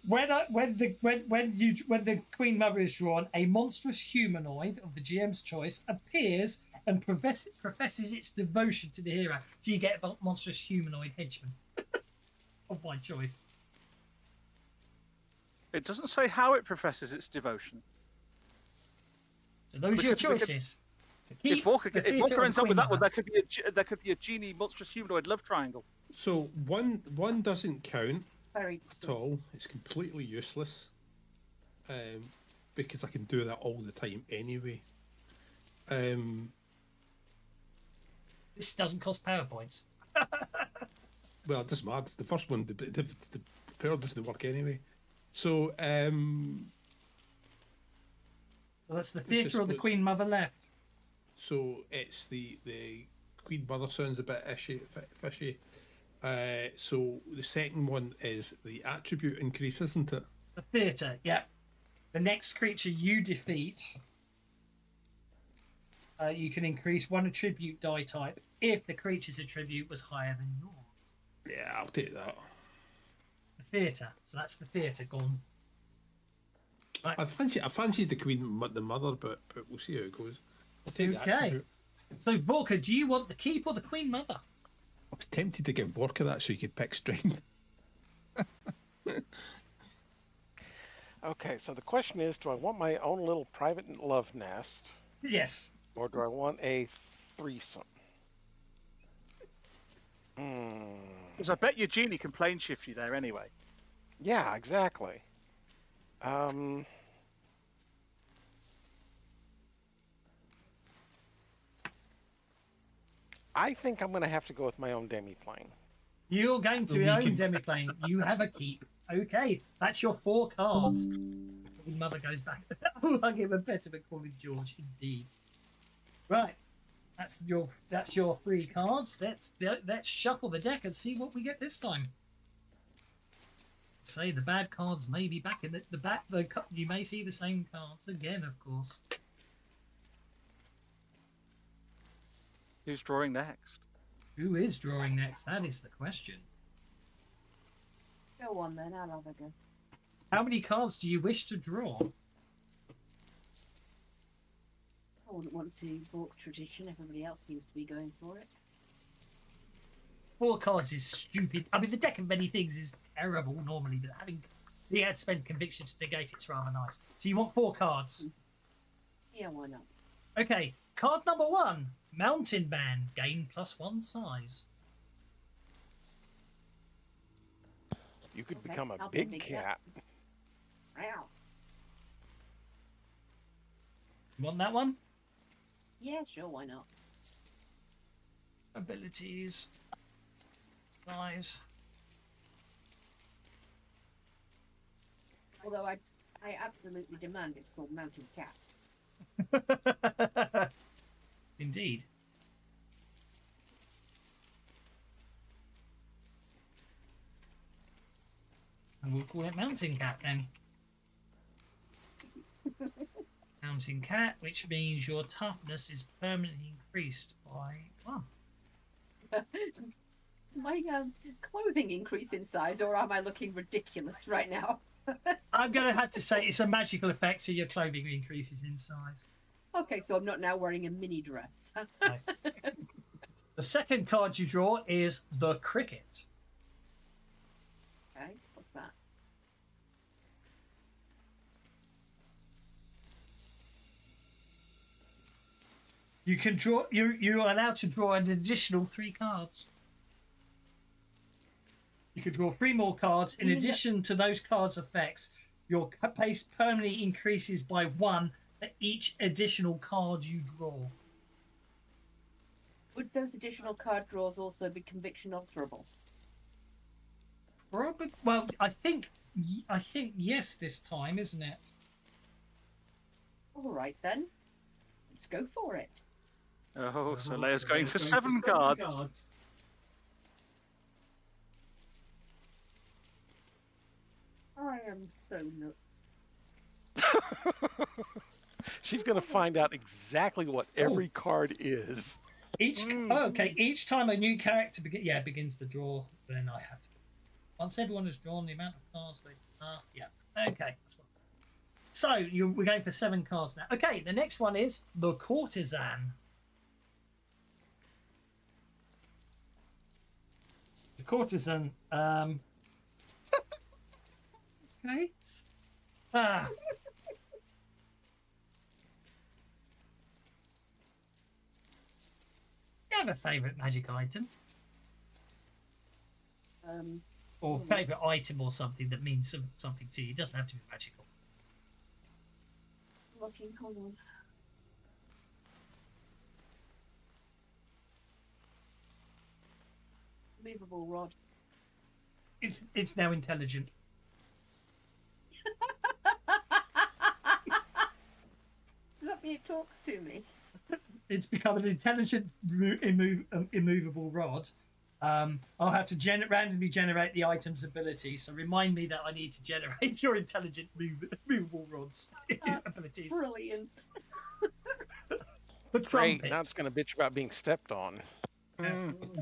When the Queen Mother is drawn, a monstrous humanoid of the GM's choice appears and professes its devotion to the hero. So you get a monstrous humanoid henchman of my choice. It doesn't say how it professes its devotion. So those are your choices. If Walker ends up with that one, there could be a genie monstrous humanoid love triangle. So one doesn't count Very at all. It's completely useless. Because I can do that all the time anyway. This doesn't cost PowerPoints. Well, it doesn't matter. The first one, the power doesn't work anyway. So, So that's the Theatre or the Queen Mother left. So it's the Queen Mother sounds a bit fishy. So the second one is the attribute increase, isn't it? The Theatre, yeah. The next creature you defeat, you can increase 1 attribute die type if the creature's attribute was higher than yours. Yeah, I'll take that. The Theatre. So that's the Theatre gone. Right. I fancy the Queen, the Mother, but we'll see how it goes. I'll take the Okay. attribute. So Vorka, do you want the Keep or the Queen Mother? I was tempted to give Vorka that so you could pick strength. Okay, so the question is, do I want my own little private love nest, Yes. or do I want a threesome? Hmm. Because I bet your genie can plane shift you there anyway. Yeah, exactly. I think I'm going to have to go with my own demi-plane. You're going to We own can- Demiplane. You have a Keep. Okay, that's your 4 cards. Queen Mother goes back. I'll give a better but calling George, indeed. Right, that's your 3 cards. Let's shuffle the deck and see what we get this time. Say the bad cards may be back in the back. You may see the same cards again, of course. Who's drawing next? Who is drawing next? That is the question. Go on then, I'll have a go. How many cards do you wish to draw? I wouldn't want to balk tradition. Everybody else seems to be going for it. 4 cards is stupid. I mean, the deck of many things is terrible normally, but having you had to spend conviction to negate it's rather nice. So you want 4 cards. Yeah, why not? Okay, card number 1. Mountain Man. Gain +1 size. You could Okay, become a I'll be a big big cat. Wow. You want that one? Yeah, sure, why not? Abilities. Size. Although I absolutely demand it's called Mountain Cat. Indeed. And we'll call it Mountain Cat then. Mountain Cat, which means your toughness is permanently increased by 1. Does my clothing increase in size, or am I looking ridiculous right now? I'm going to have to say it's a magical effect, so your clothing increases in size. Okay, so I'm not now wearing a mini dress. No. The second card you draw is the Cricket. Okay, what's that? You can draw. You are allowed to draw an additional 3 cards. You can draw 3 more cards in addition to those cards' effects. Your pace permanently increases by 1 for each additional card you draw. Would those additional card draws also be conviction alterable? Probably. Well, I think yes this time, isn't it? All right then, let's go for it. Oh, so Leia's going for 7 cards. I am so nuts. She's going to find out exactly what every card is. Each each time a new character begins to draw, then I have to. Once everyone has drawn the amount of cards they okay. That's what. So we're going for 7 cards now. Okay, the next one is the Courtesan. The Courtesan. Okay. You have a favourite magic item? Or favourite item or something that means something to you. It doesn't have to be magical. Looking, hold on. Movable rod. It's now intelligent. Does that mean it talks to me? It's become an intelligent immovable rod. I'll have to randomly generate the item's ability, so remind me that I need to generate your intelligent movable rods abilities. Brilliant. The Great, trumpet. now it's going to bitch about being stepped on.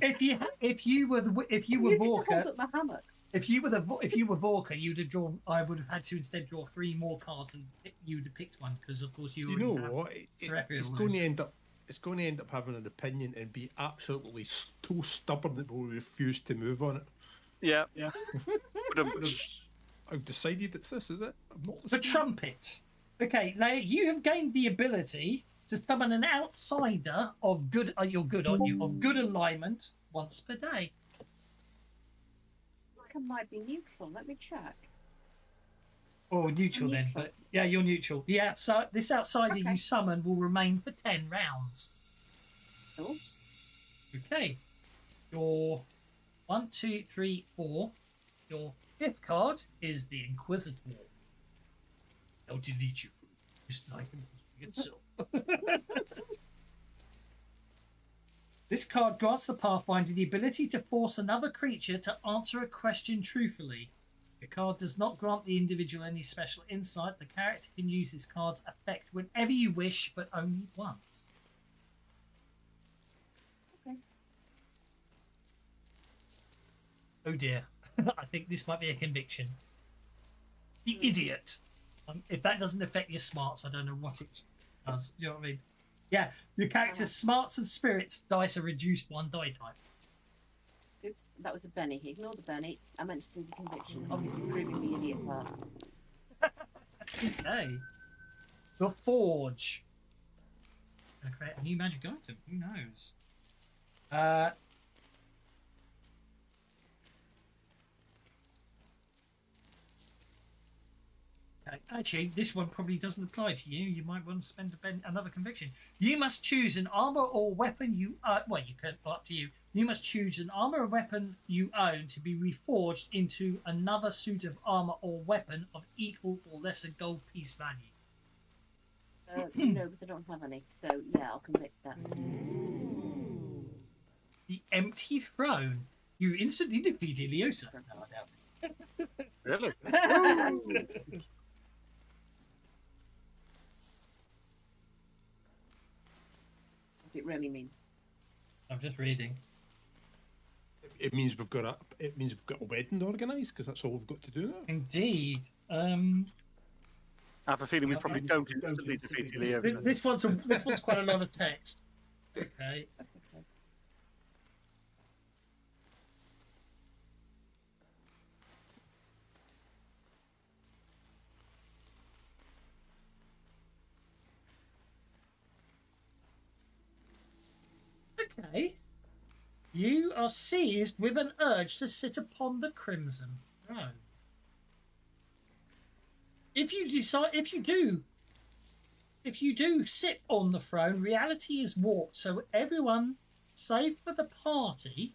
If you were Vorka, Hold up my hammock. if you were Vorka, you'd have drawn. I would have had to instead draw 3 more cards, and you would have picked one because, of course, you know have what? It's going to end up. It's going to end up having an opinion and be absolutely so stubborn that we'll refuse to move on it. Yeah. I've decided it's this, is it? I'm not The trumpet. Okay, Leia, you have gained the ability to summon an outsider of good. You're good, aren't you? Of good alignment once per day. I think I might be neutral. Let me check. Or neutral then, but yeah, you're neutral. This outsider you summon will remain for 10 rounds. Cool. Okay. Your 1, 2, 3, 4. Your 5th card is the Inquisitor. I'll delete you. Just like itself. This card grants the Pathfinder the ability to force another creature to answer a question truthfully. The card does not grant the individual any special insight. The character can use this card's effect whenever you wish, but only once. Okay. Oh dear. I think this might be a conviction. The idiot. If that doesn't affect your smarts, I don't know what it does. Do you know what I mean? Yeah, your character's smarts and spirits dice are reduced 1 die type. Oops, that was a Benny. Ignore the Benny. I meant to do the conviction. Obviously proving the idiot part. Okay. The Forge. Gonna create a new magic item. Who knows? Actually, this one probably doesn't apply to you. You might want to spend another conviction. You must choose an armor or weapon you well, you can, up to you. You must choose an armor or weapon you own to be reforged into another suit of armor or weapon of equal or lesser gold piece value. No, because I don't have any. So yeah, I'll convict that. The Empty Throne. You instantly defeat Ileosa. Really? Does it really mean? I'm just reading. It means we've got a wedding organised because that's all we've got to do now. Indeed. I have a feeling we probably don't instantly defeat Ileosa. This one's quite a lot of text. Okay. That's okay. Okay. You are seized with an urge to sit upon the Crimson Throne. If you do sit on the throne, reality is warped, so everyone, save for the party,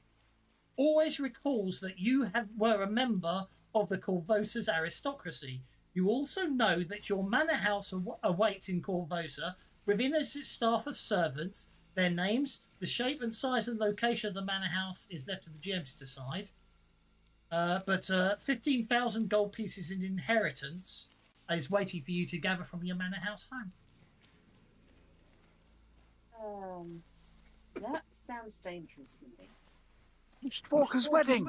always recalls that you were a member of the Korvosa's aristocracy. You also know that your manor house awaits in Korvosa within its staff of servants. Their names, the shape and size and location of the manor house is left to the GM to decide. But 15,000 gold pieces in inheritance is waiting for you to gather from your manor house home. That sounds dangerous to me. Walker's wedding.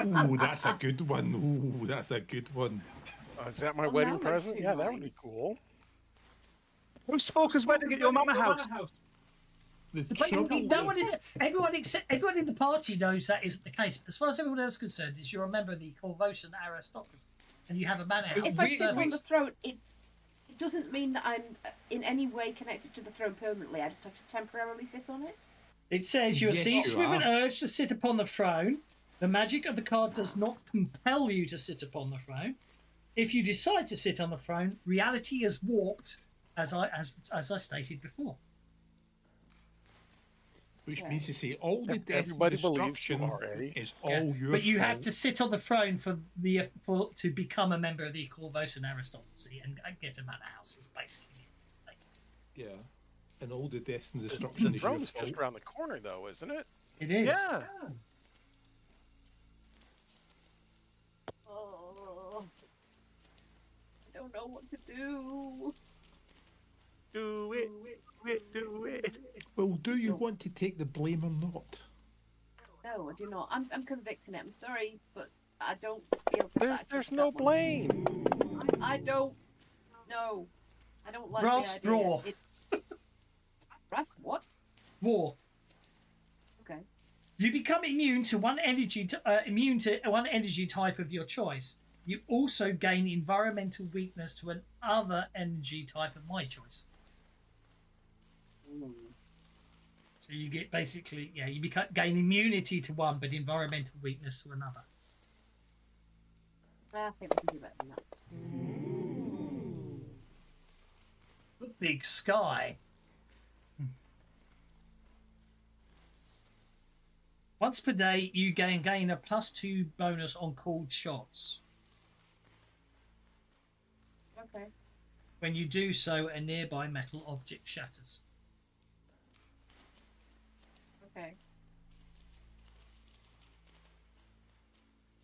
Ooh, that's a good one. Ooh, that's a good one. Is that my Well, wedding now we're present? too Yeah, that would be nice. cool. Who's Walker's wedding at your manor house? The But trouble no with- everyone in the party knows that isn't the case. As far as everyone else is concerned, is you're a member of the Korvosan aristocracy, and you have a manor house. If I sit on the throne, it doesn't mean that I'm in any way connected to the throne permanently. I just have to temporarily sit on it. It says you are Yes, seized you with an are. urge to sit upon the throne. The magic of the card does not compel you to sit upon the throne. If you decide to sit on the throne, reality is warped, as I stated before. Which means to say all the death and Everybody believes you destruction are, Eddie. is all Yeah, your but you have fault. to sit on the throne to become a member of the Korvosan aristocracy and get a manor house. Is basically it. Yeah. And all the death and destruction The is your throne's fault. just around the corner, though, isn't it? It is. Yeah. Oh, I don't know what to do. Do it. Well, do you want to take the blame or not? No, I do not. I'm convicting it. I'm sorry, but I don't feel that I There's trust no that one. blame. I don't. No, I don't like Brass the idea. draw. Brass what? War. Okay. You become immune to one energy type of your choice. You also gain environmental weakness to another energy type of my choice. So you get basically, you gain immunity to one, but environmental weakness to another. I think we can do better than that. The big sky. Once per day, you gain a +2 bonus on called shots. Okay. When you do so, a nearby metal object shatters. Okay.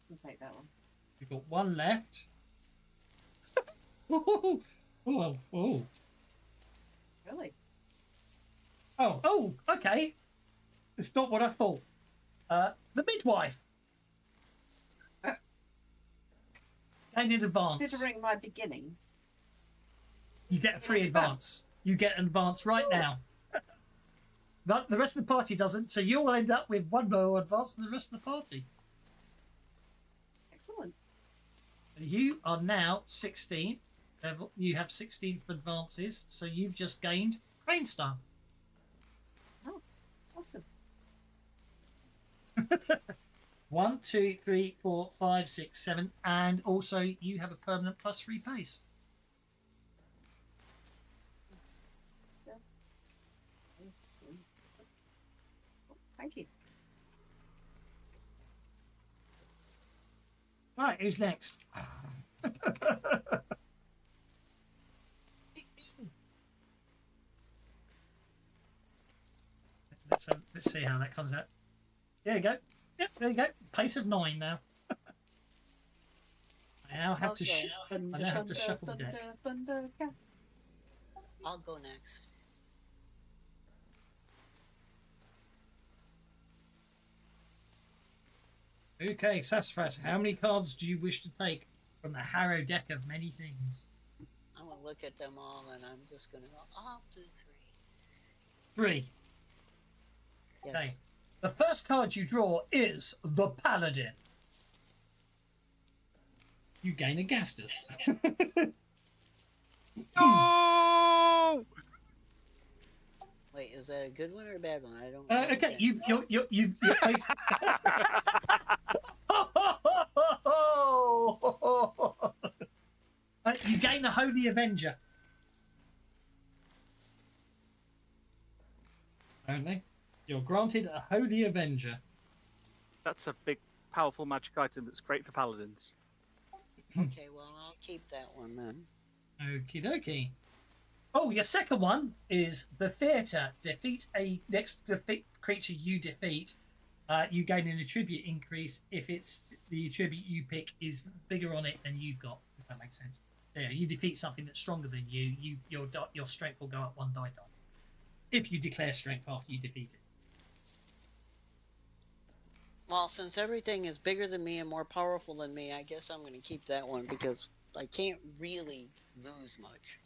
We'll take that one. You've got one left. Oh. Really? Oh, okay. It's not what I thought. The midwife. Gain in advance. Considering my beginnings. You get a free advance. You get an advance right now. The rest of the party doesn't, so you'll end up with one more advance than the rest of the party. Excellent. You are now 16. level. You have 16 advances, so you've just gained Brainstorm. Oh, awesome. 1, 2, 3, 4, 5, 6, 7, and also you have a permanent +3 pace. Thank you. Right, who's next? Let's see how that comes out. There you go. Yep, there you go. Pace of 9 now. I now have to shuffle the deck. I'll go next. Okay, Sassafras, how many cards do you wish to take from the Harrow deck of many things? I'm gonna look at them all, and I'm just gonna go. I'll do 3. 3. Yes. Okay. The first card you draw is the Paladin. You gain a Gastus. No! Wait, is that a good one or a bad one? I don't. Okay, you're you gain the Holy Avenger. Only. You're granted a Holy Avenger. That's a big, powerful magic item that's great for paladins. Okay, well, I'll keep that one then. Okie dokie. Oh, your second one is the Theatre. Defeat a creature you defeat. You gain an attribute increase if it's the attribute you pick is bigger on it than you've got. If that makes sense. Yeah, you defeat something that's stronger than you. Your strength will go up 1 die. If you declare strength after you defeat it. Well, since everything is bigger than me and more powerful than me, I guess I'm going to keep that one because I can't really lose much.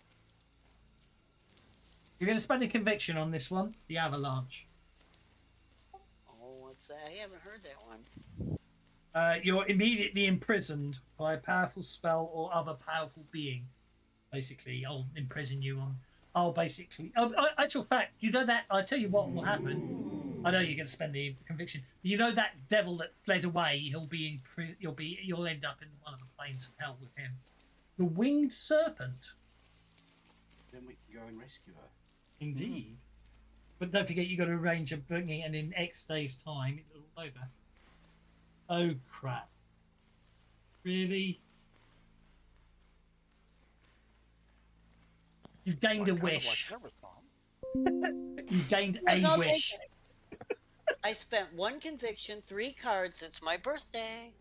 You're going to spend a conviction on this one, the Avalanche. Oh, what's that? I haven't heard that one. You're immediately imprisoned by a powerful spell or other powerful being. Basically, I'll imprison you on. I'll basically. Actual fact, you know that. I'll tell you what will happen. I know you're going to spend the conviction. You know that devil that fled away. You'll end up in one of the planes of hell with him. The winged serpent. Then we can go and rescue her. Indeed. But don't forget, you've got to arrange a booking, and in X days' time, it's all over. Oh, crap. Really? You've gained a wish. You gained Yes, a I'll wish. take it. I spent 1 conviction, 3 cards. It's my birthday.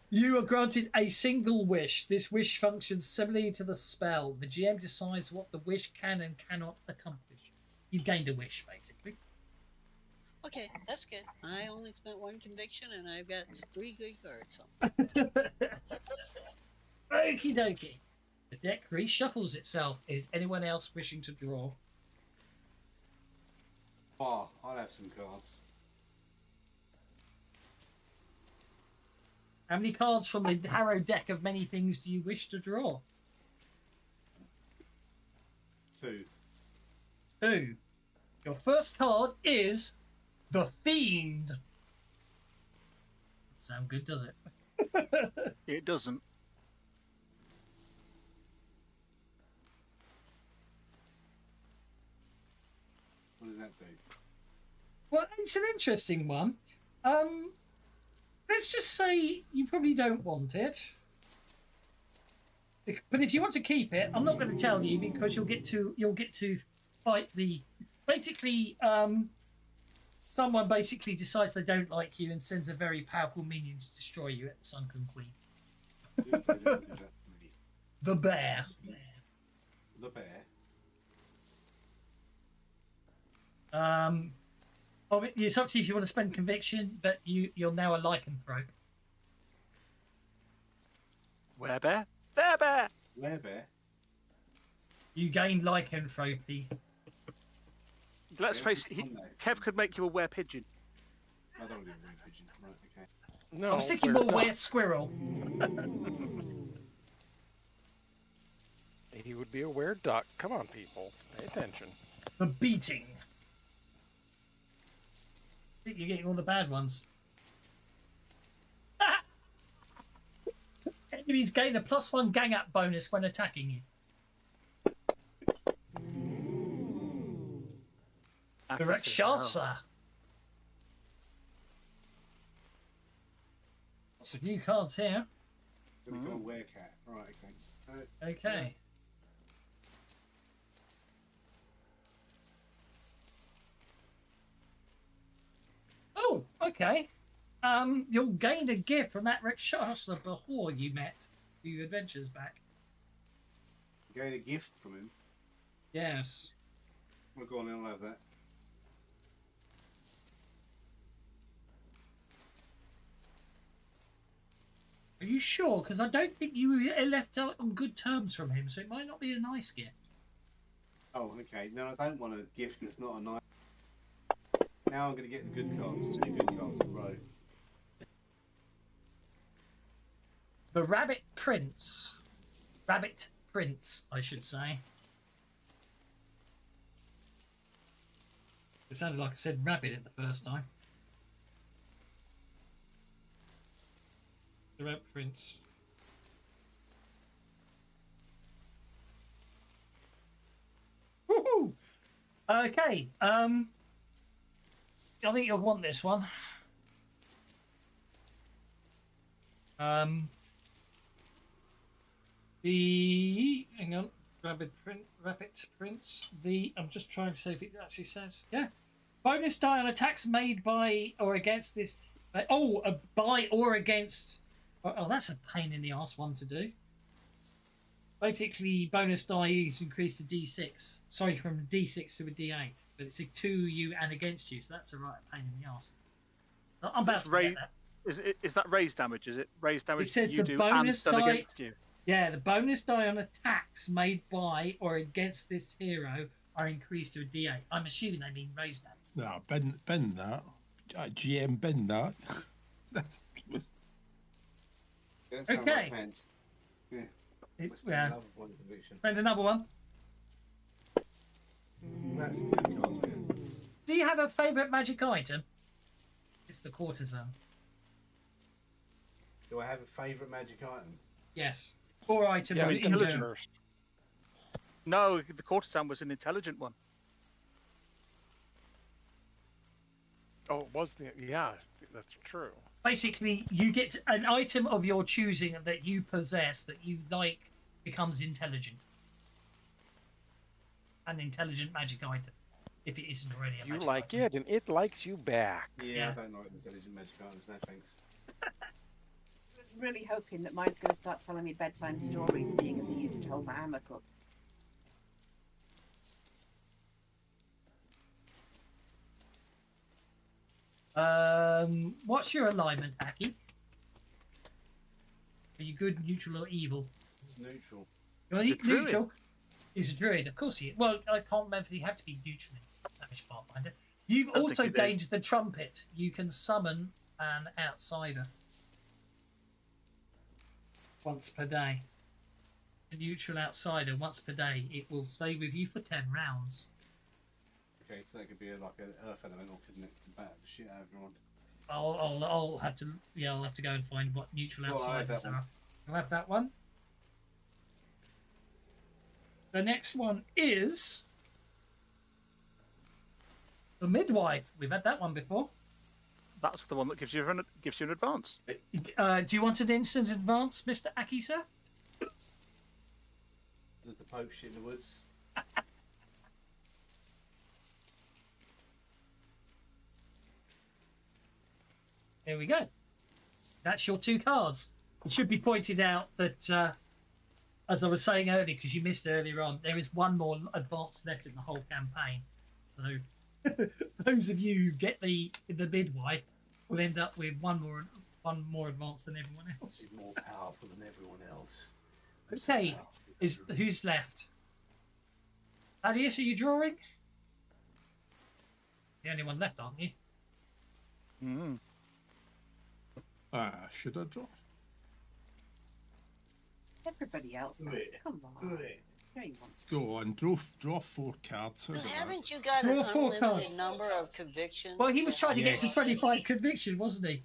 You are granted a single wish. This wish functions similarly to the spell. The GM decides what the wish can and cannot accomplish. You've gained a wish, basically. Okay, that's good. I only spent 1 conviction, and I've got 3 good cards. Okie dokie. The deck reshuffles itself. Is anyone else wishing to draw? Oh, I'll have some cards. How many cards from the Harrow deck of many things do you wish to draw? 2. 2. Your first card is the Fiend. Doesn't sound good, does it? It doesn't. What does that do? Well, it's an interesting one. Let's just say you probably don't want it. But if you want to keep it, I'm not going to tell you because you'll get to fight the. Basically, someone basically decides they don't like you and sends a very powerful minion to destroy you at the Sunken Queen. The bear. The bear. It's up to you if you want to spend conviction, but you're now a lycanthrope. Werebear? Bear! Werebear? You gain lycanthropy. Let's face it, Kev could make you a were-pigeon. I don't want to do a were-pigeon. Right, okay. No, I was thinking more were-squirrel. He would be a weird duck. Come on, people. Pay attention. The beating. I think you're getting all the bad ones. Enemies gain a +1 gang up bonus when attacking you. The Rakshasa. Lots of new cards here. Gonna go and werecat. Right, okay. Okay. Oh, okay. You'll gain a gift from that Rakshasa before you met a few adventures back. Gain a gift from him. Yes. Well, go on, I'll have that. Are you sure? Because I don't think you were left out on good terms from him, so it might not be a nice gift. Oh, okay. No, I don't want a gift that's not a nice. Now I'm going to get the good cards. 2 good cards in a row. The Rabbit Prince. Rabbit Prince, I should say. It sounded like I said rabbit it the first time. The Rabbit Prince. Woohoo! Okay, I think you'll want this one. Hang on, Rabbit Prince. I'm just trying to see if it actually says. Yeah, bonus die on attacks made by or against this. By or against. Oh, that's a pain in the ass one to do. Basically, bonus die is increased to D6. Sorry, from D6 to a D8, but it's a to you and against you, so that's a right pain in the ass. I'm about to get that. Is that raised damage? Is it raised damage? It says you the do bonus and done die. against you? Yeah, the bonus die on attacks made by or against this hero are increased to a D8. I'm assuming they mean raised damage. No, bin that. GM bin that. Okay. Yeah. Spend another one. That's a good card, man. Do you have a favourite magic item? It's the courtesan. Do I have a favourite magic item? Yes. Or item Yeah, in general. intelligent. No, the courtesan was an intelligent one. Oh, it was the that's true. Basically, you get an item of your choosing that you possess that you like becomes intelligent. An intelligent magic item, if it isn't already a You magic like item. it, and it likes you back. Yeah, I don't like intelligent magic items. No thanks. I'm really hoping that mine's going to start telling me bedtime stories, being as I use it to hold my hammock up. What's your alignment, Aki? Are you good, neutral, or evil? Neutral. You're He's a druid. neutral. He's a druid, of course he is. Well, I can't remember if you have to be neutral in Savage Pathfinder. You've I don't also think you do. gained the trumpet. You can summon an outsider once per day. A neutral outsider once per day. It will stay with you for 10 rounds. Okay, so that could be like an earth elemental, couldn't it? To bat the shit out of everyone. I'll have to I'll have to go and find what neutral Well, I have outsiders that there one. are. I'll have that one. The next one is the midwife. We've had that one before. That's the one that gives you an advance. Do you want an instant advance, Mr. Aki, sir? Does the Pope shit in the woods? There we go. That's your 2 cards. It should be pointed out that, as I was saying earlier, because you missed earlier on, there is one more advance left in the whole campaign. So those of you who get the midwife will end up with one more advance than everyone else. He's more powerful than everyone else. Okay, who's left? Thaddeus, are you drawing? The only one left, aren't you? Mm. Should I draw? Everybody else has. Come on. Sure you want. Go on, draw 4 cards. How Well, about that? haven't you got Draw an 4 unlimited cards. number of convictions? Well, he was trying to get to Yes. 25 conviction, wasn't he?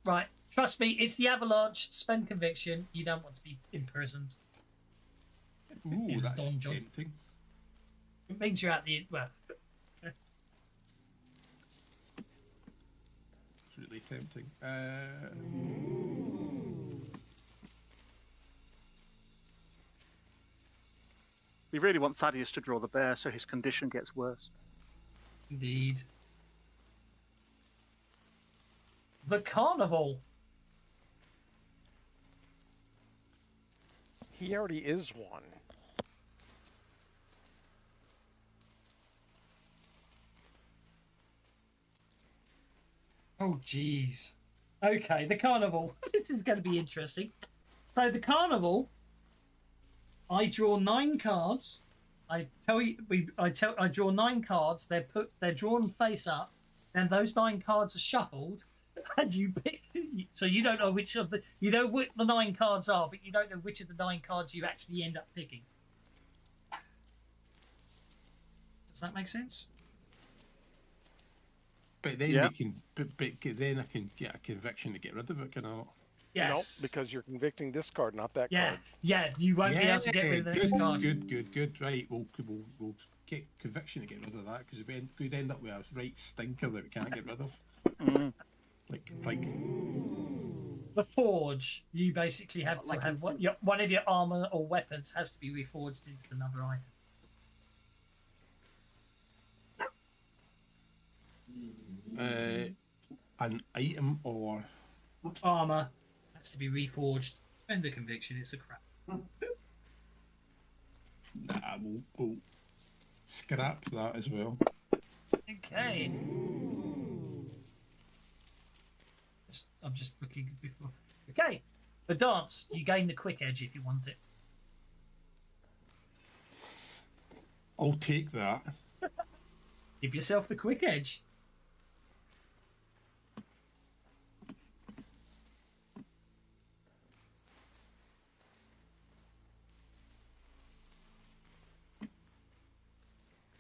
Right. Trust me, it's the avalanche. Spend conviction. You don't want to be imprisoned. Ooh, in that's donjon. tempting. It means you're at the well. It's really tempting. We really want Thaddeus to draw the bear so his condition gets worse. Indeed. The carnival. He already is one. Oh, jeez. Okay, the carnival. This is going to be interesting. So the carnival, I draw 9 cards. I draw 9 cards. They're drawn face up. Then those 9 cards are shuffled, and you pick. So you don't know which of you know what the 9 cards are, but you don't know which of the 9 cards you actually end up picking. Does that make sense? But then Yeah. we can, but then I can get a conviction to get rid of it, can I not? Yes. No, because you're convicting this card, not that Yeah, card. yeah. You won't be able to get rid of the next good, card. good. Right, we'll get conviction to get rid of that because we'd end up with a right stinker that we can't get rid of. Mm. Like The forge, you basically have to Like have one of your armor or weapons has to be reforged into another item. an item or Armor has to be reforged. Spend a conviction. It's a crap. nah, we'll scrap that as well. Okay. I'm just looking before. Okay. The dance. You gain the quick edge if you want it. I'll take that. Give yourself the quick edge.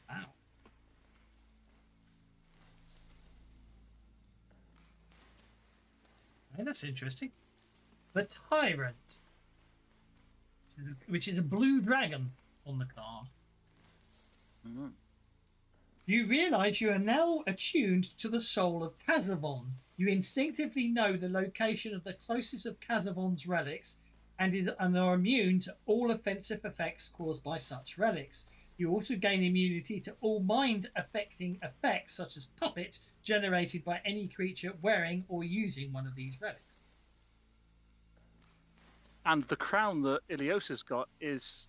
Wow. Okay, that's interesting. The Tyrant, which is a blue dragon on the card. Mm. You realise you are now attuned to the soul of Kazavon. You instinctively know the location of the closest of Kazavon's relics and are immune to all offensive effects caused by such relics. You also gain immunity to all mind-affecting effects, such as puppet, generated by any creature wearing or using one of these relics. And the crown that Ileosa's got is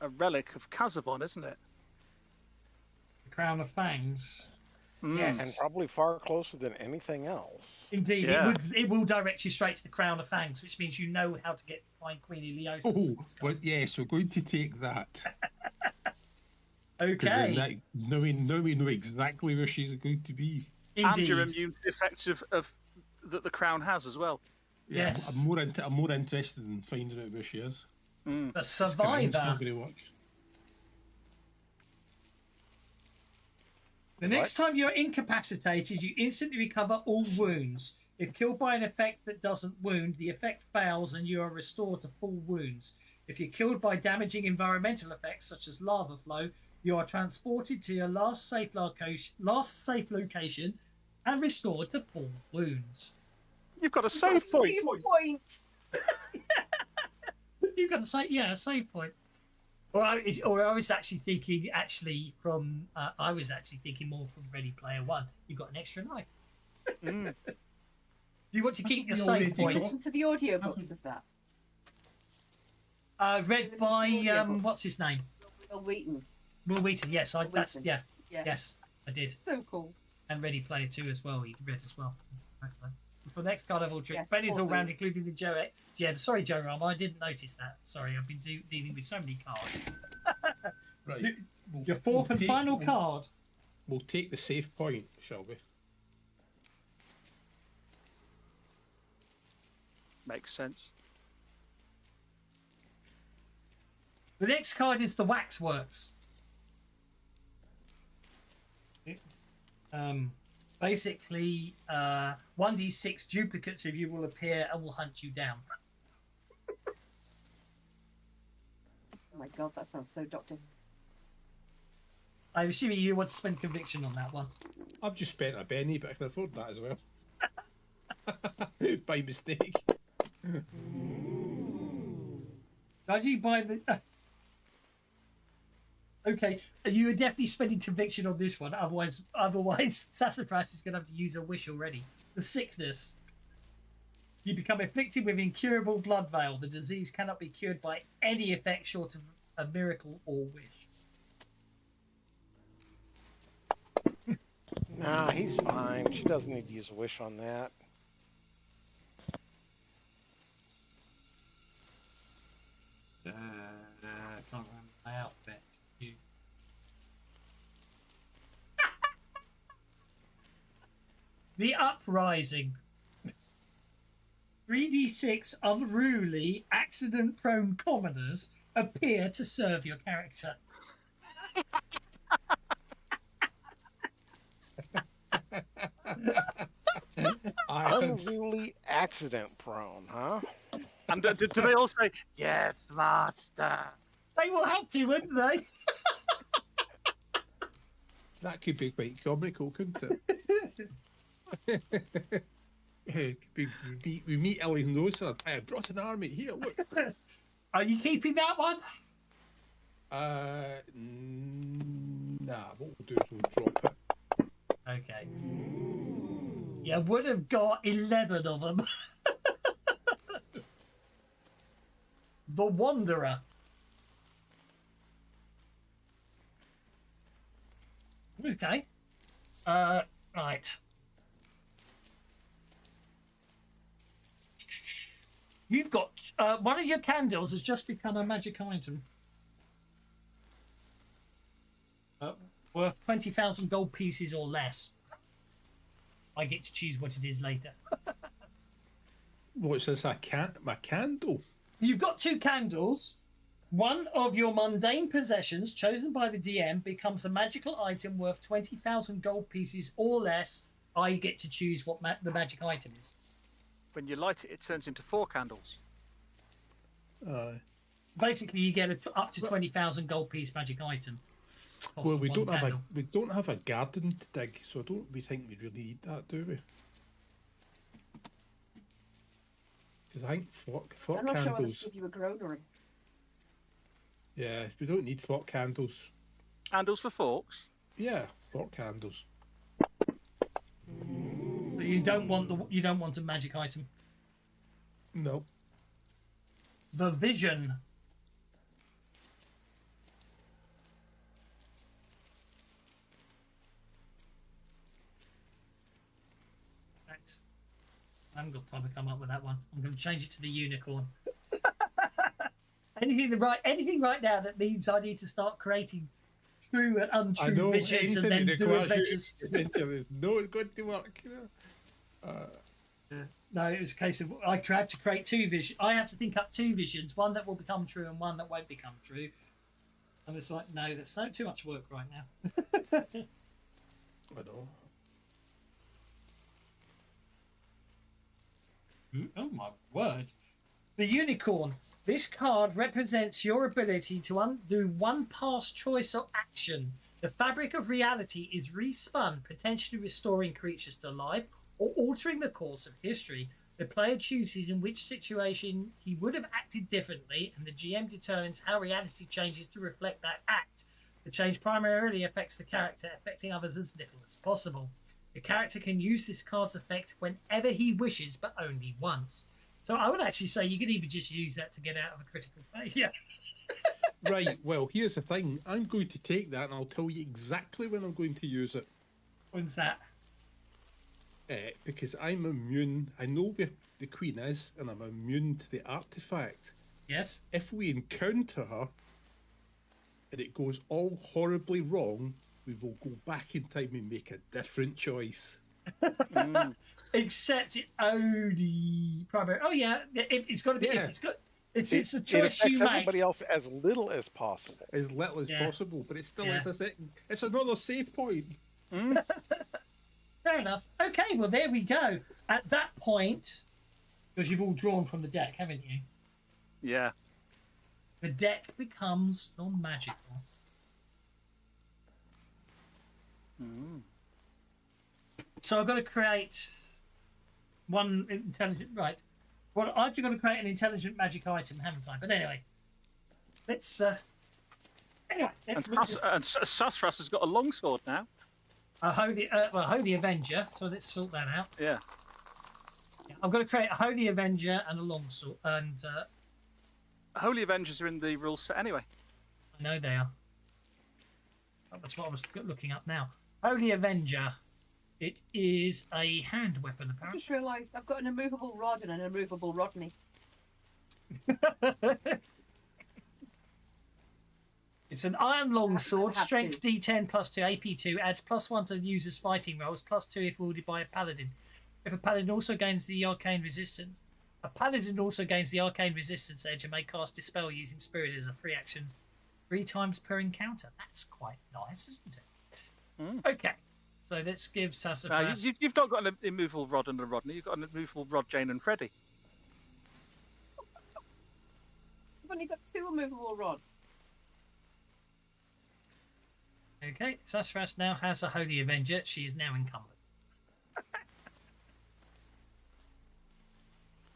a relic of Casabon, isn't it? The Crown of Fangs. Mm. Yes. And probably far closer than anything else. Indeed, Yeah. it will direct you straight to the Crown of Fangs, which means you know how to get to find Queen Ileosa. Oh, well, yes, we're going to take that. 'Cause Okay. then now we know exactly where she's going to be. And you're Indeed. immune to the effects of that the crown has as well. Yeah, Yes. I'm more interested in finding out where she is. Mm. The This kind of thing's Survivor. not going to work. The next time you're incapacitated, you instantly recover all wounds. If killed by an effect that doesn't wound, the effect fails and you are restored to full wounds. If you're killed by damaging environmental effects such as lava flow, you are transported to your last safe location and restored to full wounds. You've got a save point. Save point. You've got to say, yeah, a save point. Or I was actually thinking, I was actually thinking more from Ready Player One. You've got an extra knife. Mm. Do you want to keep your You save already point? got- Listen to the audiobooks of that. Read by audiobooks. what's his name? Will Wheaton. Will Wheaton. Yes, Will that's Wheaton. yeah, Yeah. yes, I did. So cool. And Ready Player Two as well. He read as well. For the next carnival trip, Yes, Ben is all awesome. round, including the Joe. Yeah, sorry, Joe Ram, I didn't notice that. Sorry, I've been dealing with so many cards. Right. Your fourth and final card. We'll take the safe point, shall we? Makes sense. The next card is the Waxworks. Basically, 1d6 duplicates of you will appear and will hunt you down. Oh my god, that sounds so Doctor. I'm assuming you want to spend conviction on that one. I've just spent a penny, but I can afford that as well. By mistake. Did you buy the... Okay, you are definitely spending conviction on this one. Otherwise, Sassafras is going to have to use a wish already. The sickness. You become afflicted with incurable blood veil. The disease cannot be cured by any effect short of a miracle or wish. Nah, he's fine. She doesn't need to use a wish on that. I can't remember my outfit. The Uprising. 3d6 unruly, accident-prone commoners appear to serve your character. Unruly accident-prone, huh? And do they all say, yes, master? They will have to, wouldn't they? That could be quite comical, couldn't it? we meet Ileosa. I brought an army here. Look. Are you keeping that one? Nah. What we'll do is we'll drop it. Okay. You would have got 11 of them. The Wanderer. Okay. Right. You've got one of your candles has just become a magic item. Worth 20,000 gold pieces or less. I get to choose what it is later. What's this? My candle? You've got 2 candles. One of your mundane possessions chosen by the DM becomes a magical item worth 20,000 gold pieces or less. I get to choose what the magic item is. When you light it, it turns into 4 candles. Basically, you get up to 20,000 gold piece magic item. Well, we don't have a garden to dig, so I don't think we really need that, do we? Because I think fork I'm not sure whether candles. to give you a groan or a... Yeah, we don't need fork candles. Candles for forks? Yeah, fork candles. So you don't want a magic item. No. The Vision. Right. I haven't got time to come up with that one. I'm going to change it to the Unicorn. anything right now that means I need to start creating true and untrue visions and then do adventures. Is not going to work. You know? No, it was a case of I had to create 2 visions. I have to think up 2 visions, one that will become true and one that won't become true. And it's like, no, that's not too much work right now. I know. Oh my word. The Unicorn. This card represents your ability to undo one past choice or action. The fabric of reality is respun, potentially restoring creatures to life or altering the course of history. The player chooses in which situation he would have acted differently, and the GM determines how reality changes to reflect that act. The change primarily affects the character, affecting others as little as possible. The character can use this card's effect whenever he wishes, but only once. So I would actually say you could even just use that to get out of a critical failure. Right, well, here's the thing. I'm going to take that and I'll tell you exactly when I'm going to use it. When's that? Because I'm immune. I know where the Queen is and I'm immune to the artifact. Yes. If we encounter her and it goes all horribly wrong, we will go back in time and make a different choice. Except it only primary. Oh yeah, it's got to be. Yeah. If It's a It choice affects you make. everybody else as little as possible. As little as Yeah. possible, but it still Yeah. is a second. It's another save point. Fair enough. Okay, well there we go. At that point, because you've all drawn from the deck, haven't you? Yeah. The deck becomes non-magical. So I've got to create one intelligent. Right. Well, I've got to create an intelligent magic item, haven't I? But anyway, let's. Anyway, let's. And Sassras has got a longsword now. A holy, holy avenger. So let's sort that out. Yeah. I'm going to create a holy avenger and a longsword, and Holy Avengers are in the rule set anyway. I know they are. That's what I was looking up now. Holy avenger. It is a hand weapon, I apparently. just realised I've got an immovable rod and an immovable Rodney. It's an iron longsword, I have strength D10 plus 2, AP 2, adds +1 to the user's fighting rolls, +2 if wielded by a paladin. If a paladin also gains the arcane resistance, edge and may cast Dispel using Spirit as a free action 3 times per encounter. That's quite nice, isn't it? Okay, so let's give Sassafras. You've not got an immovable Rod and a Rodney. You've got an immovable Rod, Jane, and Freddy. I've only got 2 immovable rods. Okay, Sassafras now has a Holy Avenger. She is now encumbered.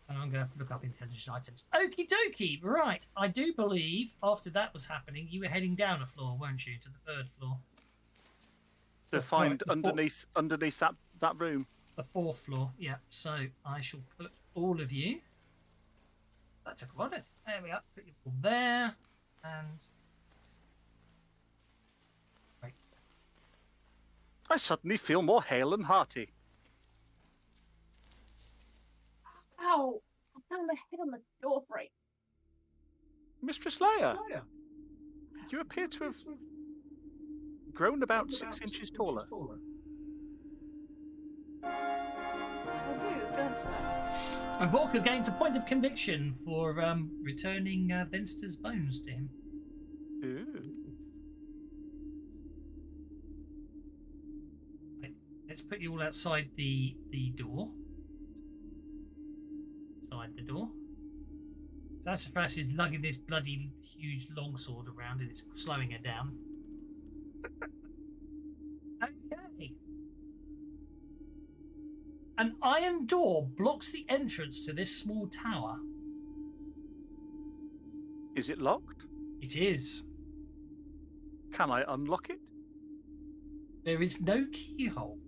And I'm going to have to look up intelligence items. Okie dokie. Right. I do believe after that was happening, you were heading down a floor, weren't you, to the 3rd floor? To find underneath that room. The 4th floor. Yeah. So I shall put all of you. That took a while. There we are. Put you all there. And right. I suddenly feel more hale and hearty. Ow! I found my head on the door frame. Mistress Leia, you appear to have grown about 6 inches taller. I do, don't I? And Volker gains a point of conviction for returning Venster's bones to him. Ooh. Right. Let's put you all outside the door. Outside the door. Sassafras is lugging this bloody huge longsword around and it's slowing her down. Okay. An iron door blocks the entrance to this small tower. Is it locked? It is. Can I unlock it? There is no keyhole.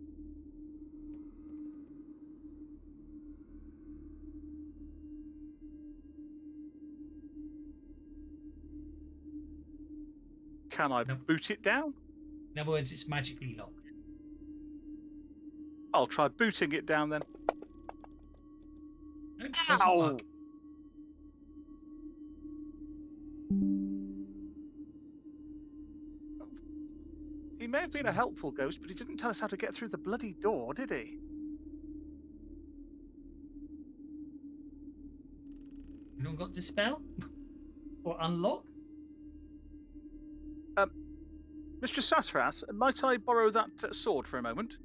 Can I Nope. boot it down? In other words, it's magically locked. I'll try booting it down then. Nope, doesn't Ow! work. He may have been a helpful ghost, but he didn't tell us how to get through the bloody door, did he? Anyone got dispel? Or unlock? Mr. Sassafras, might I borrow that sword for a moment?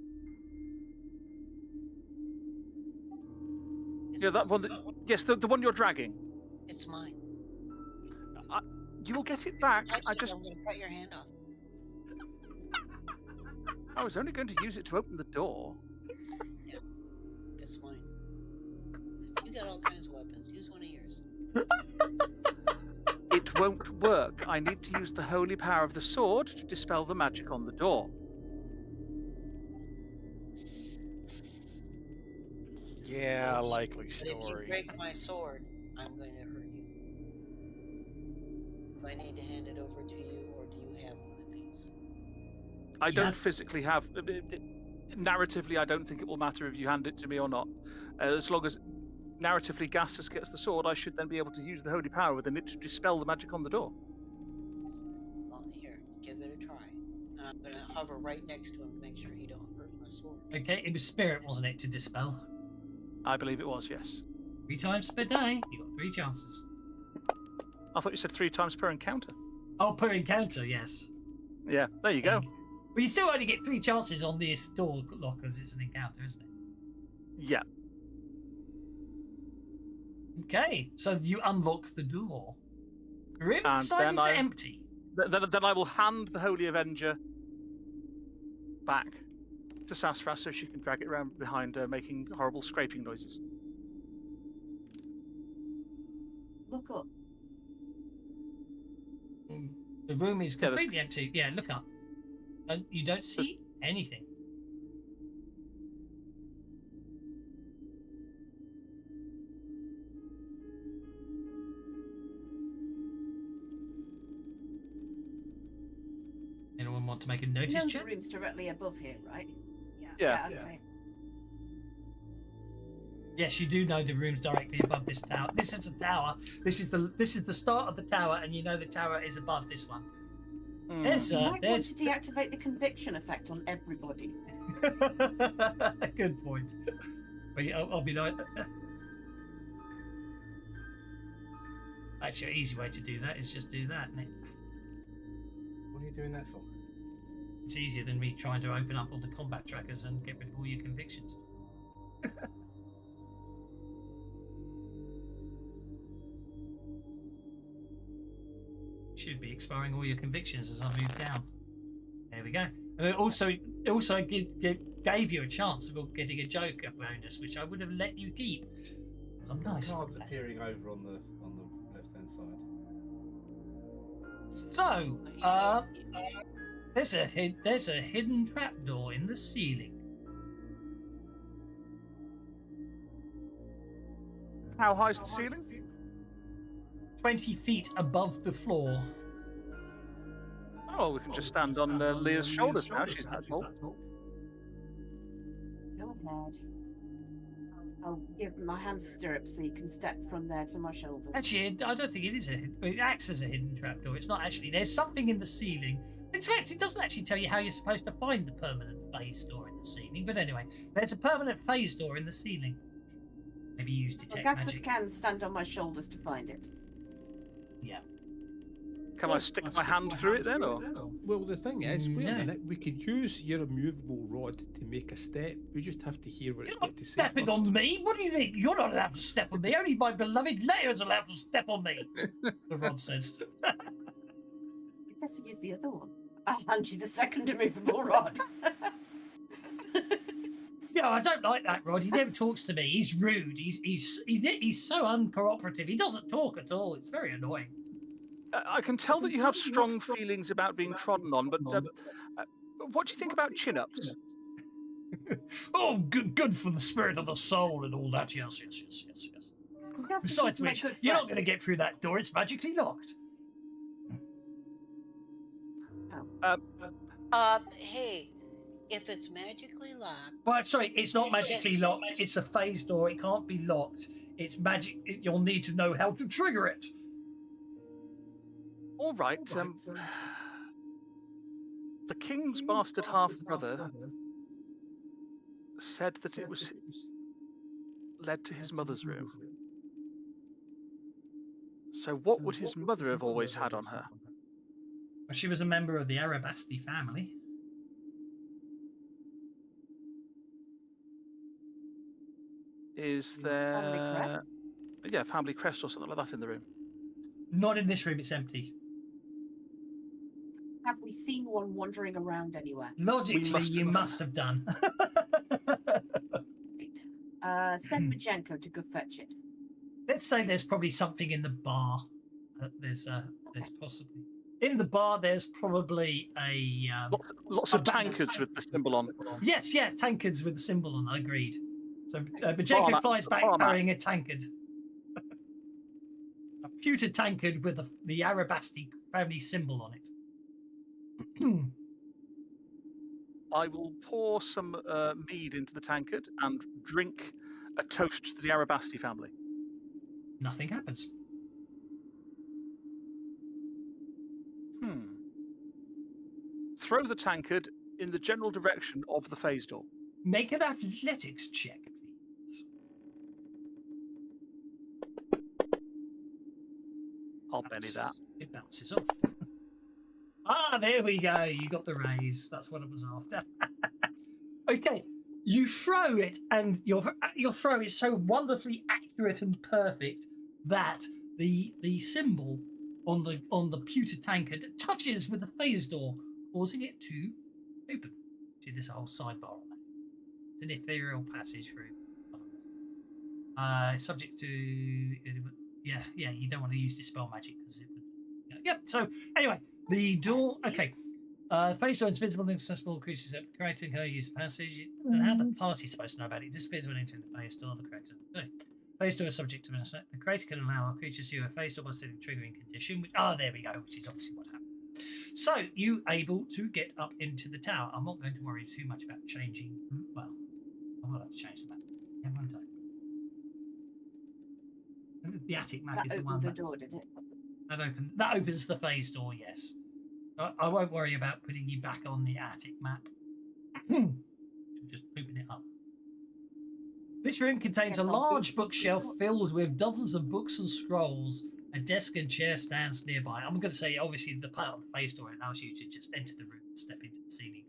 Yeah, that one. Yes, the one you're dragging. It's mine. You will get it back. I'm going to cut your hand off. I was only going to use it to open the door. Yeah, it's mine. You got all kinds of weapons. Use one of yours. It won't work. I need to use the holy power of the sword to dispel the magic on the door. Yeah, likely But if you story. break my sword, I'm going to hurt you. Do I need to hand it over to you, or do you have one of these? I don't Yes. physically have. Narratively, I don't think it will matter if you hand it to me or not. As long as narratively Gastus gets the sword, I should then be able to use the holy power within it to dispel the magic on the door. Well, here, give it a try. And I'm going to hover right next to him to make sure he don't hurt my sword. Okay, it was spirit, wasn't it, to dispel? I believe it was, yes. 3 times per day. You got 3 chances. I thought you said 3 times per encounter. Oh, per encounter, yes. Yeah, there you go. Well, you still only get 3 chances on this door lock because it's an encounter, isn't it? Yeah. Okay, so you unlock the door. The room And inside then is empty. Then I will hand the Holy Avenger back to Sassafras so she can drag it around behind her, making horrible scraping noises. Look up. The room is completely empty. Yeah, look up. And you don't see anything. Anyone want to make a notice The check? room's directly above here, right? Yeah. Okay. Yes, you do know the room's directly above this tower. This is a tower. This is the start of the tower, and you know the tower is above this one. Mm. You might want to deactivate the conviction effect on everybody. Good point. Wait, I'll be like. Actually, an easy way to do that is just do that, isn't it? What are you doing that for? It's easier than me trying to open up all the combat trackers and get rid of all your convictions. Should be expiring all your convictions as I move down. There we go. And it also gave you a chance of getting a Joker bonus, which I would have let you keep. Because I'm nice. Cards appearing over on the left-hand side. So, there's a hidden trapdoor in the ceiling. How high is the ceiling? 20 feet above the floor. Oh, we can just stand on Leah's shoulders now. She's that tall. Go ahead. I'll give my hand stirrups so you can step from there to my shoulders. Actually, I don't think it is it acts as a hidden trapdoor. It's not actually. There's something in the ceiling. In fact, it doesn't actually tell you how you're supposed to find the permanent phase door in the ceiling. But anyway, there's a permanent phase door in the ceiling. Maybe use detect Augustus magic. can stand on my shoulders to find it. Yeah. Can I stick my hand through it then, or? Well, the thing is, wait No. a minute, we could use your immovable rod to make a step. We just have to hear what it's You're got not to say stepping first. on me. What do you think? You're not allowed to step on me. Only my beloved Leia is allowed to step on me. The rod says. You better use the other one. I'll hand you the second immovable rod. Yeah, I don't like that Rod. He never talks to me. He's rude. He's so uncooperative. He doesn't talk at all. It's very annoying. I can tell that you have strong feelings about being trodden on, but what do you think about chin-ups? Oh, good for the spirit of the soul and all that. Yes. Besides which, you're not going to get through that door. It's magically locked. Hey, if it's magically locked, Well, sorry, it's not magically locked. It's a phase door. It can't be locked. It's magic. You'll need to know how to trigger it. All right. The king's bastard half-brother said that it was led to his mother's room. So what would his mother have always had on her? She was a member of the Arabasti family. Is Family there... crest? Yeah, family crest or something like that in the room. Not in this room. It's empty. Have we seen one wandering around anywhere? Logically, you must have done. Right. Send Majenko to go fetch it. Let's say there's probably something in the bar. There's possibly in the bar. There's probably a lots of tankards with the symbol on. Yes, tankards with the symbol on. I agreed. So Majenko flies back carrying a tankard, a pewter tankard with the Arabasti family symbol on it. I will pour some mead into the tankard and drink a toast to the Arabasti family. Nothing happens. Throw the tankard in the general direction of the phase door. Make an athletics check, please. I'll Benny that. It bounces off. Ah, there we go. You got the raise. That's what I was after. Okay, you throw it, and your throw is so wonderfully accurate and perfect that the symbol on the pewter tankard touches with the phase door, causing it to open. See this whole sidebar on that. It's an ethereal passage through. Subject to yeah. You don't want to use dispel magic because it would. Yep. So anyway, the door. Okay. Phase door is visible and accessible. Creatures that created can only use the passage. And how the party's supposed to know about it? It disappears when entering the phase door. The creator. Okay. Phase door is subject to an effect. The creator can allow our creatures to use a phase door by setting a triggering condition. Which, there we go. Which is obviously what happened. So you able to get up into the tower. I'm not going to worry too much about changing. Well, I will have to change the map. Yeah, won't I? The attic map That is the opened one the door, did it? that opens the phase door. Yes, I won't worry about putting you back on the attic map. Just open it up. This room contains a large bookshelf filled with dozens of books and scrolls. A desk and chair stands nearby. I'm going to say, obviously, the part of the phase door allows you to just enter the room and step into the ceiling.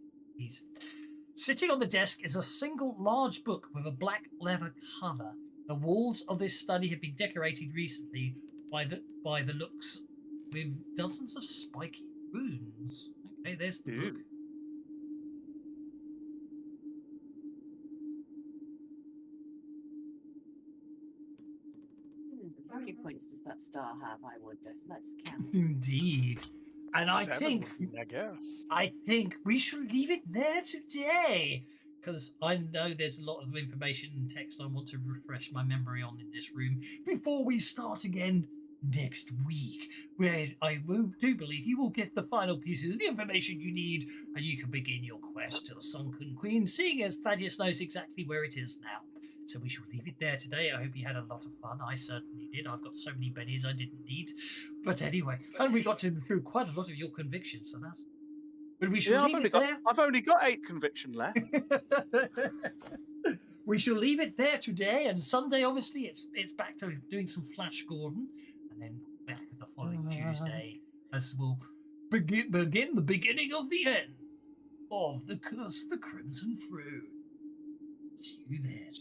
Sitting on the desk is a single large book with a black leather cover. The walls of this study have been decorated recently by the looks with dozens of spiky runes. Okay, there's the book. How many points does that star have, I wonder? Let's count. Indeed. And I 7 think would be, I guess. I think we should leave it there today, because I know there's a lot of information and text I want to refresh my memory on in this room before we start again next week, where do believe you will get the final pieces of the information you need, and you can begin your quest to the Sunken Queen, seeing as Thaddeus knows exactly where it is now. So we shall leave it there today. I hope you had a lot of fun. I certainly did. I've got so many bennies I didn't need. But anyway, and we got through quite a lot of your convictions, so that's... But we shall leave it there. I've only got 8 conviction left. We shall leave it there today, and Sunday, obviously, it's back to doing some Flash Gordon, and then back the following Tuesday, as we'll begin the beginning of the end of the Curse of the Crimson Throne. See you then.